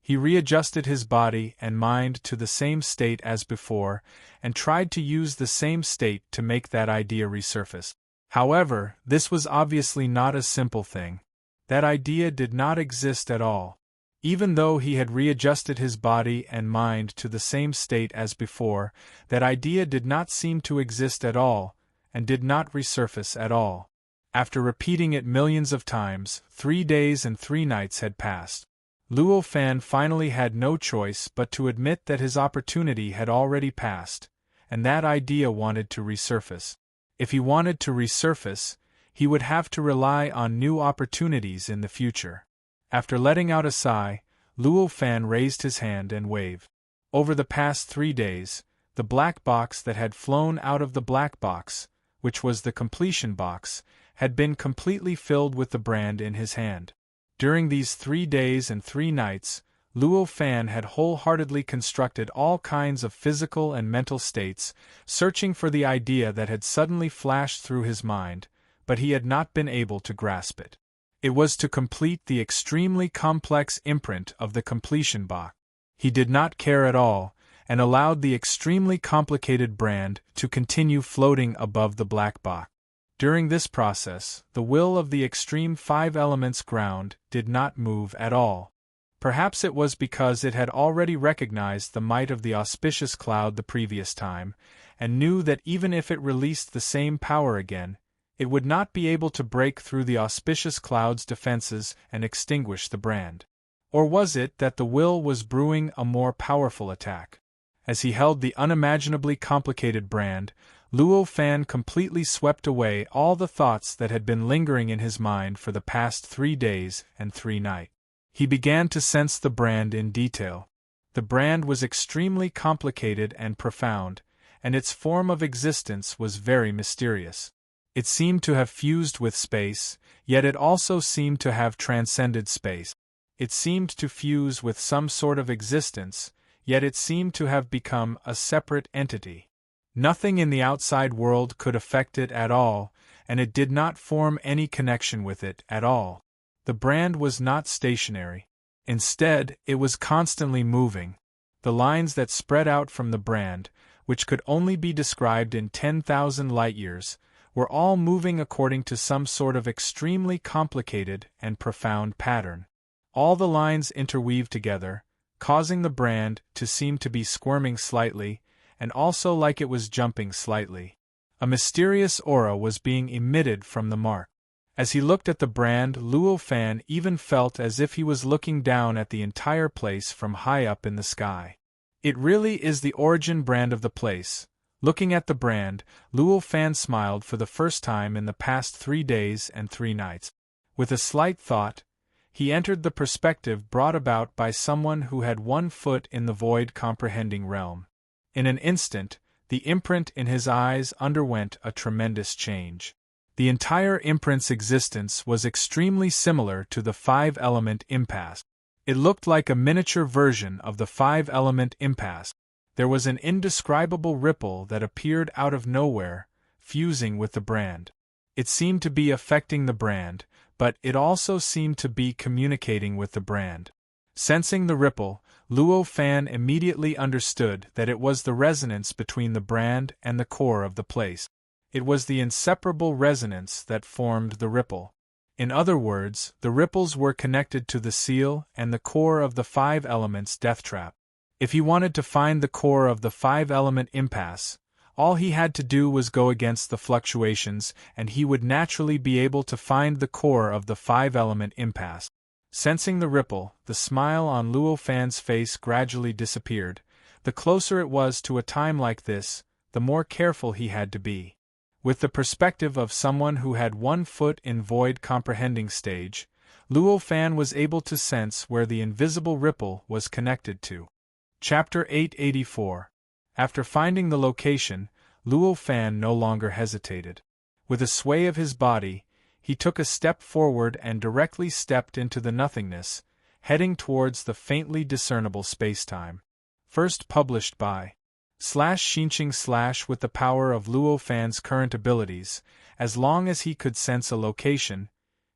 He readjusted his body and mind to the same state as before, and tried to use the same state to make that idea resurface. However, this was obviously not a simple thing. That idea did not exist at all. Even though he had readjusted his body and mind to the same state as before, that idea did not seem to exist at all, and did not resurface at all. After repeating it millions of times, 3 days and 3 nights had passed. Luo Fan finally had no choice but to admit that his opportunity had already passed, and that idea wanted to resurface. If he wanted to resurface, he would have to rely on new opportunities in the future. After letting out a sigh, Luo Fan raised his hand and waved. Over the past 3 days, the black box that had flown out of the black box, which was the completion box, had been completely filled with the brand in his hand. During these 3 days and 3 nights, Luo Fan had wholeheartedly constructed all kinds of physical and mental states, searching for the idea that had suddenly flashed through his mind, but he had not been able to grasp it. It was to complete the extremely complex imprint of the completion box. He did not care at all, and allowed the extremely complicated brand to continue floating above the black box. During this process, the will of the extreme 5 elements ground did not move at all. Perhaps it was because it had already recognized the might of the auspicious cloud the previous time, and knew that even if it released the same power again, it would not be able to break through the auspicious cloud's defenses and extinguish the brand. Or was it that the will was brewing a more powerful attack? As he held the unimaginably complicated brand, Luo Fan completely swept away all the thoughts that had been lingering in his mind for the past 3 days and 3 nights. He began to sense the brand in detail. The brand was extremely complicated and profound, and its form of existence was very mysterious. It seemed to have fused with space, yet it also seemed to have transcended space. It seemed to fuse with some sort of existence, yet it seemed to have become a separate entity. Nothing in the outside world could affect it at all, and it did not form any connection with it at all. The brand was not stationary. Instead, it was constantly moving. The lines that spread out from the brand, which could only be described in 10,000 light-years, were all moving according to some sort of extremely complicated and profound pattern. All the lines interweaved together, causing the brand to seem to be squirming slightly, and also like it was jumping slightly. A mysterious aura was being emitted from the mark. As he looked at the brand, Luo Fan even felt as if he was looking down at the entire place from high up in the sky. It really is the origin brand of the place. Looking at the brand, Luo Fan smiled for the first time in the past 3 days and 3 nights. With a slight thought, he entered the perspective brought about by someone who had 1 foot in the void comprehending realm. In an instant, the imprint in his eyes underwent a tremendous change. The entire imprint's existence was extremely similar to the 5-element impasse. It looked like a miniature version of the 5-element impasse. There was an indescribable ripple that appeared out of nowhere, fusing with the brand. It seemed to be affecting the brand, but it also seemed to be communicating with the brand. Sensing the ripple, Luo Fan immediately understood that it was the resonance between the brand and the core of the place. It was the inseparable resonance that formed the ripple. In other words, the ripples were connected to the seal and the core of the 5 elements death trap. If he wanted to find the core of the 5-element impasse, all he had to do was go against the fluctuations and he would naturally be able to find the core of the 5-element impasse. Sensing the ripple, the smile on Luo Fan's face gradually disappeared. The closer it was to a time like this, the more careful he had to be. With the perspective of someone who had 1 foot in void comprehending stage, Luo Fan was able to sense where the invisible ripple was connected to. Chapter 884. After finding the location, Luo Fan no longer hesitated. With a sway of his body, he took a step forward and directly stepped into the nothingness, heading towards the faintly discernible spacetime. First published by /Xinqing/ with the power of Luo Fan's current abilities, as long as he could sense a location,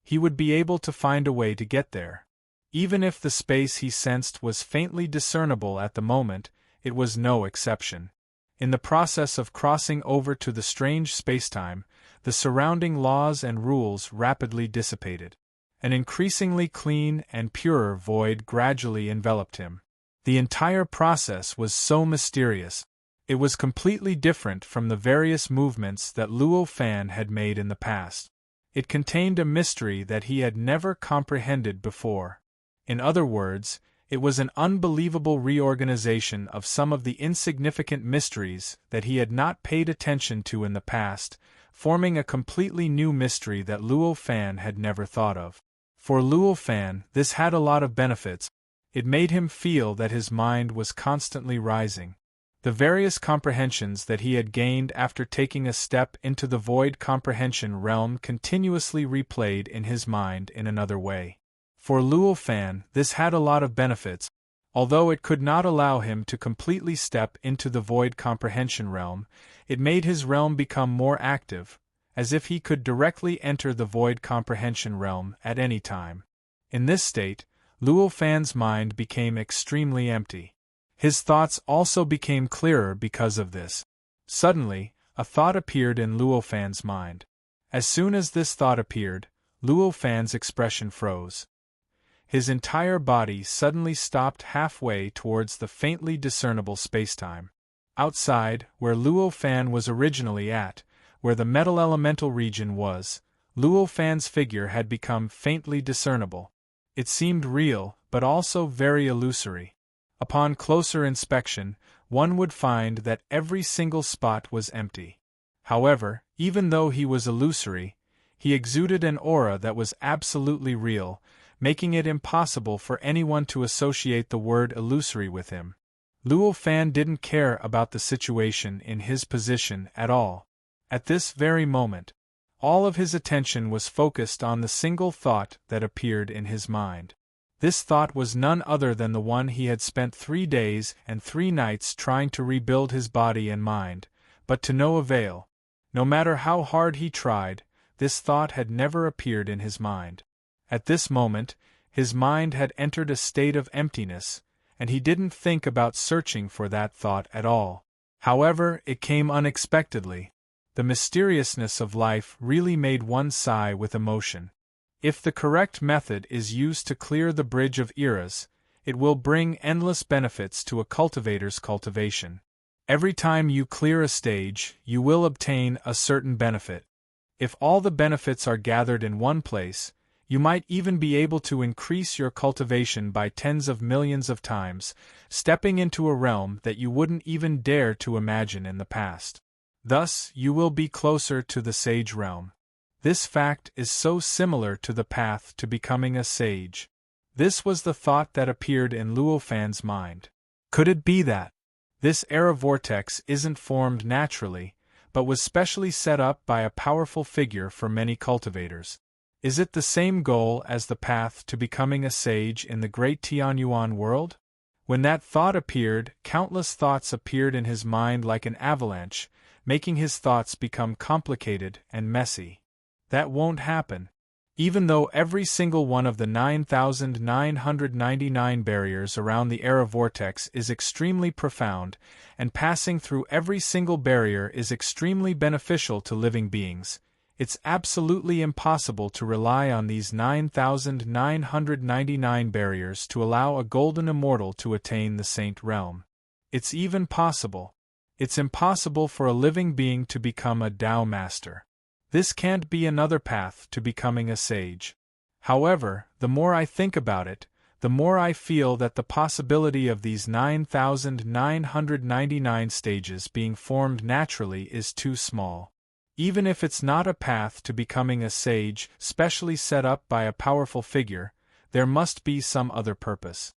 he would be able to find a way to get there. Even if the space he sensed was faintly discernible at the moment, it was no exception. In the process of crossing over to the strange spacetime, the surrounding laws and rules rapidly dissipated. An increasingly clean and purer void gradually enveloped him. The entire process was so mysterious. It was completely different from the various movements that Luo Fan had made in the past. It contained a mystery that he had never comprehended before. In other words, it was an unbelievable reorganization of some of the insignificant mysteries that he had not paid attention to in the past, forming a completely new mystery that Luo Fan had never thought of. For Luo Fan, this had a lot of benefits. It made him feel that his mind was constantly rising. The various comprehensions that he had gained after taking a step into the void comprehension realm continuously replayed in his mind in another way. For Luo Fan, this had a lot of benefits. Although it could not allow him to completely step into the void comprehension realm, it made his realm become more active, as if he could directly enter the void comprehension realm at any time. In this state, Luo Fan's mind became extremely empty. His thoughts also became clearer because of this. Suddenly, a thought appeared in Luo Fan's mind. As soon as this thought appeared, Luo Fan's expression froze. His entire body suddenly stopped halfway towards the faintly discernible spacetime. Outside, where Luo Fan was originally at, where the metal elemental region was, Luo Fan's figure had become faintly discernible. It seemed real, but also very illusory. Upon closer inspection, one would find that every single spot was empty. However, even though he was illusory, he exuded an aura that was absolutely real, making it impossible for anyone to associate the word illusory with him. Luo Fan didn't care about the situation in his position at all. At this very moment, all of his attention was focused on the single thought that appeared in his mind. This thought was none other than the one he had spent 3 days and 3 nights trying to rebuild his body and mind, but to no avail. No matter how hard he tried, this thought had never appeared in his mind. At this moment, his mind had entered a state of emptiness, and he didn't think about searching for that thought at all. However, it came unexpectedly. The mysteriousness of life really made one sigh with emotion. If the correct method is used to clear the bridge of eras, it will bring endless benefits to a cultivator's cultivation. Every time you clear a stage, you will obtain a certain benefit. If all the benefits are gathered in one place, you might even be able to increase your cultivation by tens of millions of times, stepping into a realm that you wouldn't even dare to imagine in the past. Thus, you will be closer to the sage realm. This fact is so similar to the path to becoming a sage. This was the thought that appeared in Luo Fan's mind. Could it be that this era vortex isn't formed naturally, but was specially set up by a powerful figure for many cultivators? Is it the same goal as the path to becoming a sage in the great Tianyuan world? When that thought appeared, countless thoughts appeared in his mind like an avalanche, making his thoughts become complicated and messy. That won't happen. Even though every single one of the 9,999 barriers around the era vortex is extremely profound, and passing through every single barrier is extremely beneficial to living beings, it's absolutely impossible to rely on these 9,999 barriers to allow a golden immortal to attain the saint realm. It's even possible. It's impossible for a living being to become a Tao master. This can't be another path to becoming a sage. However, the more I think about it, the more I feel that the possibility of these 9,999 stages being formed naturally is too small. Even if it's not a path to becoming a sage specially set up by a powerful figure, there must be some other purpose.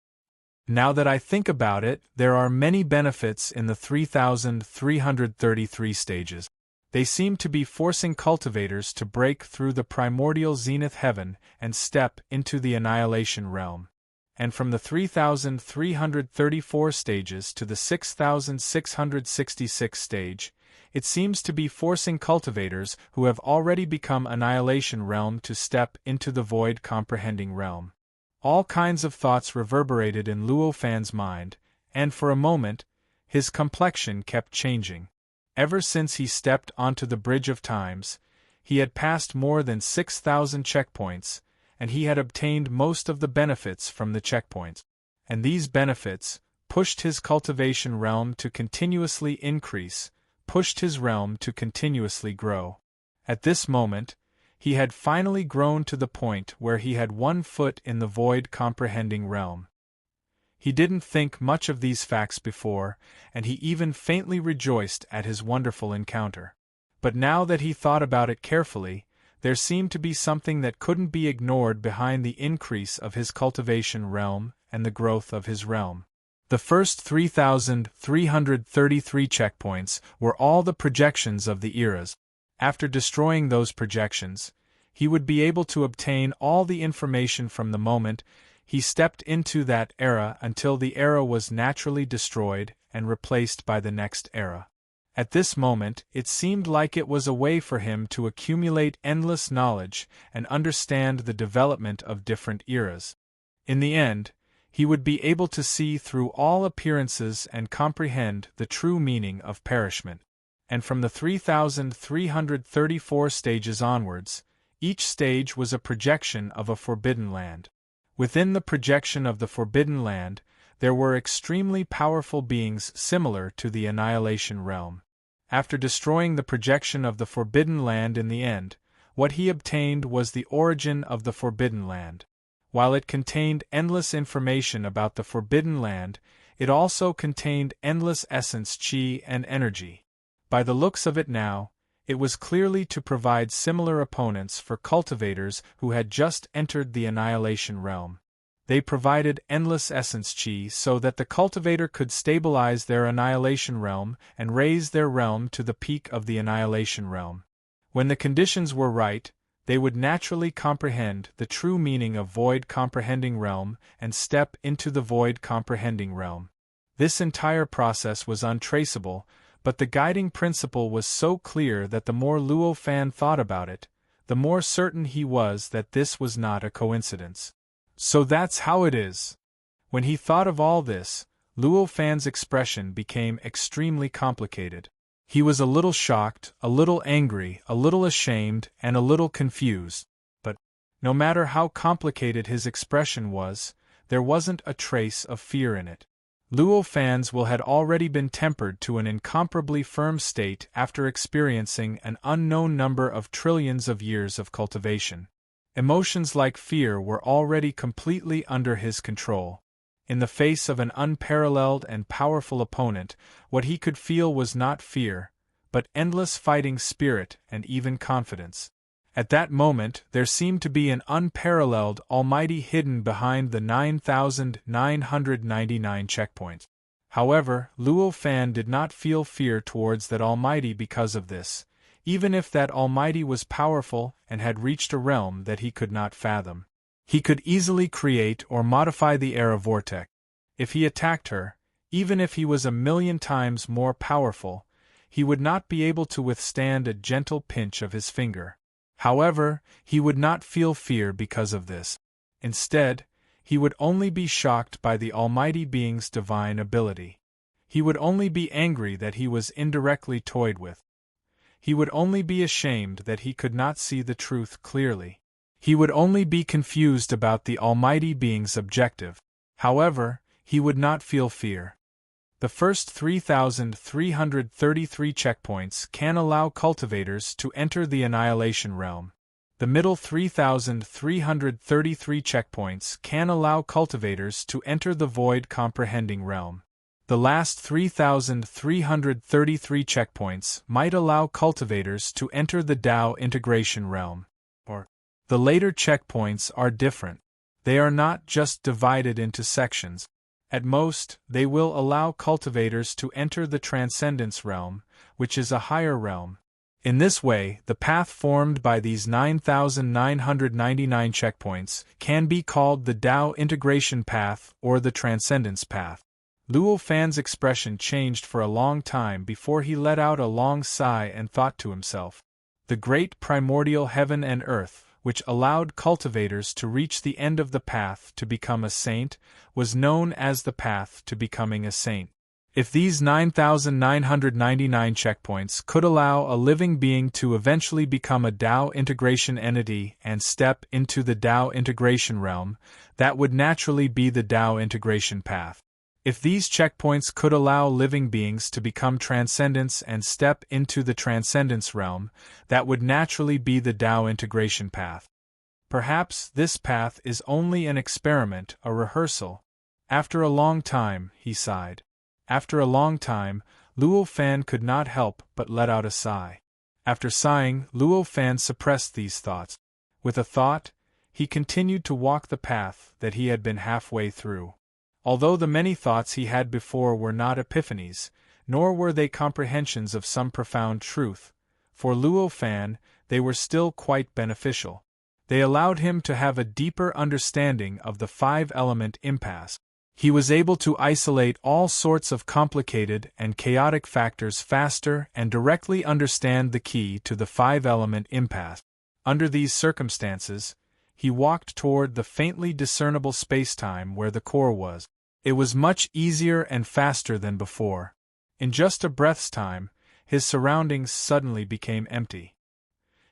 Now that I think about it, there are many benefits in the 3,333 stages. They seem to be forcing cultivators to break through the primordial zenith heaven and step into the annihilation realm. And from the 3,334 stages to the 6,666 stage, it seems to be forcing cultivators who have already become annihilation realm to step into the void comprehending realm. All kinds of thoughts reverberated in Luo Fan's mind, and for a moment, his complexion kept changing. Ever since he stepped onto the bridge of times, he had passed more than 6,000 checkpoints, and he had obtained most of the benefits from the checkpoints. And these benefits pushed his cultivation realm to continuously increase, pushed his realm to continuously grow. At this moment, he had finally grown to the point where he had 1 foot in the void comprehending realm. He didn't think much of these facts before, and he even faintly rejoiced at his wonderful encounter. But now that he thought about it carefully, there seemed to be something that couldn't be ignored behind the increase of his cultivation realm and the growth of his realm. The first 3,333 checkpoints were all the projections of the eras. After destroying those projections, he would be able to obtain all the information from the moment he stepped into that era until the era was naturally destroyed and replaced by the next era. At this moment, it seemed like it was a way for him to accumulate endless knowledge and understand the development of different eras. In the end, he would be able to see through all appearances and comprehend the true meaning of perishment. And from the 3,334 stages onwards, each stage was a projection of a forbidden land. Within the projection of the forbidden land, there were extremely powerful beings similar to the annihilation realm. After destroying the projection of the forbidden land in the end, what he obtained was the origin of the forbidden land. While it contained endless information about the forbidden land, it also contained endless essence, chi, and energy. By the looks of it now, it was clearly to provide similar opponents for cultivators who had just entered the annihilation realm. They provided endless essence chi so that the cultivator could stabilize their annihilation realm and raise their realm to the peak of the annihilation realm. When the conditions were right, they would naturally comprehend the true meaning of void comprehending realm and step into the void comprehending realm. This entire process was untraceable, but the guiding principle was so clear that the more Luo Fan thought about it, the more certain he was that this was not a coincidence. So that's how it is. When he thought of all this, Luo Fan's expression became extremely complicated. He was a little shocked, a little angry, a little ashamed, and a little confused. But, no matter how complicated his expression was, there wasn't a trace of fear in it. Luo Fan's will had already been tempered to an incomparably firm state after experiencing an unknown number of trillions of years of cultivation. Emotions like fear were already completely under his control. In the face of an unparalleled and powerful opponent, what he could feel was not fear, but endless fighting spirit and even confidence. At that moment, there seemed to be an unparalleled Almighty hidden behind the 9,999 checkpoints. However, Luo Fan did not feel fear towards that Almighty because of this, even if that Almighty was powerful and had reached a realm that he could not fathom. He could easily create or modify the era vortex. If he attacked her, even if he was 1,000,000 times more powerful, he would not be able to withstand a gentle pinch of his finger. However, he would not feel fear because of this. Instead, he would only be shocked by the Almighty Being's divine ability. He would only be angry that he was indirectly toyed with. He would only be ashamed that he could not see the truth clearly. He would only be confused about the Almighty Being's objective. However, he would not feel fear. The first 3,333 checkpoints can allow cultivators to enter the annihilation realm. The middle 3,333 checkpoints can allow cultivators to enter the void comprehending realm. The last 3,333 checkpoints might allow cultivators to enter the Tao integration realm. The later checkpoints are different. They are not just divided into sections. At most, they will allow cultivators to enter the transcendence realm, which is a higher realm. In this way, the path formed by these 9,999 checkpoints can be called the Tao integration path or the transcendence path. Luo Fan's expression changed for a long time before he let out a long sigh and thought to himself. The great primordial heaven and earth, which allowed cultivators to reach the end of the path to become a saint, was known as the path to becoming a saint. If these 9,999 checkpoints could allow a living being to eventually become a Tao integration entity and step into the Tao integration realm, that would naturally be the Tao integration path. If these checkpoints could allow living beings to become transcendents and step into the transcendence realm, that would naturally be the Tao integration path. Perhaps this path is only an experiment, a rehearsal. After a long time, he sighed. After a long time, Luo Fan could not help but let out a sigh. After sighing, Luo Fan suppressed these thoughts. With a thought, he continued to walk the path that he had been halfway through. Although the many thoughts he had before were not epiphanies, nor were they comprehensions of some profound truth, for Luo Fan, they were still quite beneficial. They allowed him to have a deeper understanding of the five-element impasse. He was able to isolate all sorts of complicated and chaotic factors faster and directly understand the key to the five-element impasse. Under these circumstances, he walked toward the faintly discernible spacetime where the core was. It was much easier and faster than before. In just a breath's time, his surroundings suddenly became empty.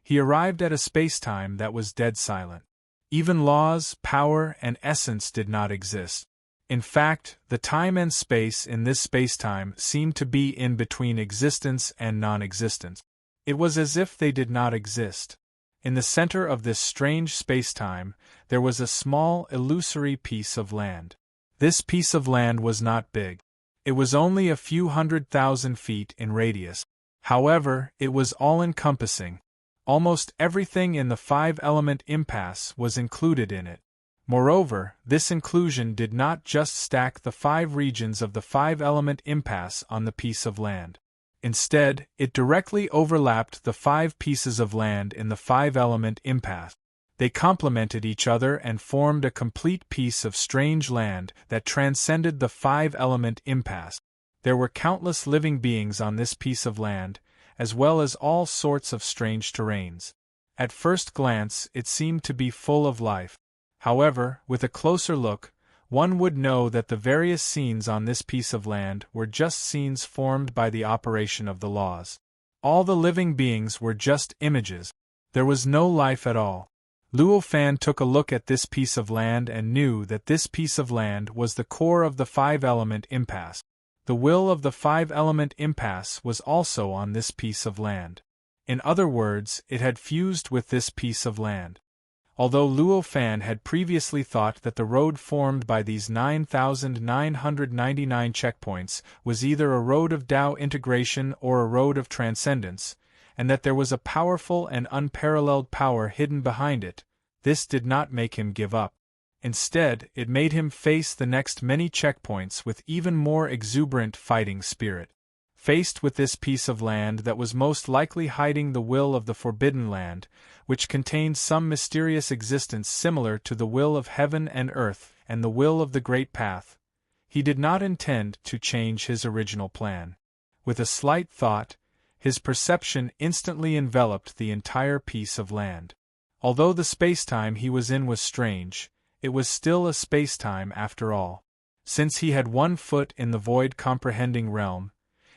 He arrived at a spacetime that was dead silent. Even laws, power, and essence did not exist. In fact, the time and space in this spacetime seemed to be in between existence and non-existence. It was as if they did not exist. In the center of this strange spacetime, there was a small, illusory piece of land. This piece of land was not big. It was only a few 100,000 feet in radius. However, it was all-encompassing. Almost everything in the five-element impasse was included in it. Moreover, this inclusion did not just stack the five regions of the five-element impasse on the piece of land. Instead, it directly overlapped the five pieces of land in the five-element impasse. They complemented each other and formed a complete piece of strange land that transcended the five-element impasse. There were countless living beings on this piece of land, as well as all sorts of strange terrains. At first glance, it seemed to be full of life. However, with a closer look, one would know that the various scenes on this piece of land were just scenes formed by the operation of the laws. All the living beings were just images. There was no life at all. Luo Fan took a look at this piece of land and knew that this piece of land was the core of the five-element impasse. The will of the five-element impasse was also on this piece of land. In other words, it had fused with this piece of land. Although Luo Fan had previously thought that the road formed by these 9,999 checkpoints was either a road of Tao integration or a road of transcendence, and that there was a powerful and unparalleled power hidden behind it, this did not make him give up. Instead, it made him face the next many checkpoints with even more exuberant fighting spirit. Faced with this piece of land that was most likely hiding the will of the Forbidden Land, which contained some mysterious existence similar to the will of heaven and earth and the will of the Great Path, he did not intend to change his original plan. With a slight thought, his perception instantly enveloped the entire piece of land. Although the spacetime he was in was strange, it was still a spacetime after all. Since he had 1 foot in the void-comprehending realm,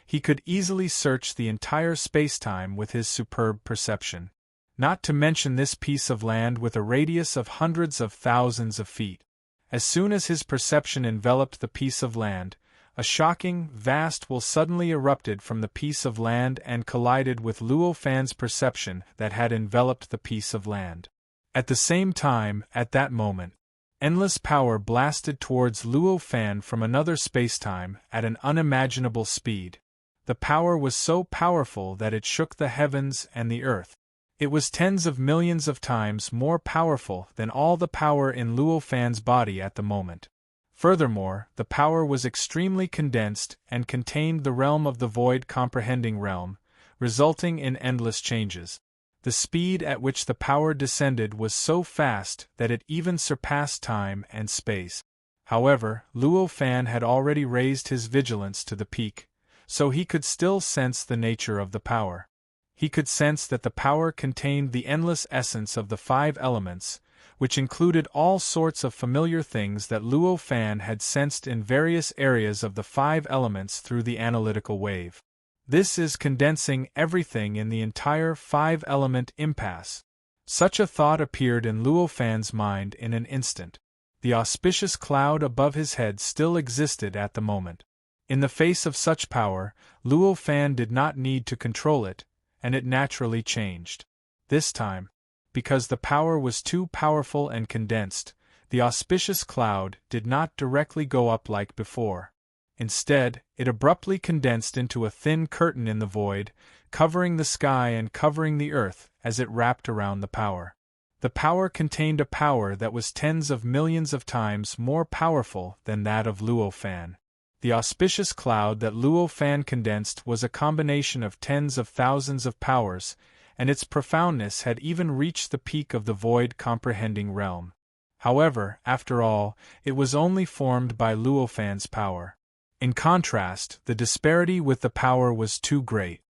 he could easily search the entire spacetime with his superb perception. Not to mention this piece of land with a radius of hundreds of thousands of feet. As soon as his perception enveloped the piece of land, a shocking, vast will suddenly erupted from the piece of land and collided with Luo Fan's perception that had enveloped the piece of land. At the same time, at that moment, endless power blasted towards Luo Fan from another spacetime at an unimaginable speed. The power was so powerful that it shook the heavens and the earth. It was tens of millions of times more powerful than all the power in Luo Fan's body at the moment. Furthermore, the power was extremely condensed and contained the realm of the void-comprehending realm, resulting in endless changes. The speed at which the power descended was so fast that it even surpassed time and space. However, Luo Fan had already raised his vigilance to the peak, so he could still sense the nature of the power. He could sense that the power contained the endless essence of the five elements, which included all sorts of familiar things that Luo Fan had sensed in various areas of the five elements through the analytical wave. This is condensing everything in the entire five-element impasse. Such a thought appeared in Luo Fan's mind in an instant. The auspicious cloud above his head still existed at the moment. In the face of such power, Luo Fan did not need to control it, and it naturally changed. This time, because the power was too powerful and condensed, the auspicious cloud did not directly go up like before. Instead, it abruptly condensed into a thin curtain in the void, covering the sky and covering the earth as it wrapped around the power. The power contained a power that was tens of millions of times more powerful than that of Luo Fan. The auspicious cloud that Luo Fan condensed was a combination of tens of thousands of powers, and its profoundness had even reached the peak of the void-comprehending realm. However, after all, it was only formed by Luo Fan's power. In contrast, the disparity with the power was too great.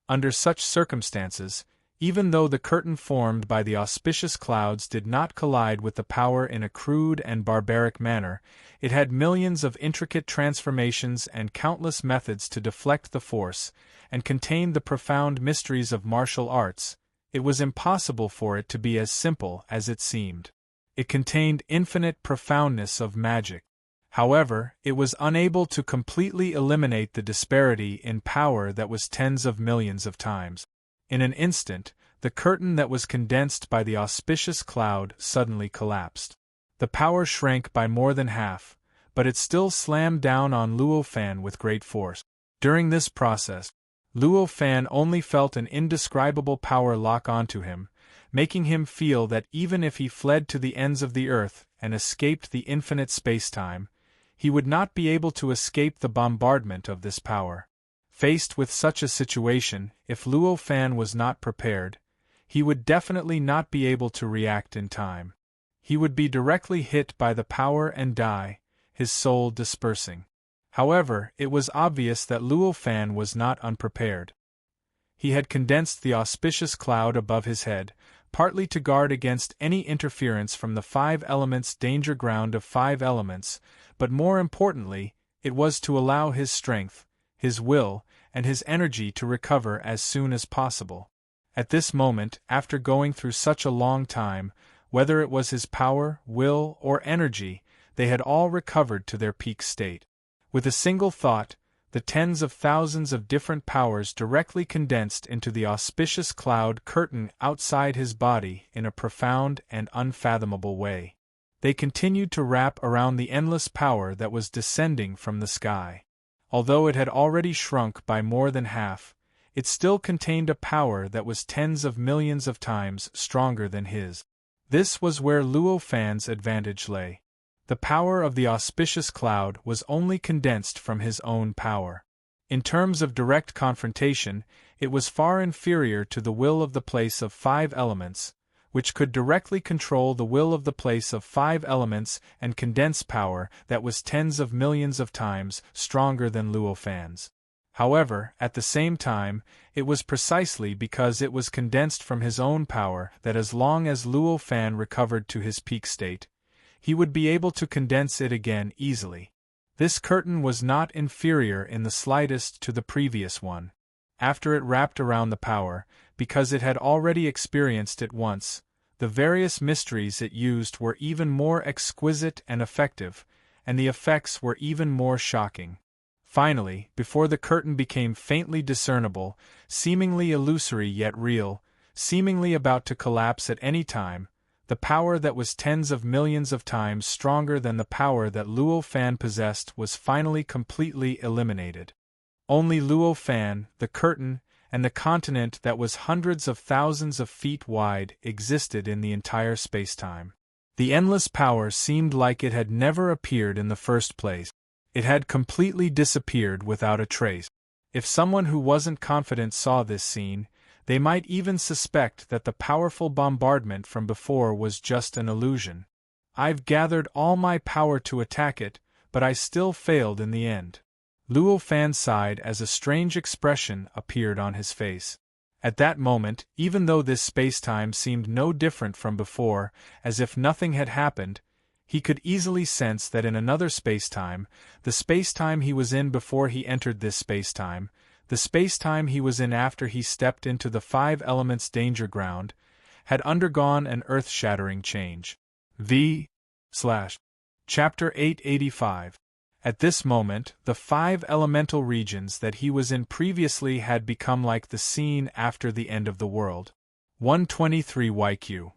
Under such circumstances, even though the curtain formed by the auspicious clouds did not collide with the power in a crude and barbaric manner, it had millions of intricate transformations and countless methods to deflect the force, and contained the profound mysteries of martial arts. It was impossible for it to be as simple as it seemed. It contained infinite profoundness of magic. However, it was unable to completely eliminate the disparity in power that was tens of millions of times. In an instant, the curtain that was condensed by the auspicious cloud suddenly collapsed. The power shrank by more than half, but it still slammed down on Luo Fan with great force. During this process, Luo Fan only felt an indescribable power lock onto him, making him feel that even if he fled to the ends of the earth and escaped the infinite space-time, he would not be able to escape the bombardment of this power. Faced with such a situation, if Luo Fan was not prepared, he would definitely not be able to react in time. He would be directly hit by the power and die, his soul dispersing. However, it was obvious that Luo Fan was not unprepared. He had condensed the auspicious cloud above his head, partly to guard against any interference from the five elements' danger ground of five elements, but more importantly, it was to allow his strength, his will, and his energy to recover as soon as possible. At this moment, after going through such a long time, whether it was his power, will, or energy, they had all recovered to their peak state. With a single thought, the tens of thousands of different powers directly condensed into the auspicious cloud curtain outside his body in a profound and unfathomable way. They continued to wrap around the endless power that was descending from the sky. Although it had already shrunk by more than half, it still contained a power that was tens of millions of times stronger than his. This was where Luo Fan's advantage lay. The power of the auspicious cloud was only condensed from his own power. In terms of direct confrontation, it was far inferior to the will of the place of five elements, which could directly control the will of the place of five elements and condense power that was tens of millions of times stronger than Luo Fan's. However, at the same time, it was precisely because it was condensed from his own power that as long as Luo Fan recovered to his peak state, he would be able to condense it again easily. This curtain was not inferior in the slightest to the previous one. After it wrapped around the power, because it had already experienced it once, the various mysteries it used were even more exquisite and effective, and the effects were even more shocking. Finally, before the curtain became faintly discernible, seemingly illusory yet real, seemingly about to collapse at any time, the power that was tens of millions of times stronger than the power that Luo Fan possessed was finally completely eliminated. Only Luo Fan, the curtain, and the continent that was hundreds of thousands of feet wide existed in the entire spacetime. The endless power seemed like it had never appeared in the first place. It had completely disappeared without a trace. If someone who wasn't confident saw this scene, they might even suspect that the powerful bombardment from before was just an illusion. I've gathered all my power to attack it, but I still failed in the end. Luo Fan sighed as a strange expression appeared on his face. At that moment, even though this spacetime seemed no different from before, as if nothing had happened, he could easily sense that in another spacetime, the spacetime he was in before he entered this spacetime, the spacetime he was in after he stepped into the five elements danger ground, had undergone an earth-shattering change. Chapter 885. At this moment, the five elemental regions that he was in previously had become like the scene after the end of the world. 123 YQ.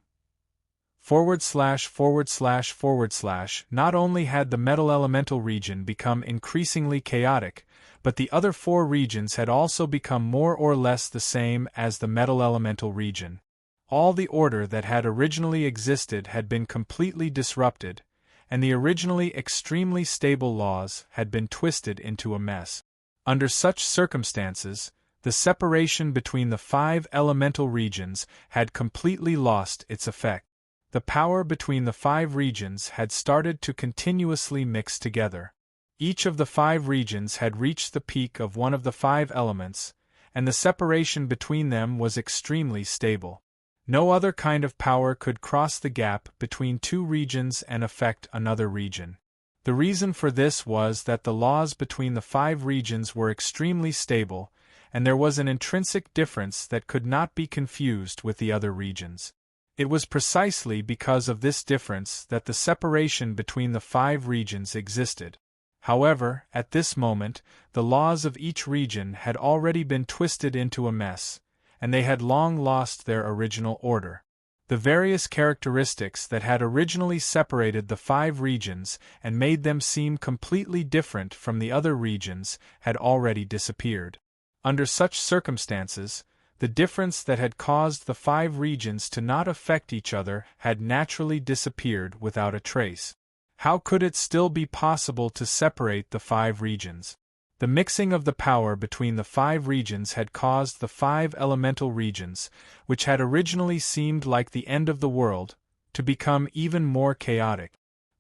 // Not only had the metal elemental region become increasingly chaotic, but the other four regions had also become more or less the same as the metal elemental region. All the order that had originally existed had been completely disrupted, and the originally extremely stable laws had been twisted into a mess. Under such circumstances, The separation between the 5 elemental regions had completely lost its effect. The power between the 5 regions had started to continuously mix together. Each of the 5 regions had reached the peak of one of the 5 elements, and the separation between them was extremely stable. No other kind of power could cross the gap between 2 regions and affect another region. The reason for this was that the laws between the 5 regions were extremely stable, and there was an intrinsic difference that could not be confused with the other regions. It was precisely because of this difference that the separation between the 5 regions existed. However, at this moment, the laws of each region had already been twisted into a mess, and they had long lost their original order. The various characteristics that had originally separated the 5 regions and made them seem completely different from the other regions had already disappeared. Under such circumstances, the difference that had caused the 5 regions to not affect each other had naturally disappeared without a trace. How could it still be possible to separate the 5 regions? The mixing of the power between the 5 regions had caused the 5 elemental regions, which had originally seemed like the end of the world, to become even more chaotic.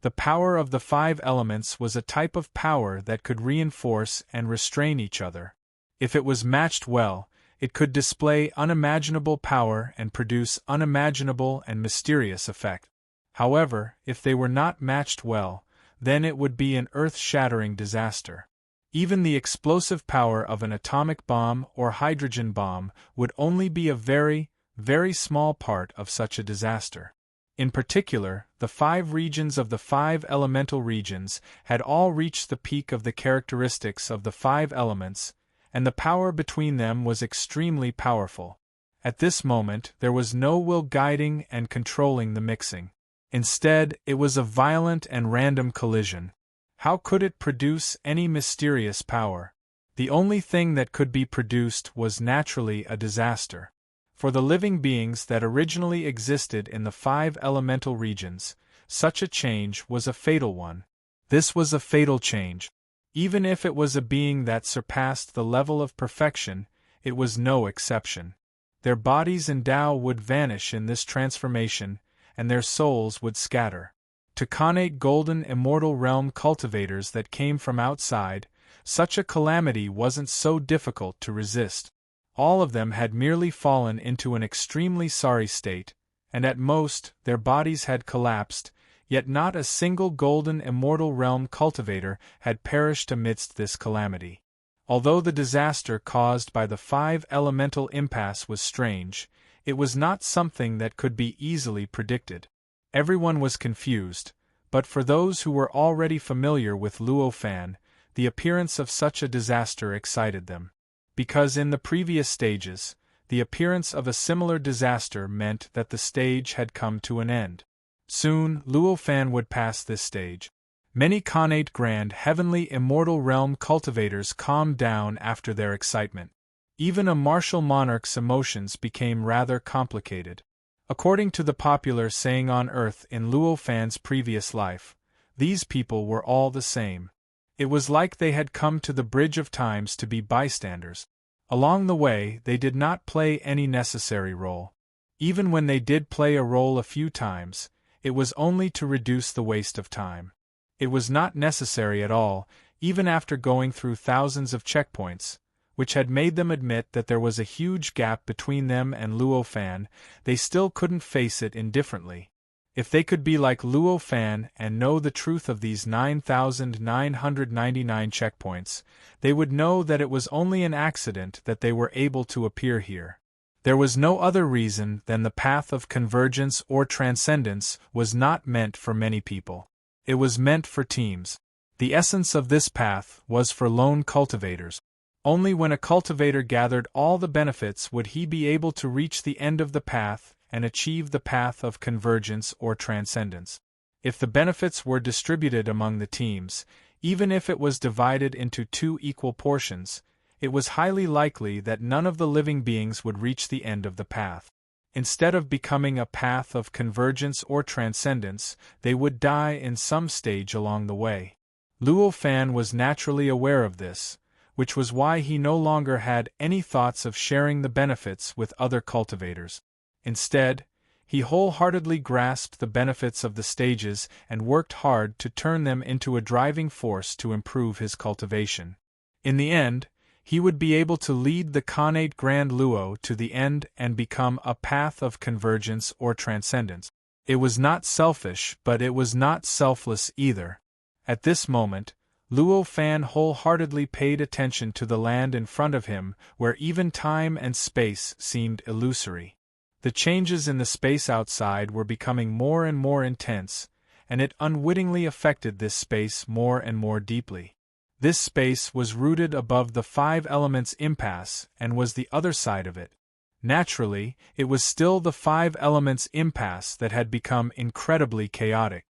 The power of the 5 elements was a type of power that could reinforce and restrain each other. If it was matched well, it could display unimaginable power and produce unimaginable and mysterious effect. However, if they were not matched well, then it would be an earth-shattering disaster. Even the explosive power of an atomic bomb or hydrogen bomb would only be a very, very small part of such a disaster. In particular, the 5 regions of the 5 elemental regions had all reached the peak of the characteristics of the 5 elements, and the power between them was extremely powerful. At this moment, there was no will guiding and controlling the mixing. Instead, it was a violent and random collision. How could it produce any mysterious power? The only thing that could be produced was naturally a disaster. For the living beings that originally existed in the 5 elemental regions, such a change was a fatal one. This was a fatal change. Even if it was a being that surpassed the level of perfection, it was no exception. Their bodies and Tao would vanish in this transformation, and their souls would scatter. To connate golden immortal realm cultivators that came from outside, such a calamity wasn't so difficult to resist. All of them had merely fallen into an extremely sorry state, and at most, their bodies had collapsed, yet not a single golden immortal realm cultivator had perished amidst this calamity. Although the disaster caused by the 5 elemental impasse was strange, it was not something that could be easily predicted. Everyone was confused, but for those who were already familiar with Luo Fan, the appearance of such a disaster excited them. Because in the previous stages, the appearance of a similar disaster meant that the stage had come to an end. Soon, Luo Fan would pass this stage. Many connate grand heavenly immortal realm cultivators calmed down after their excitement. Even a martial monarch's emotions became rather complicated. According to the popular saying on Earth in Luo Fan's previous life, these people were all the same. It was like they had come to the bridge of times to be bystanders. Along the way, they did not play any necessary role. Even when they did play a role a few times, it was only to reduce the waste of time. It was not necessary at all, even after going through thousands of checkpoints, which had made them admit that there was a huge gap between them and Luo Fan. They still couldn't face it indifferently. If they could be like Luo Fan and know the truth of these 9,999 checkpoints, they would know that it was only an accident that they were able to appear here. There was no other reason than the path of convergence or transcendence was not meant for many people. It was meant for teams. The essence of this path was for lone cultivators. Only when a cultivator gathered all the benefits would he be able to reach the end of the path and achieve the path of convergence or transcendence. If the benefits were distributed among the teams, even if it was divided into 2 equal portions, it was highly likely that none of the living beings would reach the end of the path. Instead of becoming a path of convergence or transcendence, they would die in some stage along the way. Luo Fan was naturally aware of this, which was why he no longer had any thoughts of sharing the benefits with other cultivators. Instead, he wholeheartedly grasped the benefits of the stages and worked hard to turn them into a driving force to improve his cultivation. In the end, he would be able to lead the connate Grand Luo to the end and become a path of convergence or transcendence. It was not selfish, but it was not selfless either. At this moment, Luo Fan wholeheartedly paid attention to the land in front of him, where even time and space seemed illusory. The changes in the space outside were becoming more and more intense, and it unwittingly affected this space more and more deeply. This space was rooted above the five elements impasse and was the other side of it. Naturally, it was still the five elements impasse that had become incredibly chaotic.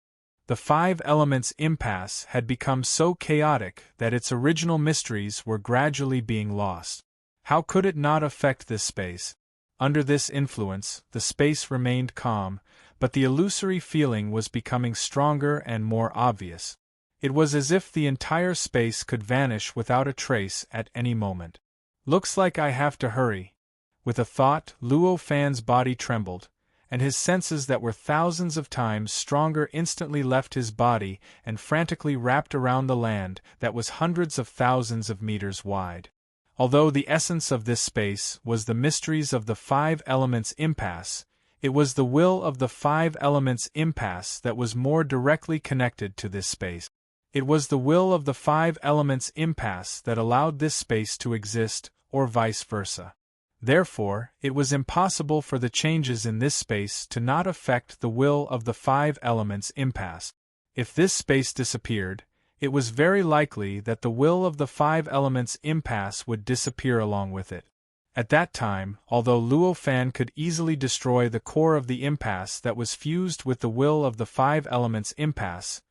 The five elements impasse had become so chaotic that its original mysteries were gradually being lost. How could it not affect this space? Under this influence, the space remained calm, but the illusory feeling was becoming stronger and more obvious. It was as if the entire space could vanish without a trace at any moment. Looks like I have to hurry. With a thought, Luo Fan's body trembled, and his senses that were thousands of times stronger instantly left his body and frantically wrapped around the land that was hundreds of thousands of meters wide. Although the essence of this space was the mysteries of the five elements impasse, it was the will of the five elements impasse that was more directly connected to this space. It was the will of the five elements impasse that allowed this space to exist, or vice versa. Therefore, it was impossible for the changes in this space to not affect the will of the five elements impasse. If this space disappeared, it was very likely that the will of the five elements impasse would disappear along with it. At that time, although Luo Fan could easily destroy the core of the impasse that was fused with the will of the five elements impasse,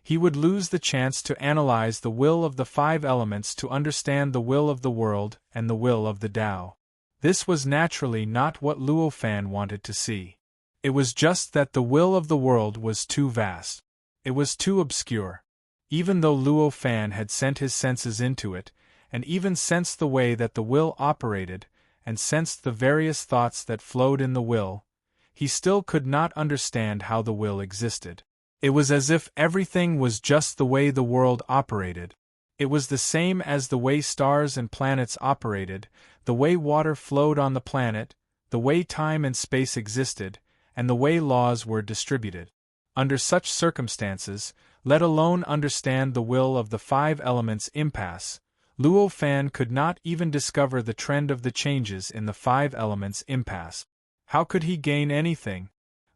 he would lose the chance to analyze the will of the five elements to understand the will of the world and the will of the Tao. This was naturally not what Luo Fan wanted to see. It was just that the will of the world was too vast. It was too obscure. Even though Luo Fan had sent his senses into it, and even sensed the way that the will operated, and sensed the various thoughts that flowed in the will, he still could not understand how the will existed. It was as if everything was just the way the world operated. It was the same as the way stars and planets operated, the way water flowed on the planet, the way time and space existed, and the way laws were distributed. Under such circumstances, let alone understand the will of the five elements impasse, Luo Fan could not even discover the trend of the changes in the five elements impasse. How could he gain anything?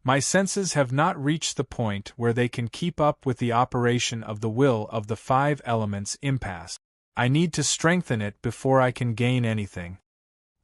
My senses have not reached the point where they can keep up with the operation of the will of the five elements impasse. I need to strengthen it before I can gain anything.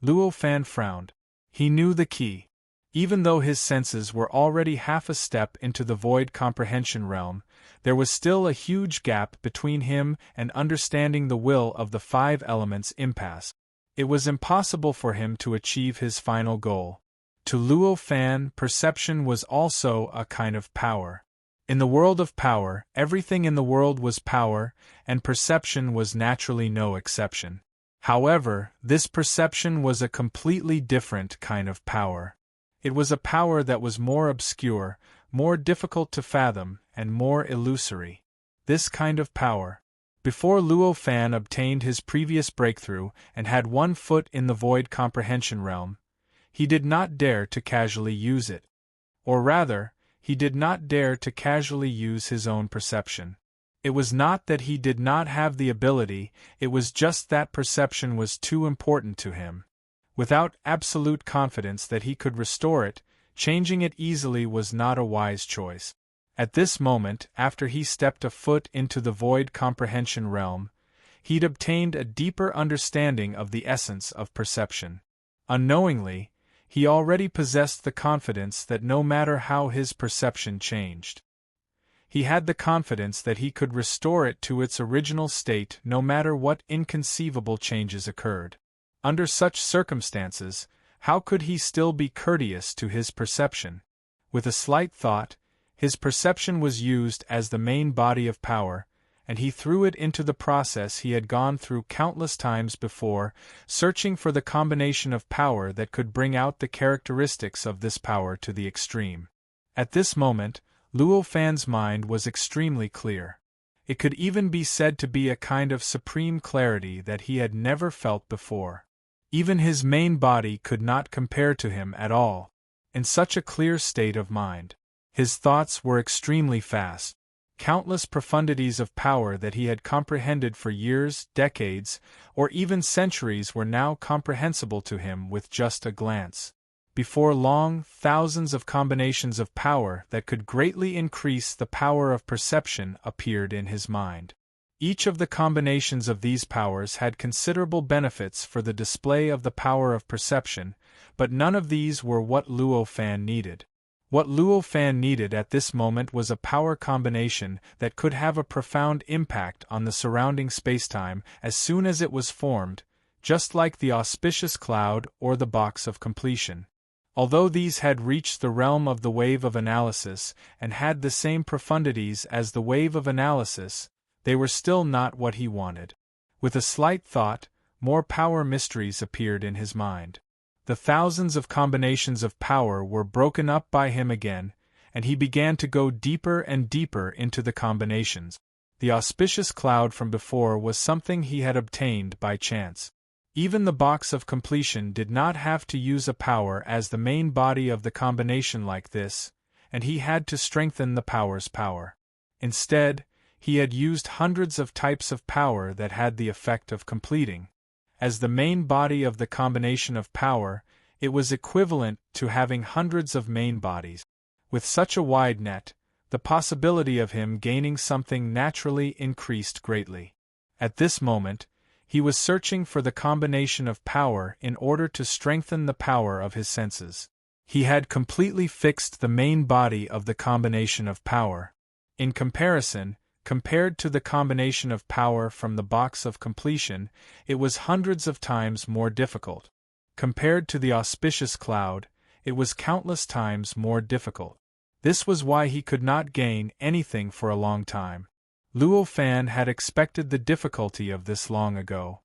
Luo Fan frowned. He knew the key. Even though his senses were already half a step into the void comprehension realm, there was still a huge gap between him and understanding the will of the five elements impasse. It was impossible for him to achieve his final goal. To Luo Fan, perception was also a kind of power. In the world of power, everything in the world was power, and perception was naturally no exception. However, this perception was a completely different kind of power. It was a power that was more obscure, more difficult to fathom, and more illusory. This kind of power. Before Luo Fan obtained his previous breakthrough and had one foot in the void comprehension realm, he did not dare to casually use it. Or rather, he did not dare to casually use his own perception. It was not that he did not have the ability, it was just that perception was too important to him. Without absolute confidence that he could restore it, changing it easily was not a wise choice. At this moment, after he stepped a foot into the void comprehension realm, he'd obtained a deeper understanding of the essence of perception. Unknowingly, he already possessed the confidence that no matter how his perception changed, he had the confidence that he could restore it to its original state no matter what inconceivable changes occurred. Under such circumstances, how could he still be courteous to his perception? With a slight thought, his perception was used as the main body of power, and he threw it into the process he had gone through countless times before, searching for the combination of power that could bring out the characteristics of this power to the extreme. At this moment, Luo Fan's mind was extremely clear. It could even be said to be a kind of supreme clarity that he had never felt before. Even his main body could not compare to him at all. In such a clear state of mind, his thoughts were extremely fast. Countless profundities of power that he had comprehended for years, decades, or even centuries were now comprehensible to him with just a glance. Before long, thousands of combinations of power that could greatly increase the power of perception appeared in his mind. Each of the combinations of these powers had considerable benefits for the display of the power of perception, but none of these were what Luo Fan needed. What Luo Fan needed at this moment was a power combination that could have a profound impact on the surrounding spacetime as soon as it was formed, just like the auspicious cloud or the box of completion. Although these had reached the realm of the wave of analysis and had the same profundities as the wave of analysis, they were still not what he wanted. With a slight thought, more power mysteries appeared in his mind. The thousands of combinations of power were broken up by him again, and he began to go deeper and deeper into the combinations. The auspicious cloud from before was something he had obtained by chance. Even the box of completion did not have to use a power as the main body of the combination like this, and he had to strengthen the power's power. Instead, he had used hundreds of types of power that had the effect of completing. As the main body of the combination of power, it was equivalent to having hundreds of main bodies. With such a wide net, the possibility of him gaining something naturally increased greatly. At this moment, he was searching for the combination of power in order to strengthen the power of his senses. He had completely fixed the main body of the combination of power. In comparison, compared to the combination of power from the box of completion, it was hundreds of times more difficult. Compared to the auspicious cloud, it was countless times more difficult. This was why he could not gain anything for a long time. Luo Fan had expected the difficulty of this long ago.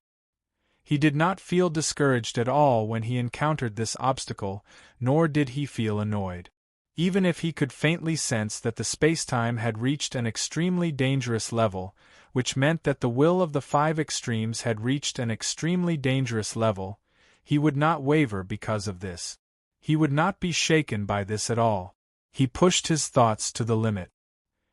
He did not feel discouraged at all when he encountered this obstacle, nor did he feel annoyed. Even if he could faintly sense that the spacetime had reached an extremely dangerous level, which meant that the will of the five extremes had reached an extremely dangerous level, he would not waver because of this. He would not be shaken by this at all. He pushed his thoughts to the limit.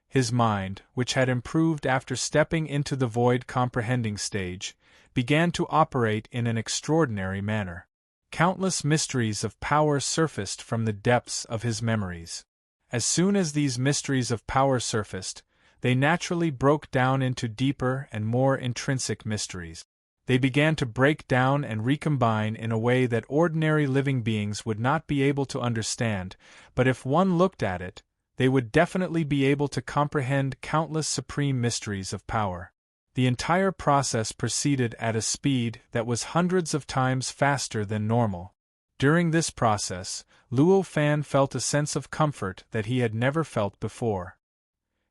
His mind, which had improved after stepping into the void comprehending stage, began to operate in an extraordinary manner. Countless mysteries of power surfaced from the depths of his memories. As soon as these mysteries of power surfaced, they naturally broke down into deeper and more intrinsic mysteries. They began to break down and recombine in a way that ordinary living beings would not be able to understand, but if one looked at it, they would definitely be able to comprehend countless supreme mysteries of power. The entire process proceeded at a speed that was hundreds of times faster than normal. During this process, Luo Fan felt a sense of comfort that he had never felt before.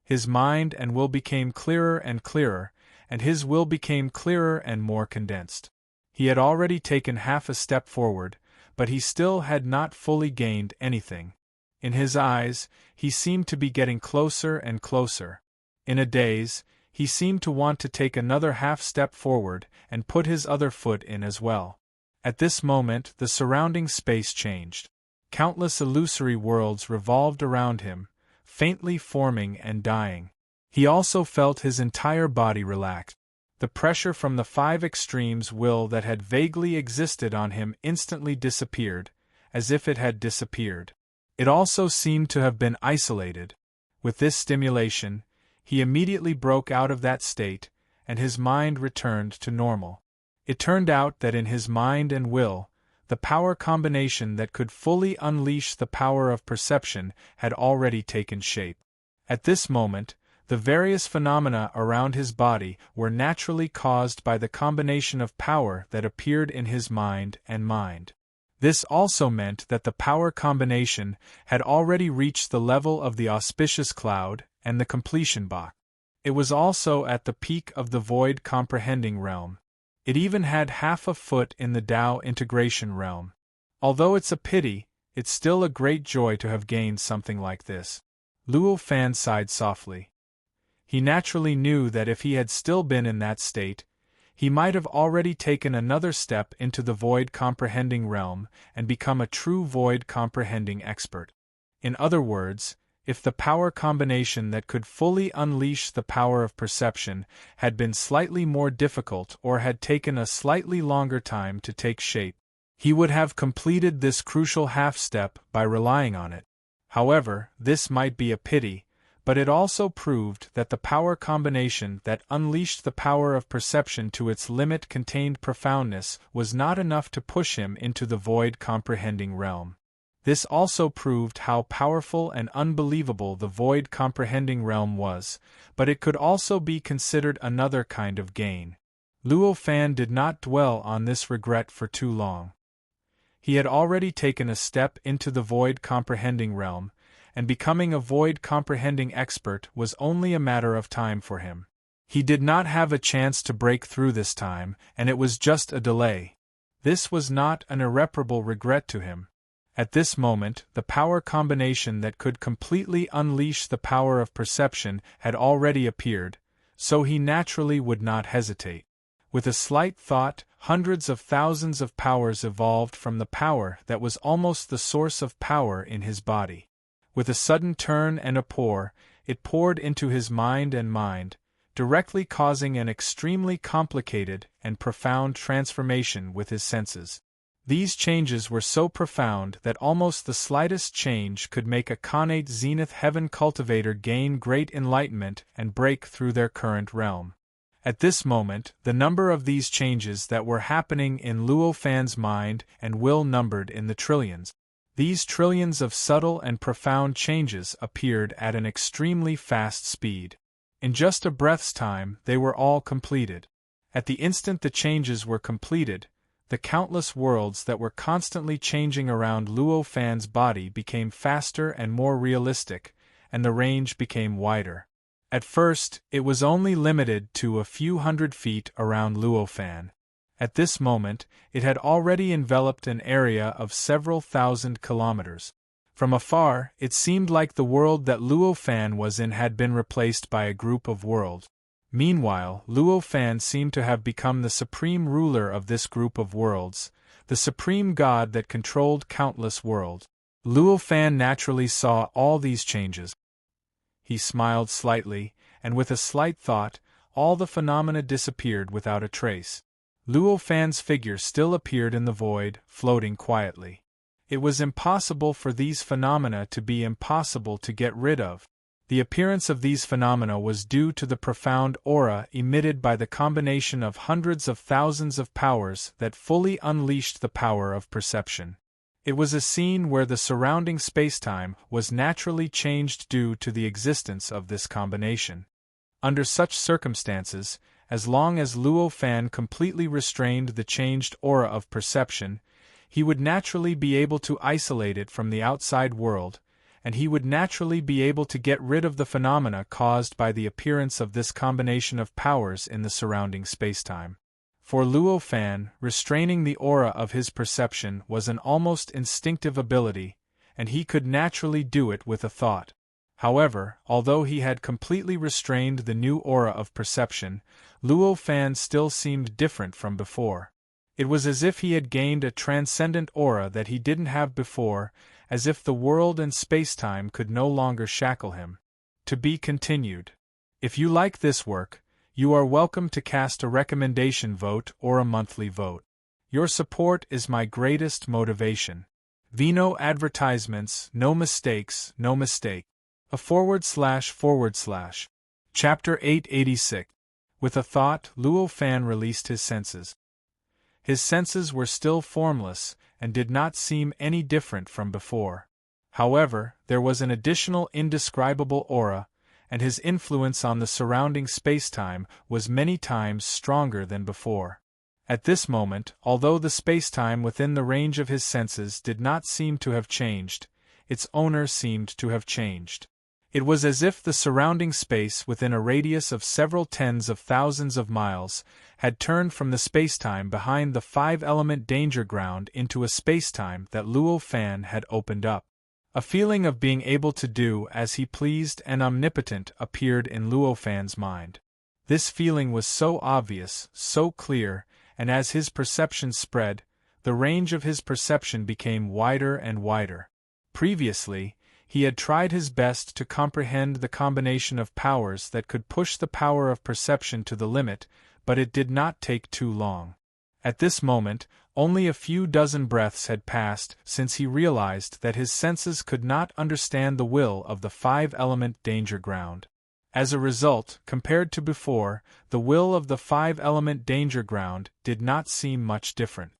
His mind and will became clearer and clearer, and his will became clearer and more condensed. He had already taken half a step forward, but he still had not fully gained anything. In his eyes, he seemed to be getting closer and closer. In a daze, he seemed to want to take another half step forward and put his other foot in as well. At this moment, the surrounding space changed. Countless illusory worlds revolved around him, faintly forming and dying. He also felt his entire body relax. The pressure from the five extremes will that had vaguely existed on him instantly disappeared, as if it had disappeared. It also seemed to have been isolated. With this stimulation, he immediately broke out of that state, and his mind returned to normal. It turned out that in his mind and will, the power combination that could fully unleash the power of perception had already taken shape. At this moment, the various phenomena around his body were naturally caused by the combination of power that appeared in his mind and mind. This also meant that the power combination had already reached the level of the auspicious cloud and the completion box. It was also at the peak of the void comprehending realm. It even had half a foot in the Tao integration realm. Although it's a pity, it's still a great joy to have gained something like this. Luo Fan sighed softly. He naturally knew that if he had still been in that state, he might have already taken another step into the void comprehending realm and become a true void comprehending expert. In other words, if the power combination that could fully unleash the power of perception had been slightly more difficult or had taken a slightly longer time to take shape, he would have completed this crucial half-step by relying on it. However, this might be a pity, but it also proved that the power combination that unleashed the power of perception to its limit-contained profoundness was not enough to push him into the void comprehending realm. This also proved how powerful and unbelievable the void comprehending realm was, but it could also be considered another kind of gain. Luo Fan did not dwell on this regret for too long. He had already taken a step into the void comprehending realm, and becoming a void comprehending expert was only a matter of time for him. He did not have a chance to break through this time, and it was just a delay. This was not an irreparable regret to him. At this moment, the power combination that could completely unleash the power of perception had already appeared, so he naturally would not hesitate. With a slight thought, hundreds of thousands of powers evolved from the power that was almost the source of power in his body. With a sudden turn and a pour, it poured into his mind, directly causing an extremely complicated and profound transformation with his senses. These changes were so profound that almost the slightest change could make a connate zenith heaven cultivator gain great enlightenment and break through their current realm. At this moment, the number of these changes that were happening in Luo Fan's mind and will numbered in the trillions. These trillions of subtle and profound changes appeared at an extremely fast speed. In just a breath's time, they were all completed. At the instant the changes were completed, the countless worlds that were constantly changing around Luo Fan's body became faster and more realistic, and the range became wider. At first, it was only limited to a few hundred feet around Luo Fan. At this moment, it had already enveloped an area of several thousand kilometers. From afar, it seemed like the world that Luo Fan was in had been replaced by a group of worlds. Meanwhile, Luo Fan seemed to have become the supreme ruler of this group of worlds, the supreme god that controlled countless worlds. Luo Fan naturally saw all these changes. He smiled slightly, and with a slight thought, all the phenomena disappeared without a trace. Luo Fan's figure still appeared in the void, floating quietly. It was impossible for these phenomena to be impossible to get rid of. The appearance of these phenomena was due to the profound aura emitted by the combination of hundreds of thousands of powers that fully unleashed the power of perception. It was a scene where the surrounding spacetime was naturally changed due to the existence of this combination. Under such circumstances, as long as Luo Fan completely restrained the changed aura of perception, he would naturally be able to isolate it from the outside world, and he would naturally be able to get rid of the phenomena caused by the appearance of this combination of powers in the surrounding spacetime. For Luo Fan, restraining the aura of his perception was an almost instinctive ability, and he could naturally do it with a thought. However, although he had completely restrained the new aura of perception, Luo Fan still seemed different from before. It was as if he had gained a transcendent aura that he didn't have before, as if the world and spacetime could no longer shackle him. To be continued. If you like this work, you are welcome to cast a recommendation vote or a monthly vote. Your support is my greatest motivation. Vino advertisements, no mistakes, no mistake. A // Chapter 886. With a thought, Luo Fan released his senses. His senses were still formless, and did not seem any different from before. However, there was an additional indescribable aura, and his influence on the surrounding spacetime was many times stronger than before. At this moment, although the spacetime within the range of his senses did not seem to have changed, its owner seemed to have changed. It was as if the surrounding space within a radius of several tens of thousands of miles had turned from the spacetime behind the five-element danger ground into a spacetime that Luo Fan had opened up. A feeling of being able to do as he pleased and omnipotent appeared in Luo Fan's mind. This feeling was so obvious, so clear, and as his perception spread, the range of his perception became wider and wider. Previously, he had tried his best to comprehend the combination of powers that could push the power of perception to the limit, but it did not take too long. At this moment, only a few dozen breaths had passed since he realized that his senses could not understand the will of the five-element danger ground. As a result, compared to before, the will of the five-element danger ground did not seem much different.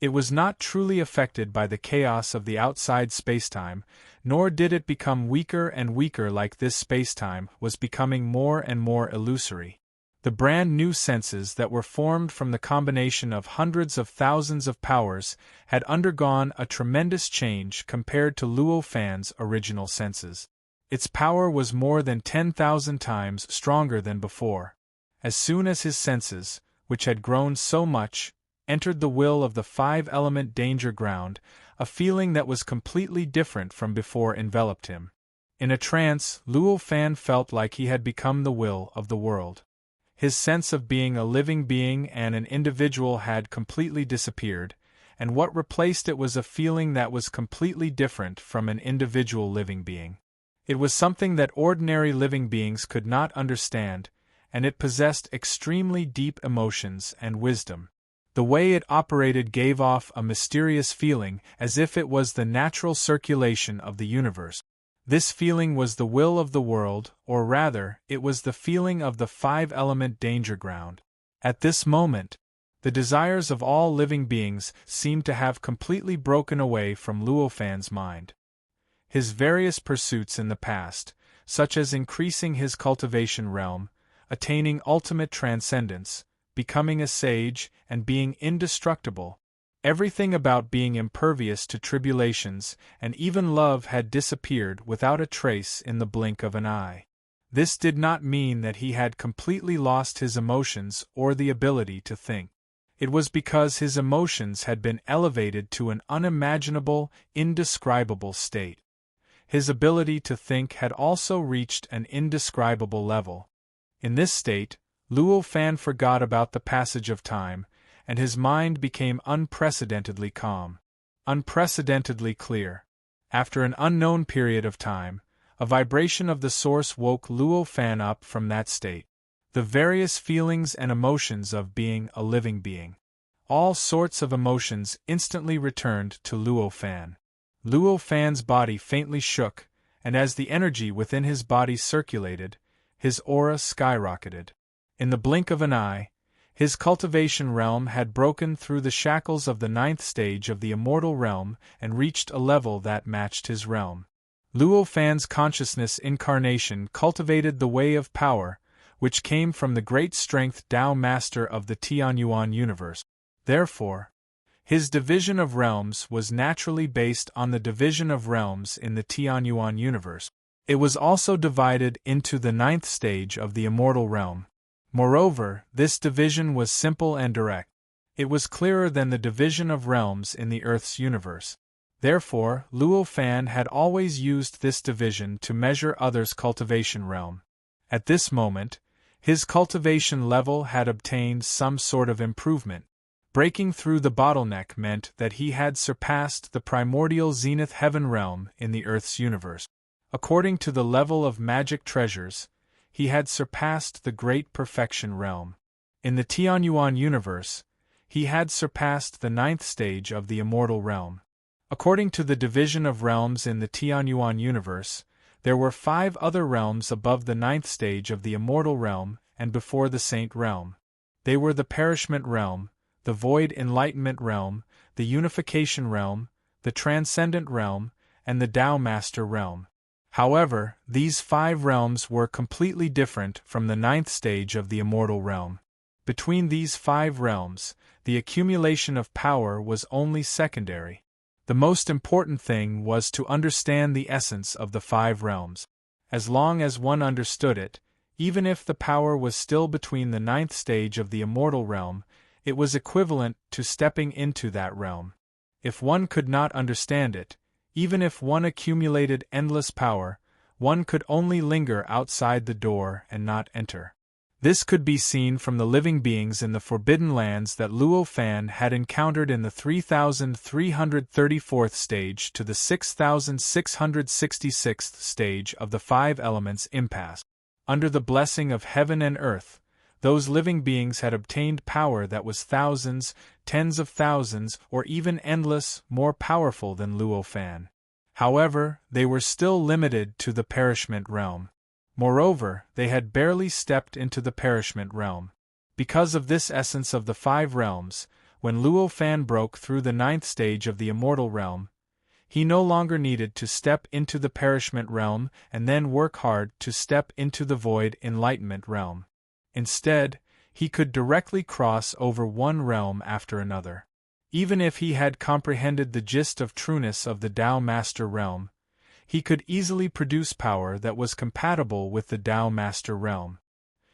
It was not truly affected by the chaos of the outside spacetime, nor did it become weaker and weaker like this spacetime was becoming more and more illusory. The brand new senses that were formed from the combination of hundreds of thousands of powers had undergone a tremendous change compared to Luo Fan's original senses. Its power was more than 10,000 times stronger than before. As soon as his senses, which had grown so much, entered the will of the five-element danger ground, a feeling that was completely different from before enveloped him. In a trance, Luo Fan felt like he had become the will of the world. His sense of being a living being and an individual had completely disappeared, and what replaced it was a feeling that was completely different from an individual living being. It was something that ordinary living beings could not understand, and it possessed extremely deep emotions and wisdom. The way it operated gave off a mysterious feeling as if it was the natural circulation of the universe. This feeling was the will of the world, or rather, it was the feeling of the five-element danger ground. At this moment, the desires of all living beings seemed to have completely broken away from Luo Fan's mind. His various pursuits in the past, such as increasing his cultivation realm, attaining ultimate transcendence, becoming a sage, and being indestructible, everything about being impervious to tribulations and even love had disappeared without a trace in the blink of an eye. This did not mean that he had completely lost his emotions or the ability to think. It was because his emotions had been elevated to an unimaginable, indescribable state. His ability to think had also reached an indescribable level. In this state, Luo Fan forgot about the passage of time, and his mind became unprecedentedly calm, unprecedentedly clear. After an unknown period of time, a vibration of the source woke Luo Fan up from that state. The various feelings and emotions of being a living being. All sorts of emotions instantly returned to Luo Fan. Luo Fan's body faintly shook, and as the energy within his body circulated, his aura skyrocketed. In the blink of an eye, his cultivation realm had broken through the shackles of the ninth stage of the immortal realm and reached a level that matched his realm. Luo Fan's consciousness incarnation cultivated the way of power, which came from the great strength Tao Master of the Tianyuan universe. Therefore, his division of realms was naturally based on the division of realms in the Tianyuan universe. It was also divided into the ninth stage of the immortal realm. Moreover, this division was simple and direct. It was clearer than the division of realms in the Earth's universe. Therefore, Luo Fan had always used this division to measure others' cultivation realm. At this moment, his cultivation level had obtained some sort of improvement. Breaking through the bottleneck meant that he had surpassed the primordial zenith heaven realm in the Earth's universe. According to the level of magic treasures, he had surpassed the great perfection realm. In the Tianyuan universe, he had surpassed the ninth stage of the immortal realm. According to the division of realms in the Tianyuan universe, there were 5 other realms above the ninth stage of the immortal realm and before the saint realm. They were the perishment realm, the void enlightenment realm, the unification realm, the transcendent realm, and the Tao Master realm. However, these 5 realms were completely different from the ninth stage of the immortal realm. Between these 5 realms, the accumulation of power was only secondary. The most important thing was to understand the essence of the 5 realms. As long as one understood it, even if the power was still between the ninth stage of the immortal realm, it was equivalent to stepping into that realm. If one could not understand it, even if one accumulated endless power, one could only linger outside the door and not enter. This could be seen from the living beings in the forbidden lands that Luo Fan had encountered in the 3334th stage to the 6666th stage of the five elements impasse. Under the blessing of heaven and earth, those living beings had obtained power that was thousands, tens of thousands, or even endless, more powerful than Luo Fan. However, they were still limited to the perishment realm. Moreover, they had barely stepped into the perishment realm. Because of this essence of the five realms, when Luo Fan broke through the ninth stage of the immortal realm, he no longer needed to step into the perishment realm and then work hard to step into the void enlightenment realm. Instead, he could directly cross over one realm after another. Even if he had comprehended the gist of trueness of the Tao Master realm, he could easily produce power that was compatible with the Tao Master realm.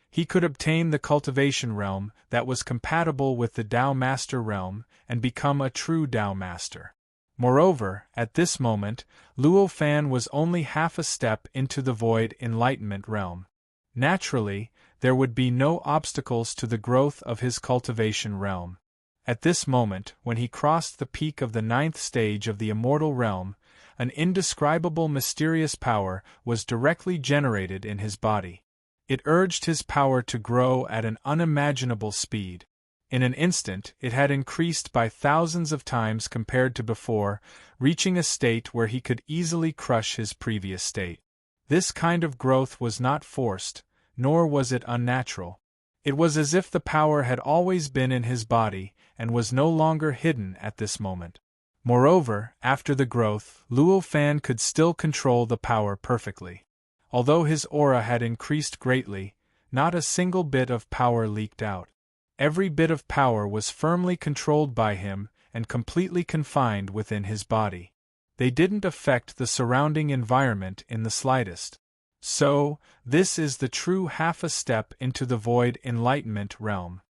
He could obtain the cultivation realm that was compatible with the Tao Master realm and become a true Tao Master. Moreover, at this moment, Luo Fan was only half a step into the void enlightenment realm. Naturally, there would be no obstacles to the growth of his cultivation realm. At this moment, when he crossed the peak of the ninth stage of the immortal realm, an indescribable mysterious power was directly generated in his body. It urged his power to grow at an unimaginable speed. In an instant, it had increased by thousands of times compared to before, reaching a state where he could easily crush his previous state. This kind of growth was not forced, nor was it unnatural. It was as if the power had always been in his body and was no longer hidden at this moment. Moreover, after the growth, Luo Fan could still control the power perfectly. Although his aura had increased greatly, not a single bit of power leaked out. Every bit of power was firmly controlled by him and completely confined within his body. They didn't affect the surrounding environment in the slightest. So, this is the true half a step into the void enlightenment realm.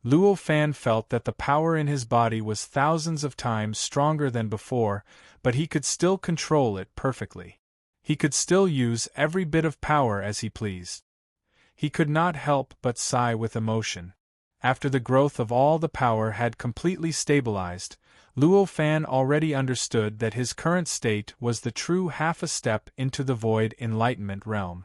Luo Fan felt that the power in his body was thousands of times stronger than before, but he could still control it perfectly. He could still use every bit of power as he pleased. He could not help but sigh with emotion. After the growth of all the power had completely stabilized, Luo Fan already understood that his current state was the true half a step into the void enlightenment realm.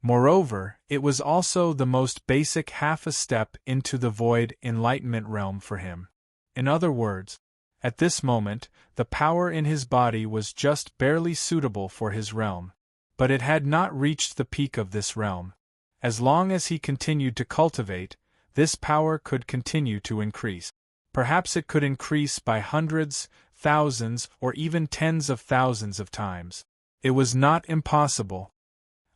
Moreover, it was also the most basic half a step into the void enlightenment realm for him. In other words, at this moment, the power in his body was just barely suitable for his realm. But it had not reached the peak of this realm. As long as he continued to cultivate, this power could continue to increase. Perhaps it could increase by hundreds, thousands, or even tens of thousands of times. It was not impossible.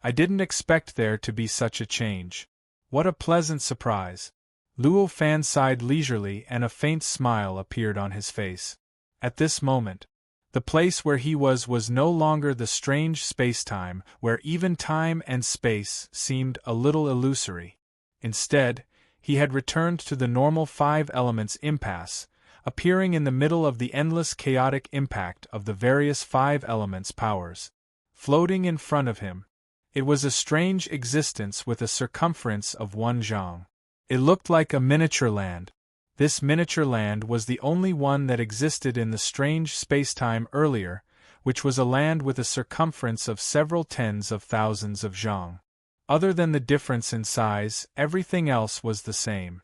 I didn't expect there to be such a change. What a pleasant surprise. Luo Fan sighed leisurely and a faint smile appeared on his face. At this moment, the place where he was no longer the strange space-time where even time and space seemed a little illusory. Instead, he had returned to the normal five elements impasse, appearing in the middle of the endless chaotic impact of the various five elements' powers. Floating in front of him, it was a strange existence with a circumference of 1 zhang. It looked like a miniature land. This miniature land was the only one that existed in the strange spacetime earlier, which was a land with a circumference of several tens of thousands of zhang. Other than the difference in size, everything else was the same.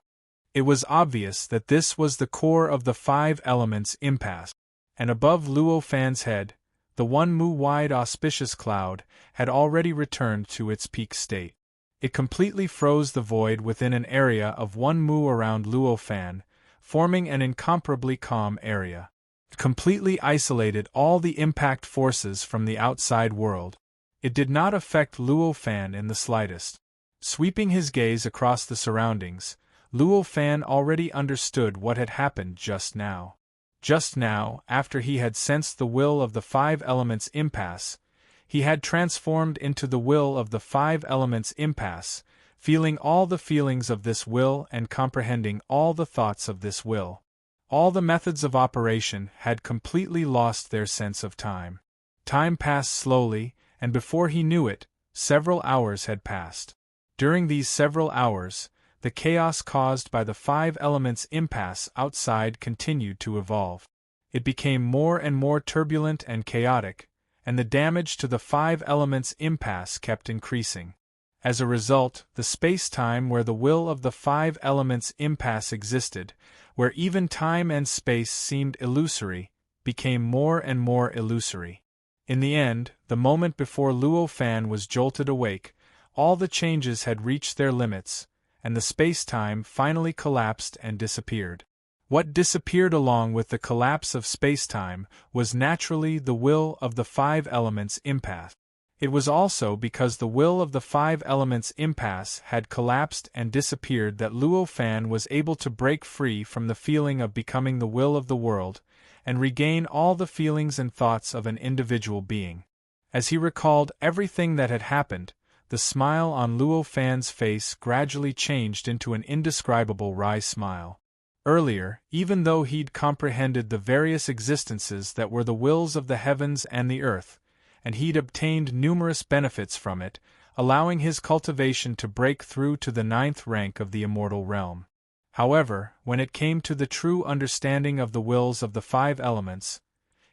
It was obvious that this was the core of the five elements impasse, and above Luo Fan's head, the 1 mu wide auspicious cloud had already returned to its peak state. It completely froze the void within an area of 1 mu around Luo Fan, forming an incomparably calm area. It completely isolated all the impact forces from the outside world. It did not affect Luo Fan in the slightest. Sweeping his gaze across the surroundings, Luo Fan already understood what had happened just now. Just now, after he had sensed the will of the five elements impasse, He had transformed into the will of the five elements impasse, feeling all the feelings of this will and comprehending all the thoughts of this will. All the methods of operation had completely lost their sense of time. Time passed slowly, and before he knew it, several hours had passed. During these several hours, the chaos caused by the five elements impasse outside continued to evolve. It became more and more turbulent and chaotic, and the damage to the five elements impasse kept increasing. As a result, the space-time where the will of the five elements impasse existed, where even time and space seemed illusory, became more and more illusory. In the end, the moment before Luo Fan was jolted awake, all the changes had reached their limits, and the space-time finally collapsed and disappeared. What disappeared along with the collapse of space-time was naturally the will of the five elements impasse. It was also because the will of the five elements impasse had collapsed and disappeared that Luo Fan was able to break free from the feeling of becoming the will of the world, and regain all the feelings and thoughts of an individual being. As he recalled everything that had happened, the smile on Luo Fan's face gradually changed into an indescribable wry smile. Earlier, even though he'd comprehended the various existences that were the wills of the heavens and the earth, and he'd obtained numerous benefits from it, allowing his cultivation to break through to the 9th rank of the immortal realm. However, when it came to the true understanding of the wills of the five elements,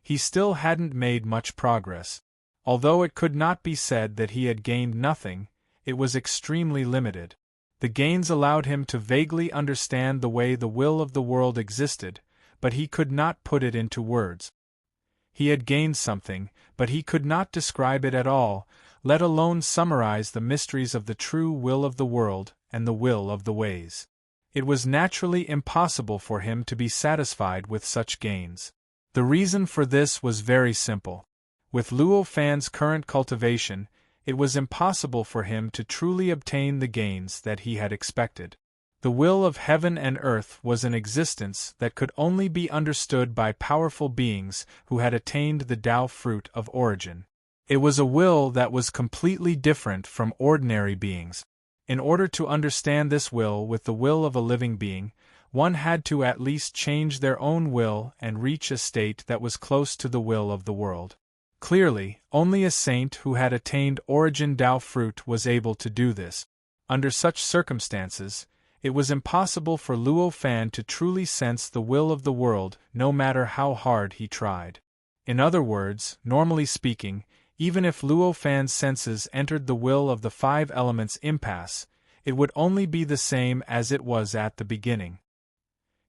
he still hadn't made much progress. Although it could not be said that he had gained nothing, it was extremely limited. The gains allowed him to vaguely understand the way the will of the world existed, but he could not put it into words. He had gained something, but he could not describe it at all, let alone summarize the mysteries of the true will of the world and the will of the ways. It was naturally impossible for him to be satisfied with such gains. The reason for this was very simple. With Luo Fan's current cultivation, it was impossible for him to truly obtain the gains that he had expected. The will of heaven and earth was an existence that could only be understood by powerful beings who had attained the Tao fruit of origin. It was a will that was completely different from ordinary beings. In order to understand this will with the will of a living being, one had to at least change their own will and reach a state that was close to the will of the world. Clearly, only a saint who had attained origin Tao fruit was able to do this. Under such circumstances, it was impossible for Luo Fan to truly sense the will of the world, no matter how hard he tried. In other words, normally speaking, even if Luo Fan's senses entered the will of the five elements impasse, it would only be the same as it was at the beginning.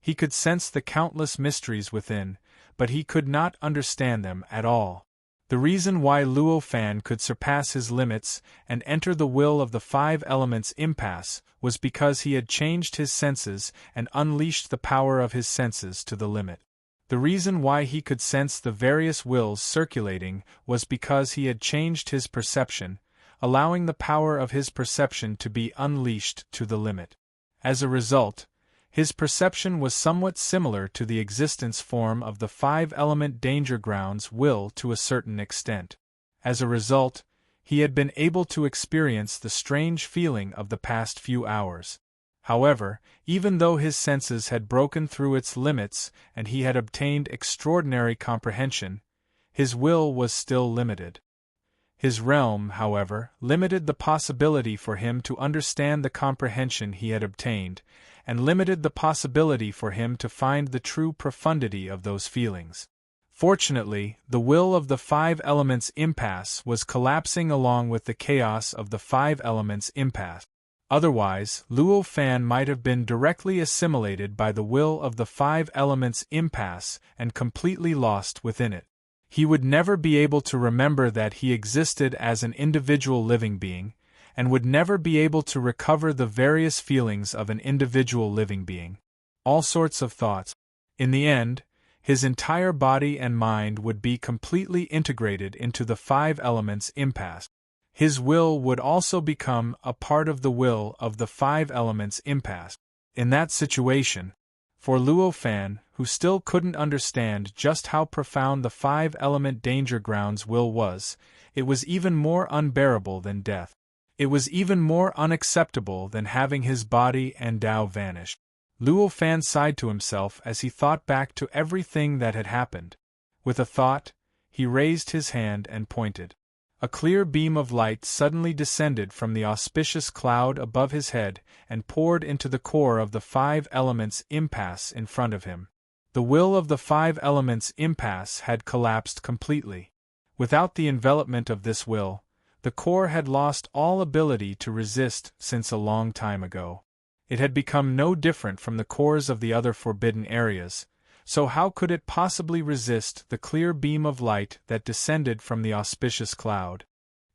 He could sense the countless mysteries within, but he could not understand them at all. The reason why Luo Fan could surpass his limits and enter the will of the five elements impasse was because he had changed his senses and unleashed the power of his senses to the limit. The reason why he could sense the various wills circulating was because he had changed his perception, allowing the power of his perception to be unleashed to the limit. As a result, his perception was somewhat similar to the existence form of the five-element danger ground's will to a certain extent. As a result, he had been able to experience the strange feeling of the past few hours. However, even though his senses had broken through its limits and he had obtained extraordinary comprehension, his will was still limited. His realm, however, limited the possibility for him to understand the comprehension he had obtained, and limited the possibility for him to find the true profundity of those feelings. Fortunately, the will of the five elements impasse was collapsing along with the chaos of the five elements impasse. Otherwise, Luo Fan might have been directly assimilated by the will of the five elements impasse and completely lost within it. He would never be able to remember that he existed as an individual living being, and would never be able to recover the various feelings of an individual living being. All sorts of thoughts. In the end, his entire body and mind would be completely integrated into the five elements impasse. His will would also become a part of the will of the five elements impasse. In that situation, for Luo Fan, who still couldn't understand just how profound the five-element danger ground's will was, it was even more unbearable than death. It was even more unacceptable than having his body and Tao vanish. Luo Fan sighed to himself as he thought back to everything that had happened. With a thought, he raised his hand and pointed. A clear beam of light suddenly descended from the auspicious cloud above his head and poured into the core of the five elements impasse in front of him. The will of the five elements impasse had collapsed completely. Without the envelopment of this will, the core had lost all ability to resist since a long time ago. It had become no different from the cores of the other forbidden areas, so how could it possibly resist the clear beam of light that descended from the auspicious cloud?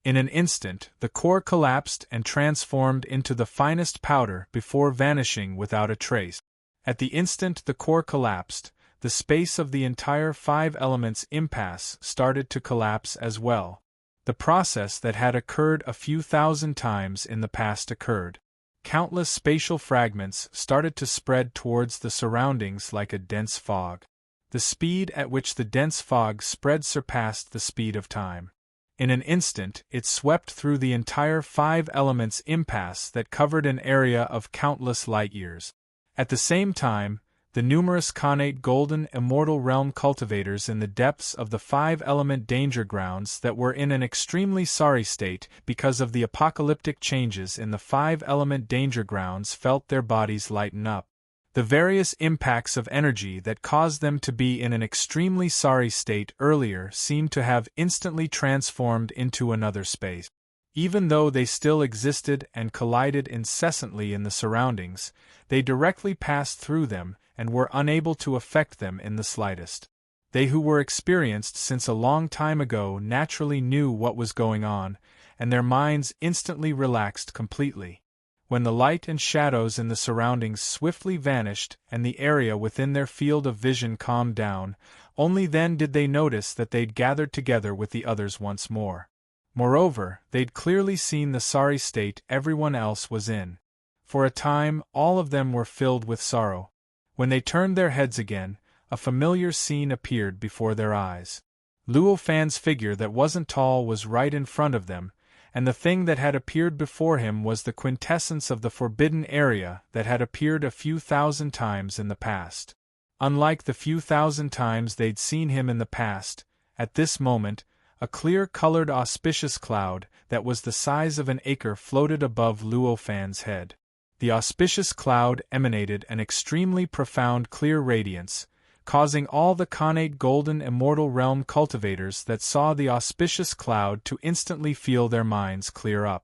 In an instant, the core collapsed and transformed into the finest powder before vanishing without a trace. At the instant the core collapsed, the space of the entire five elements impasse started to collapse as well. The process that had occurred a few thousand times in the past occurred. Countless spatial fragments started to spread towards the surroundings like a dense fog. The speed at which the dense fog spread surpassed the speed of time. In an instant, it swept through the entire five elements impasse that covered an area of countless light-years. At the same time, the numerous connate golden immortal realm cultivators in the depths of the five-element danger grounds that were in an extremely sorry state because of the apocalyptic changes in the five-element danger grounds felt their bodies lighten up. The various impacts of energy that caused them to be in an extremely sorry state earlier seemed to have instantly transformed into another space. Even though they still existed and collided incessantly in the surroundings, they directly passed through them and were unable to affect them in the slightest. They who were experienced since a long time ago naturally knew what was going on, and their minds instantly relaxed completely. When the light and shadows in the surroundings swiftly vanished and the area within their field of vision calmed down, only then did they notice that they'd gathered together with the others once more. Moreover, they'd clearly seen the sorry state everyone else was in. For a time, all of them were filled with sorrow. When they turned their heads again, a familiar scene appeared before their eyes. Luo Fan's figure that wasn't tall was right in front of them, and the thing that had appeared before him was the quintessence of the forbidden area that had appeared a few thousand times in the past. Unlike the few thousand times they'd seen him in the past, at this moment, a clear-colored auspicious cloud that was the size of an acre floated above Luo Fan's head. The auspicious cloud emanated an extremely profound clear radiance, causing all the connate golden immortal realm cultivators that saw the auspicious cloud to instantly feel their minds clear up.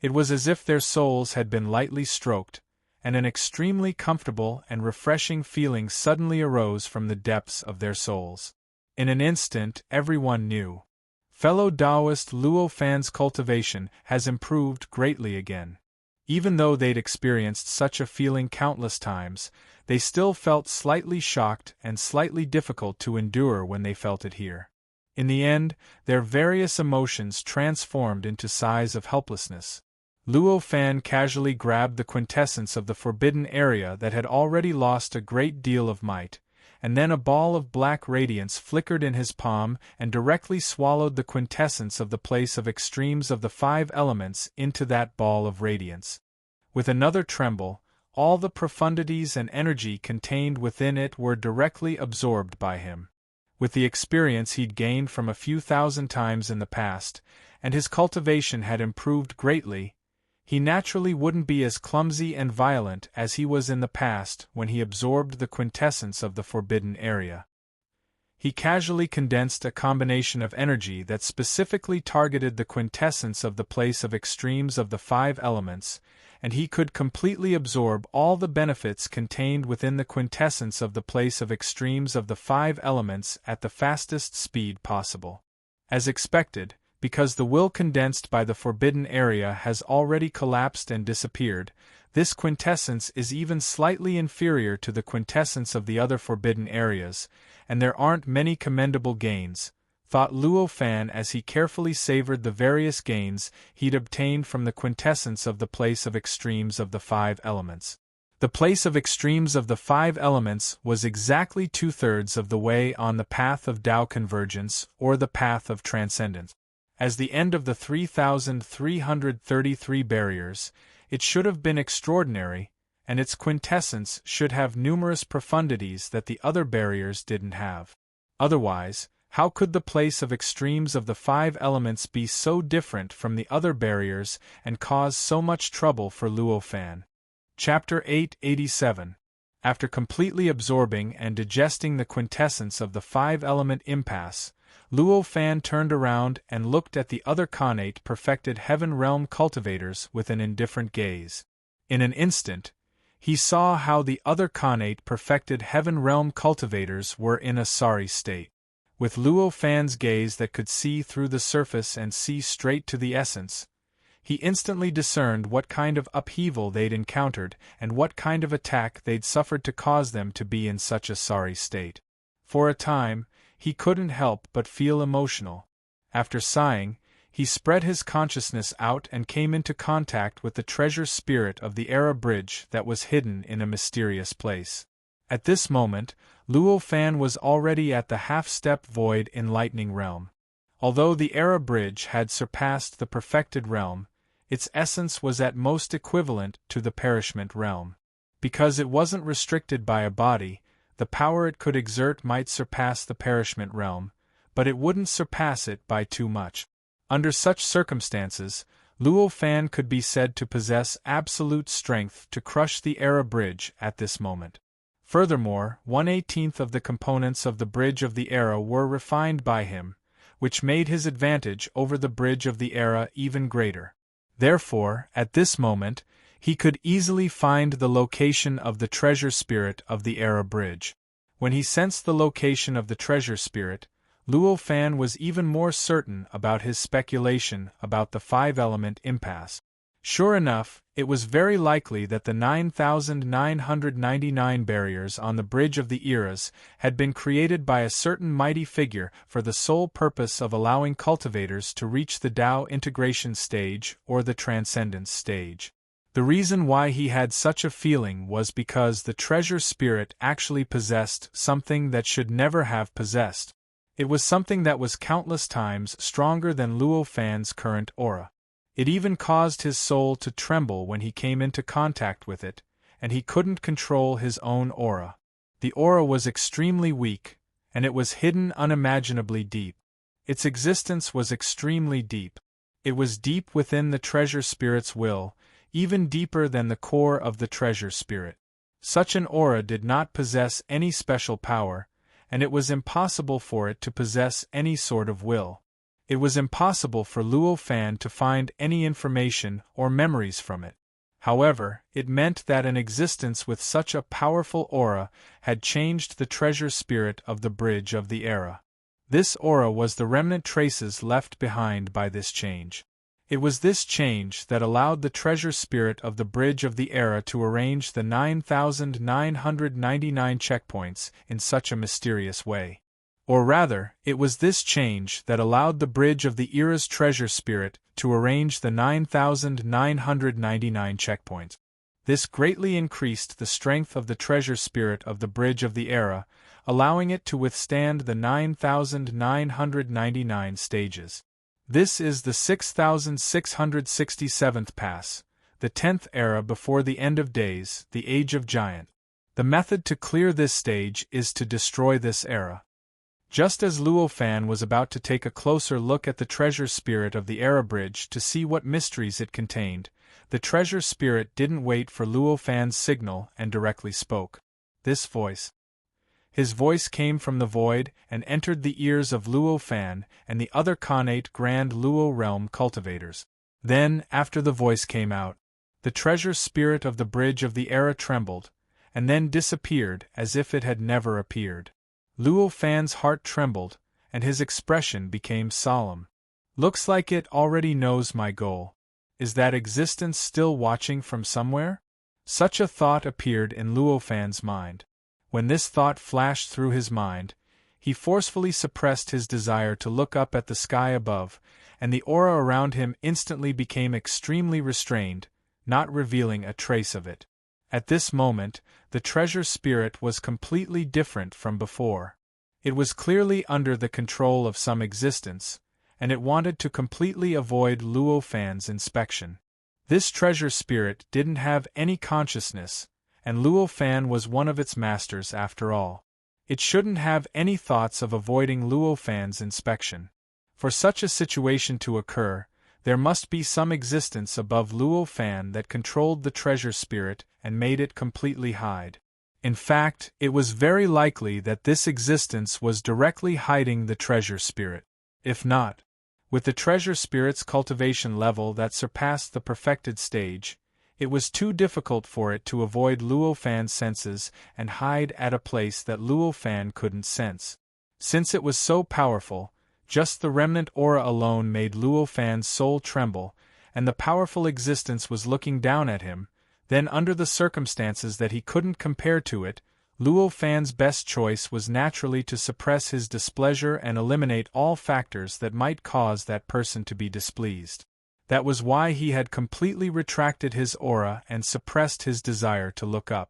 It was as if their souls had been lightly stroked, and an extremely comfortable and refreshing feeling suddenly arose from the depths of their souls. In an instant, everyone knew. Fellow Taoist Luo Fan's cultivation has improved greatly again. Even though they'd experienced such a feeling countless times, they still felt slightly shocked and slightly difficult to endure when they felt it here. In the end, their various emotions transformed into sighs of helplessness. Luo Fan casually grabbed the quintessence of the forbidden area that had already lost a great deal of might, and then a ball of black radiance flickered in his palm and directly swallowed the quintessence of the place of extremes of the five elements into that ball of radiance. With another tremble, all the profundities and energy contained within it were directly absorbed by him. With the experience he'd gained from a few thousand times in the past, and his cultivation had improved greatly, he naturally wouldn't be as clumsy and violent as he was in the past when he absorbed the quintessence of the forbidden area. He casually condensed a combination of energy that specifically targeted the quintessence of the place of extremes of the five elements, and he could completely absorb all the benefits contained within the quintessence of the place of extremes of the five elements at the fastest speed possible. As expected, because the will condensed by the forbidden area has already collapsed and disappeared, this quintessence is even slightly inferior to the quintessence of the other forbidden areas, and there aren't many commendable gains, thought Luo Fan as he carefully savored the various gains he'd obtained from the quintessence of the place of extremes of the five elements. The place of extremes of the five elements was exactly 2/3 of the way on the path of Tao convergence or the path of transcendence. As the end of the 3,333 barriers, it should have been extraordinary, and its quintessence should have numerous profundities that the other barriers didn't have. Otherwise, how could the place of extremes of the five elements be so different from the other barriers and cause so much trouble for Luo Fan? Chapter 887. After completely absorbing and digesting the quintessence of the five-element impasse, Luo Fan turned around and looked at the other Khanate perfected heaven realm cultivators with an indifferent gaze. In an instant, he saw how the other Khanate perfected heaven realm cultivators were in a sorry state. With Luo Fan's gaze that could see through the surface and see straight to the essence, he instantly discerned what kind of upheaval they'd encountered and what kind of attack they'd suffered to cause them to be in such a sorry state. For a time, he couldn't help but feel emotional. After sighing, he spread his consciousness out and came into contact with the treasure spirit of the Era Bridge that was hidden in a mysterious place. At this moment, Luo Fan was already at the half-step void enlightening realm. Although the Era Bridge had surpassed the perfected realm, its essence was at most equivalent to the perishment realm. Because it wasn't restricted by a body, the power it could exert might surpass the perishment realm, but it wouldn't surpass it by too much. Under such circumstances, Luo Fan could be said to possess absolute strength to crush the Era Bridge at this moment. Furthermore, 1/18 of the components of the Bridge of the Era were refined by him, which made his advantage over the Bridge of the Era even greater. Therefore, at this moment, he could easily find the location of the treasure spirit of the Era Bridge. When he sensed the location of the treasure spirit, Luo Fan was even more certain about his speculation about the five-element impasse. Sure enough, it was very likely that the 9,999 barriers on the Bridge of the Eras had been created by a certain mighty figure for the sole purpose of allowing cultivators to reach the Tao integration stage or the transcendence stage. The reason why he had such a feeling was because the treasure spirit actually possessed something that should never have possessed. It was something that was countless times stronger than Luo Fan's current aura. It even caused his soul to tremble when he came into contact with it, and he couldn't control his own aura. The aura was extremely weak, and it was hidden unimaginably deep. Its existence was extremely deep. It was deep within the treasure spirit's will, even deeper than the core of the treasure spirit. Such an aura did not possess any special power, and it was impossible for it to possess any sort of will. It was impossible for Luo Fan to find any information or memories from it. However, it meant that an existence with such a powerful aura had changed the treasure spirit of the Bridge of the Era. This aura was the remnant traces left behind by this change. It was this change that allowed the treasure spirit of the Bridge of the Era to arrange the 9,999 checkpoints in such a mysterious way. Or rather, it was this change that allowed the Bridge of the Era's treasure spirit to arrange the 9,999 checkpoints. This greatly increased the strength of the treasure spirit of the Bridge of the Era, allowing it to withstand the 9,999 stages. This is the 6,667th pass, the 10th era before the end of days, the Age of Giant. The method to clear this stage is to destroy this era. Just as Luo Fan was about to take a closer look at the treasure spirit of the Era Bridge to see what mysteries it contained, the treasure spirit didn't wait for Luo Fan's signal and directly spoke. This voice. His voice came from the void and entered the ears of Luo Fan and the other Khanate Grand Luo Realm cultivators. Then, after the voice came out, the treasure spirit of the Bridge of the Era trembled, and then disappeared as if it had never appeared. Luo Fan's heart trembled, and his expression became solemn. Looks like it already knows my goal. Is that existence still watching from somewhere? Such a thought appeared in Luo Fan's mind. When this thought flashed through his mind, he forcefully suppressed his desire to look up at the sky above, and the aura around him instantly became extremely restrained, not revealing a trace of it. At this moment, the treasure spirit was completely different from before. It was clearly under the control of some existence, and it wanted to completely avoid Luo Fan's inspection. This treasure spirit didn't have any consciousness, and Luo Fan was one of its masters after all. It shouldn't have any thoughts of avoiding Luo Fan's inspection. For such a situation to occur, there must be some existence above Luo Fan that controlled the treasure spirit and made it completely hide. In fact, it was very likely that this existence was directly hiding the treasure spirit. If not, with the treasure spirit's cultivation level that surpassed the perfected stage, it was too difficult for it to avoid Luo Fan's senses and hide at a place that Luo Fan couldn't sense. Since it was so powerful, just the remnant aura alone made Luo Fan's soul tremble, and the powerful existence was looking down at him. Then, under the circumstances that he couldn't compare to it, Luo Fan's best choice was naturally to suppress his displeasure and eliminate all factors that might cause that person to be displeased. That was why he had completely retracted his aura and suppressed his desire to look up.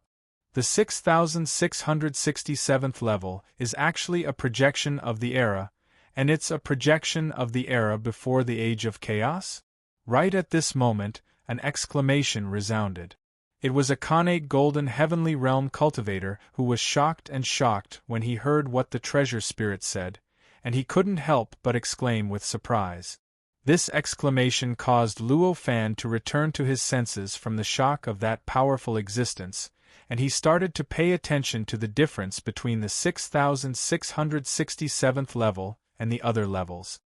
The 6667th level is actually a projection of the era, and it's a projection of the era before the Age of Chaos? Right at this moment, an exclamation resounded. It was a connate golden heavenly realm cultivator who was shocked when he heard what the treasure spirit said, and he couldn't help but exclaim with surprise. This exclamation caused Luo Fan to return to his senses from the shock of that powerful existence, and he started to pay attention to the difference between the 6667th level and the other levels.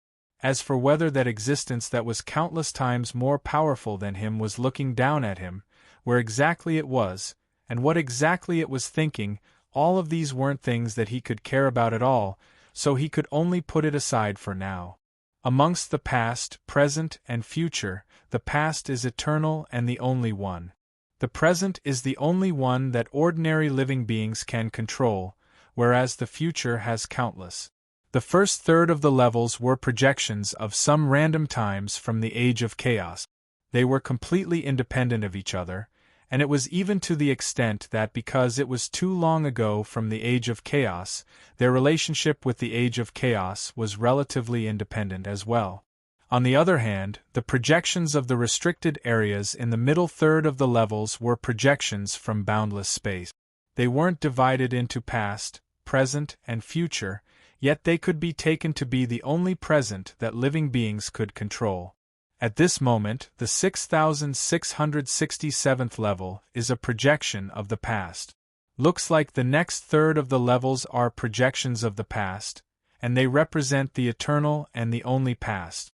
As for whether that existence that was countless times more powerful than him was looking down at him, where exactly it was, and what exactly it was thinking, all of these weren't things that he could care about at all, so he could only put it aside for now. Amongst the past, present, and future, the past is eternal and the only one. The present is the only one that ordinary living beings can control, whereas the future has countless. The first third of the levels were projections of some random times from the Age of Chaos. They were completely independent of each other, and it was even to the extent that because it was too long ago from the Age of Chaos, their relationship with the Age of Chaos was relatively independent as well. On the other hand, the projections of the restricted areas in the middle third of the levels were projections from boundless space. They weren't divided into past, present, and future, yet they could be taken to be the only present that living beings could control. At this moment, the 6667th level is a projection of the past. Looks like the next third of the levels are projections of the past, and they represent the eternal and the only past.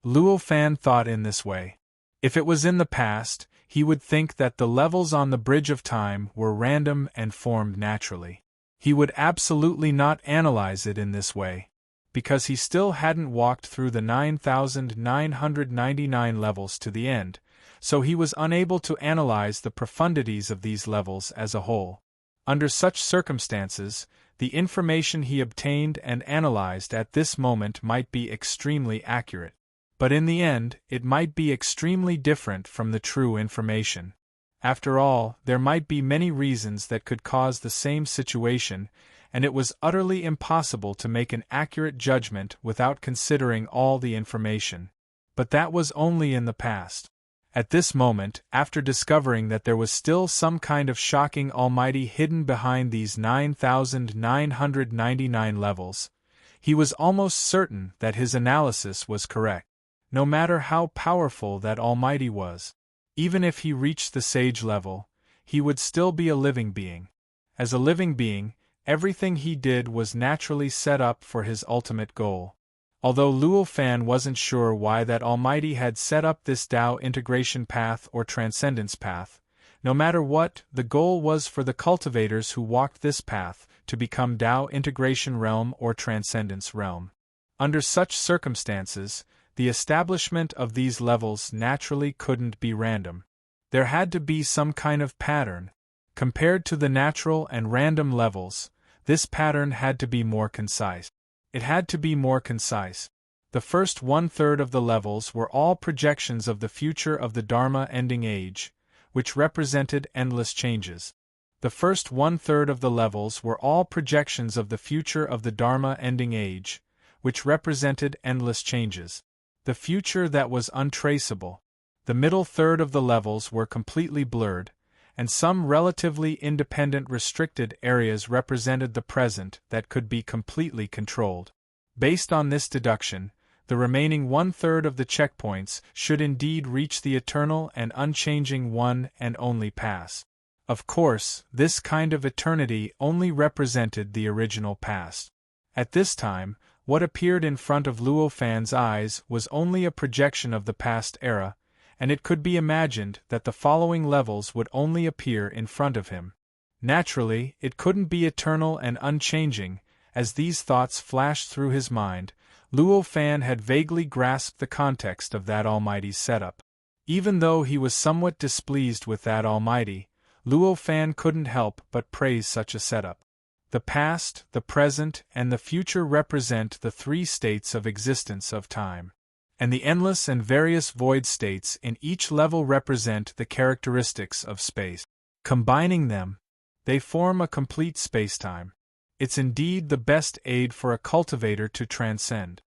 Luo Fan thought in this way. If it was in the past, he would think that the levels on the bridge of time were random and formed naturally. He would absolutely not analyze it in this way, because he still hadn't walked through the 9,999 levels to the end, so he was unable to analyze the profundities of these levels as a whole. Under such circumstances, the information he obtained and analyzed at this moment might be extremely accurate. But in the end, it might be extremely different from the true information. After all, there might be many reasons that could cause the same situation, and it was utterly impossible to make an accurate judgment without considering all the information. But that was only in the past. At this moment, after discovering that there was still some kind of shocking almighty hidden behind these 9,999 levels, he was almost certain that his analysis was correct. No matter how powerful that almighty was, even if he reached the sage level, he would still be a living being. As a living being, everything he did was naturally set up for his ultimate goal. Although Luo Fan wasn't sure why that almighty had set up this Tao integration path or transcendence path, no matter what, the goal was for the cultivators who walked this path to become Tao integration realm or transcendence realm. Under such circumstances, the establishment of these levels naturally couldn't be random. There had to be some kind of pattern. Compared to the natural and random levels, this pattern had to be more concise. It had to be more concise. The first one-third of the levels were all projections of the future of the Dharma ending age, which represented endless changes. The first one-third of the levels were all projections of the future of the Dharma-ending age, which represented endless changes. The future that was untraceable. The middle third of the levels were completely blurred, and some relatively independent restricted areas represented the present that could be completely controlled. Based on this deduction, the remaining one-third of the checkpoints should indeed reach the eternal and unchanging one and only past. Of course, this kind of eternity only represented the original past. At this time, what appeared in front of Luo Fan's eyes was only a projection of the past era, and it could be imagined that the following levels would only appear in front of him. Naturally, it couldn't be eternal and unchanging. As these thoughts flashed through his mind, Luo Fan had vaguely grasped the context of that Almighty's setup. Even though he was somewhat displeased with that Almighty, Luo Fan couldn't help but praise such a setup. The past, the present, and the future represent the three states of existence of time. And the endless and various void states in each level represent the characteristics of space. Combining them, they form a complete spacetime. It's indeed the best aid for a cultivator to transcend.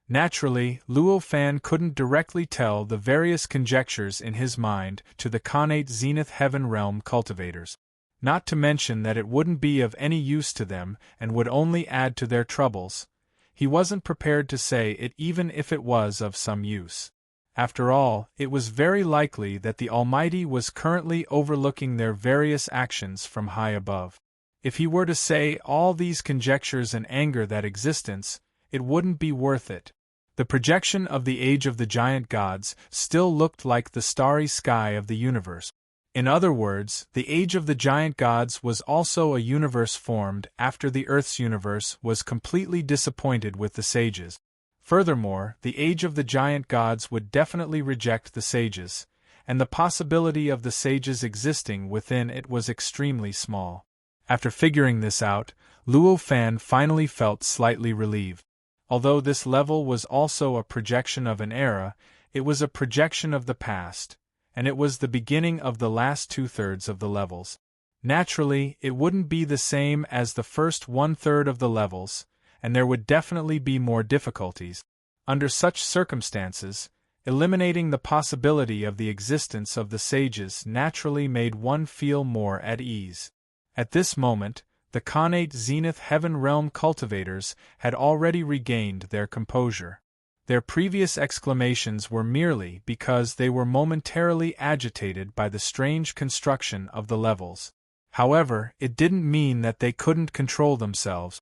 Naturally, Luo Fan couldn't directly tell the various conjectures in his mind to the connate Zenith Heaven Realm cultivators. Not to mention that it wouldn't be of any use to them and would only add to their troubles. He wasn't prepared to say it even if it was of some use. After all, it was very likely that the Almighty was currently overlooking their various actions from high above. If he were to say all these conjectures and anger that existence, it wouldn't be worth it. The projection of the age of the giant gods still looked like the starry sky of the universe. In other words, the age of the giant gods was also a universe formed after the Earth's universe was completely disappointed with the sages. Furthermore, the age of the giant gods would definitely reject the sages, and the possibility of the sages existing within it was extremely small. After figuring this out, Luo Fan finally felt slightly relieved. Although this level was also a projection of an era, it was a projection of the past, and it was the beginning of the last two-thirds of the levels. Naturally, it wouldn't be the same as the first one-third of the levels, and there would definitely be more difficulties. Under such circumstances, eliminating the possibility of the existence of the sages naturally made one feel more at ease. At this moment, the connate Zenith Heaven Realm cultivators had already regained their composure. Their previous exclamations were merely because they were momentarily agitated by the strange construction of the levels. However, it didn't mean that they couldn't control themselves.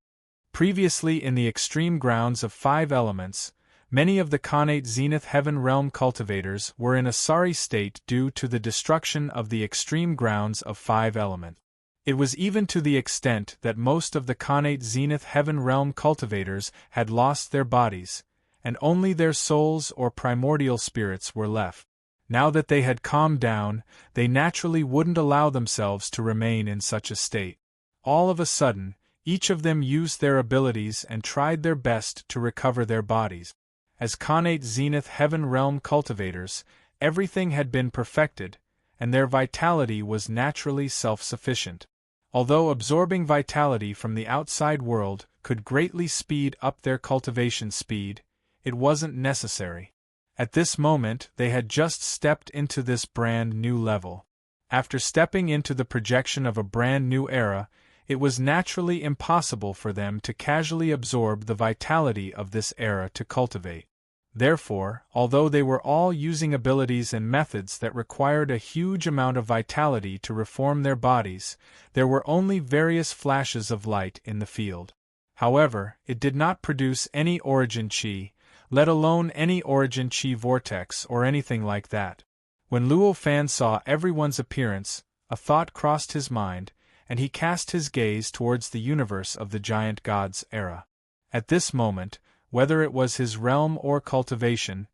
Previously in the extreme grounds of 5 elements, many of the connate Zenith Heaven Realm cultivators were in a sorry state due to the destruction of the extreme grounds of 5 elements. It was even to the extent that most of the connate Zenith Heaven Realm cultivators had lost their bodies, and only their souls or primordial spirits were left. Now that they had calmed down, they naturally wouldn't allow themselves to remain in such a state. All of a sudden, each of them used their abilities and tried their best to recover their bodies. As connate Zenith Heaven Realm cultivators, everything had been perfected, and their vitality was naturally self-sufficient. Although absorbing vitality from the outside world could greatly speed up their cultivation speed, it wasn't necessary. At this moment, they had just stepped into this brand new level. After stepping into the projection of a brand new era, it was naturally impossible for them to casually absorb the vitality of this era to cultivate. Therefore, although they were all using abilities and methods that required a huge amount of vitality to reform their bodies, there were only various flashes of light in the field. However, it did not produce any origin chi, let alone any origin chi vortex or anything like that. When Luo Fan saw everyone's appearance, a thought crossed his mind, and he cast his gaze towards the universe of the giant gods era. At this moment, whether it was his realm or cultivation,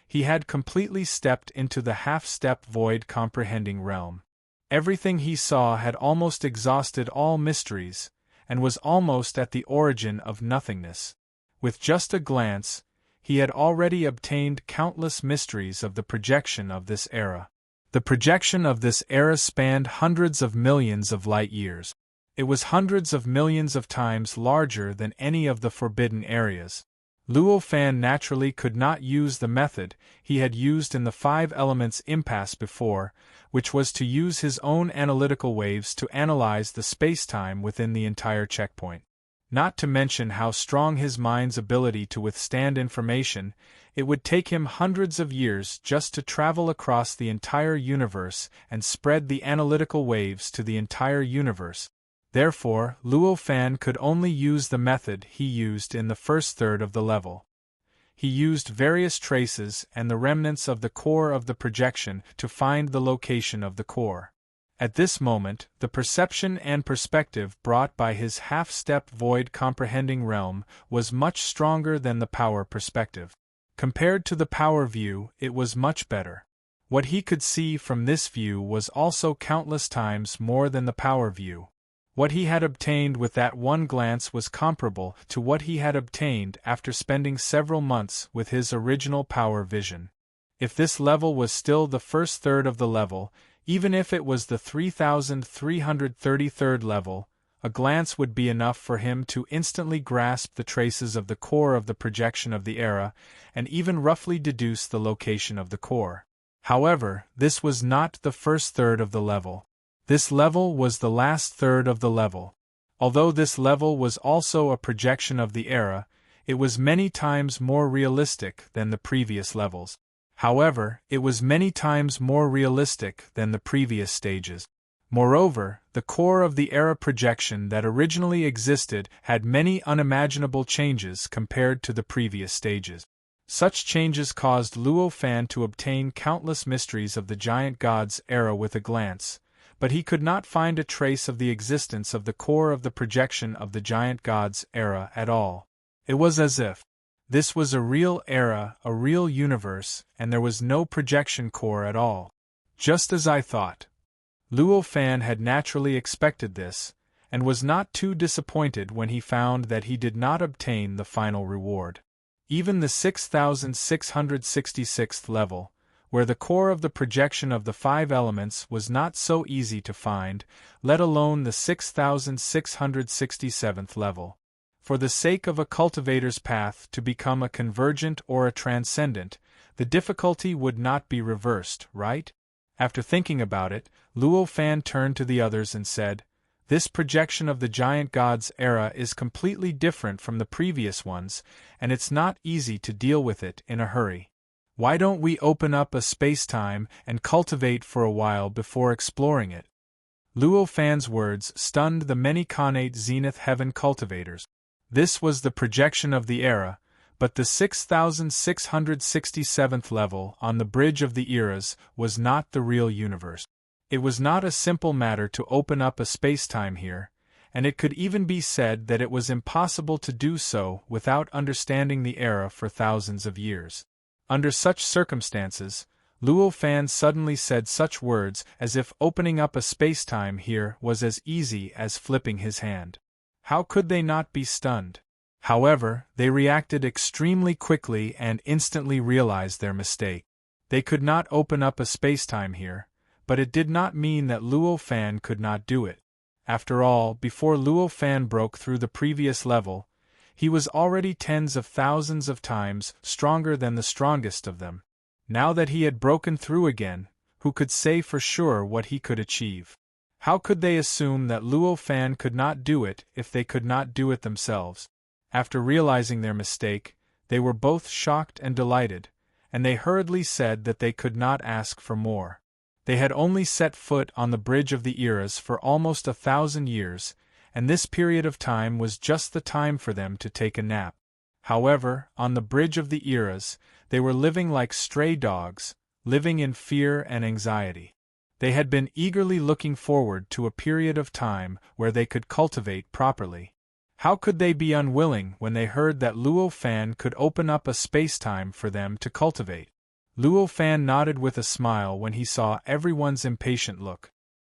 he had completely stepped into the half-step void comprehending realm. Everything he saw had almost exhausted all mysteries, and was almost at the origin of nothingness. With just a glance, he had already obtained countless mysteries of the projection of this era. The projection of this era spanned hundreds of millions of light years. It was hundreds of millions of times larger than any of the forbidden areas. Luo Fan naturally could not use the method he had used in the 5 elements impasse before, which was to use his own analytical waves to analyze the spacetime within the entire checkpoint. Not to mention how strong his mind's ability to withstand information, it would take him hundreds of years just to travel across the entire universe and spread the analytical waves to the entire universe. Therefore, Luo Fan could only use the method he used in the first third of the level. He used various traces and the remnants of the core of the projection to find the location of the core. At this moment, the perception and perspective brought by his half-step void comprehending realm was much stronger than the power perspective. Compared to the power view, it was much better. What he could see from this view was also countless times more than the power view. What he had obtained with that one glance was comparable to what he had obtained after spending several months with his original power vision. If this level was still the first third of the level, even if it was the 3333rd level, a glance would be enough for him to instantly grasp the traces of the core of the projection of the era, and even roughly deduce the location of the core. However, this was not the first third of the level. This level was the last third of the level. Although this level was also a projection of the era, it was many times more realistic than the previous levels. However, it was many times more realistic than the previous stages. Moreover, the core of the era projection that originally existed had many unimaginable changes compared to the previous stages. Such changes caused Luo Fan to obtain countless mysteries of the giant god's era with a glance, but he could not find a trace of the existence of the core of the projection of the giant god's era at all. It was as if this was a real era, a real universe, and there was no projection core at all. Just as I thought. Luo Fan had naturally expected this, and was not too disappointed when he found that he did not obtain the final reward. Even the 6666th level, where the core of the projection of the 5 elements was not so easy to find, let alone the 6667th level. For the sake of a cultivator's path to become a convergent or a transcendent, the difficulty would not be reversed, right? After thinking about it, Luo Fan turned to the others and said, "This projection of the giant god's era is completely different from the previous ones, and it's not easy to deal with it in a hurry. Why don't we open up a space-time and cultivate for a while before exploring it?" Luo Fan's words stunned the many connate Zenith Heaven cultivators. This was the projection of the era, but the 6667th level on the bridge of the eras was not the real universe. It was not a simple matter to open up a space-time here, and it could even be said that it was impossible to do so without understanding the era for thousands of years. Under such circumstances, Luo Fan suddenly said such words as if opening up a space-time here was as easy as flipping his hand. How could they not be stunned? However, they reacted extremely quickly and instantly realized their mistake. They could not open up a space-time here, but it did not mean that Luo Fan could not do it. After all, before Luo Fan broke through the previous level, he was already tens of thousands of times stronger than the strongest of them. Now that he had broken through again, who could say for sure what he could achieve? How could they assume that Luo Fan could not do it if they could not do it themselves? After realizing their mistake, they were both shocked and delighted, and they hurriedly said that they could not ask for more. They had only set foot on the bridge of the eras for almost 1,000 years, and this period of time was just the time for them to take a nap. However, on the bridge of the eras, they were living like stray dogs, living in fear and anxiety. They had been eagerly looking forward to a period of time where they could cultivate properly. How could they be unwilling when they heard that Luo Fan could open up a space-time for them to cultivate? Luo Fan nodded with a smile when he saw everyone's impatient look.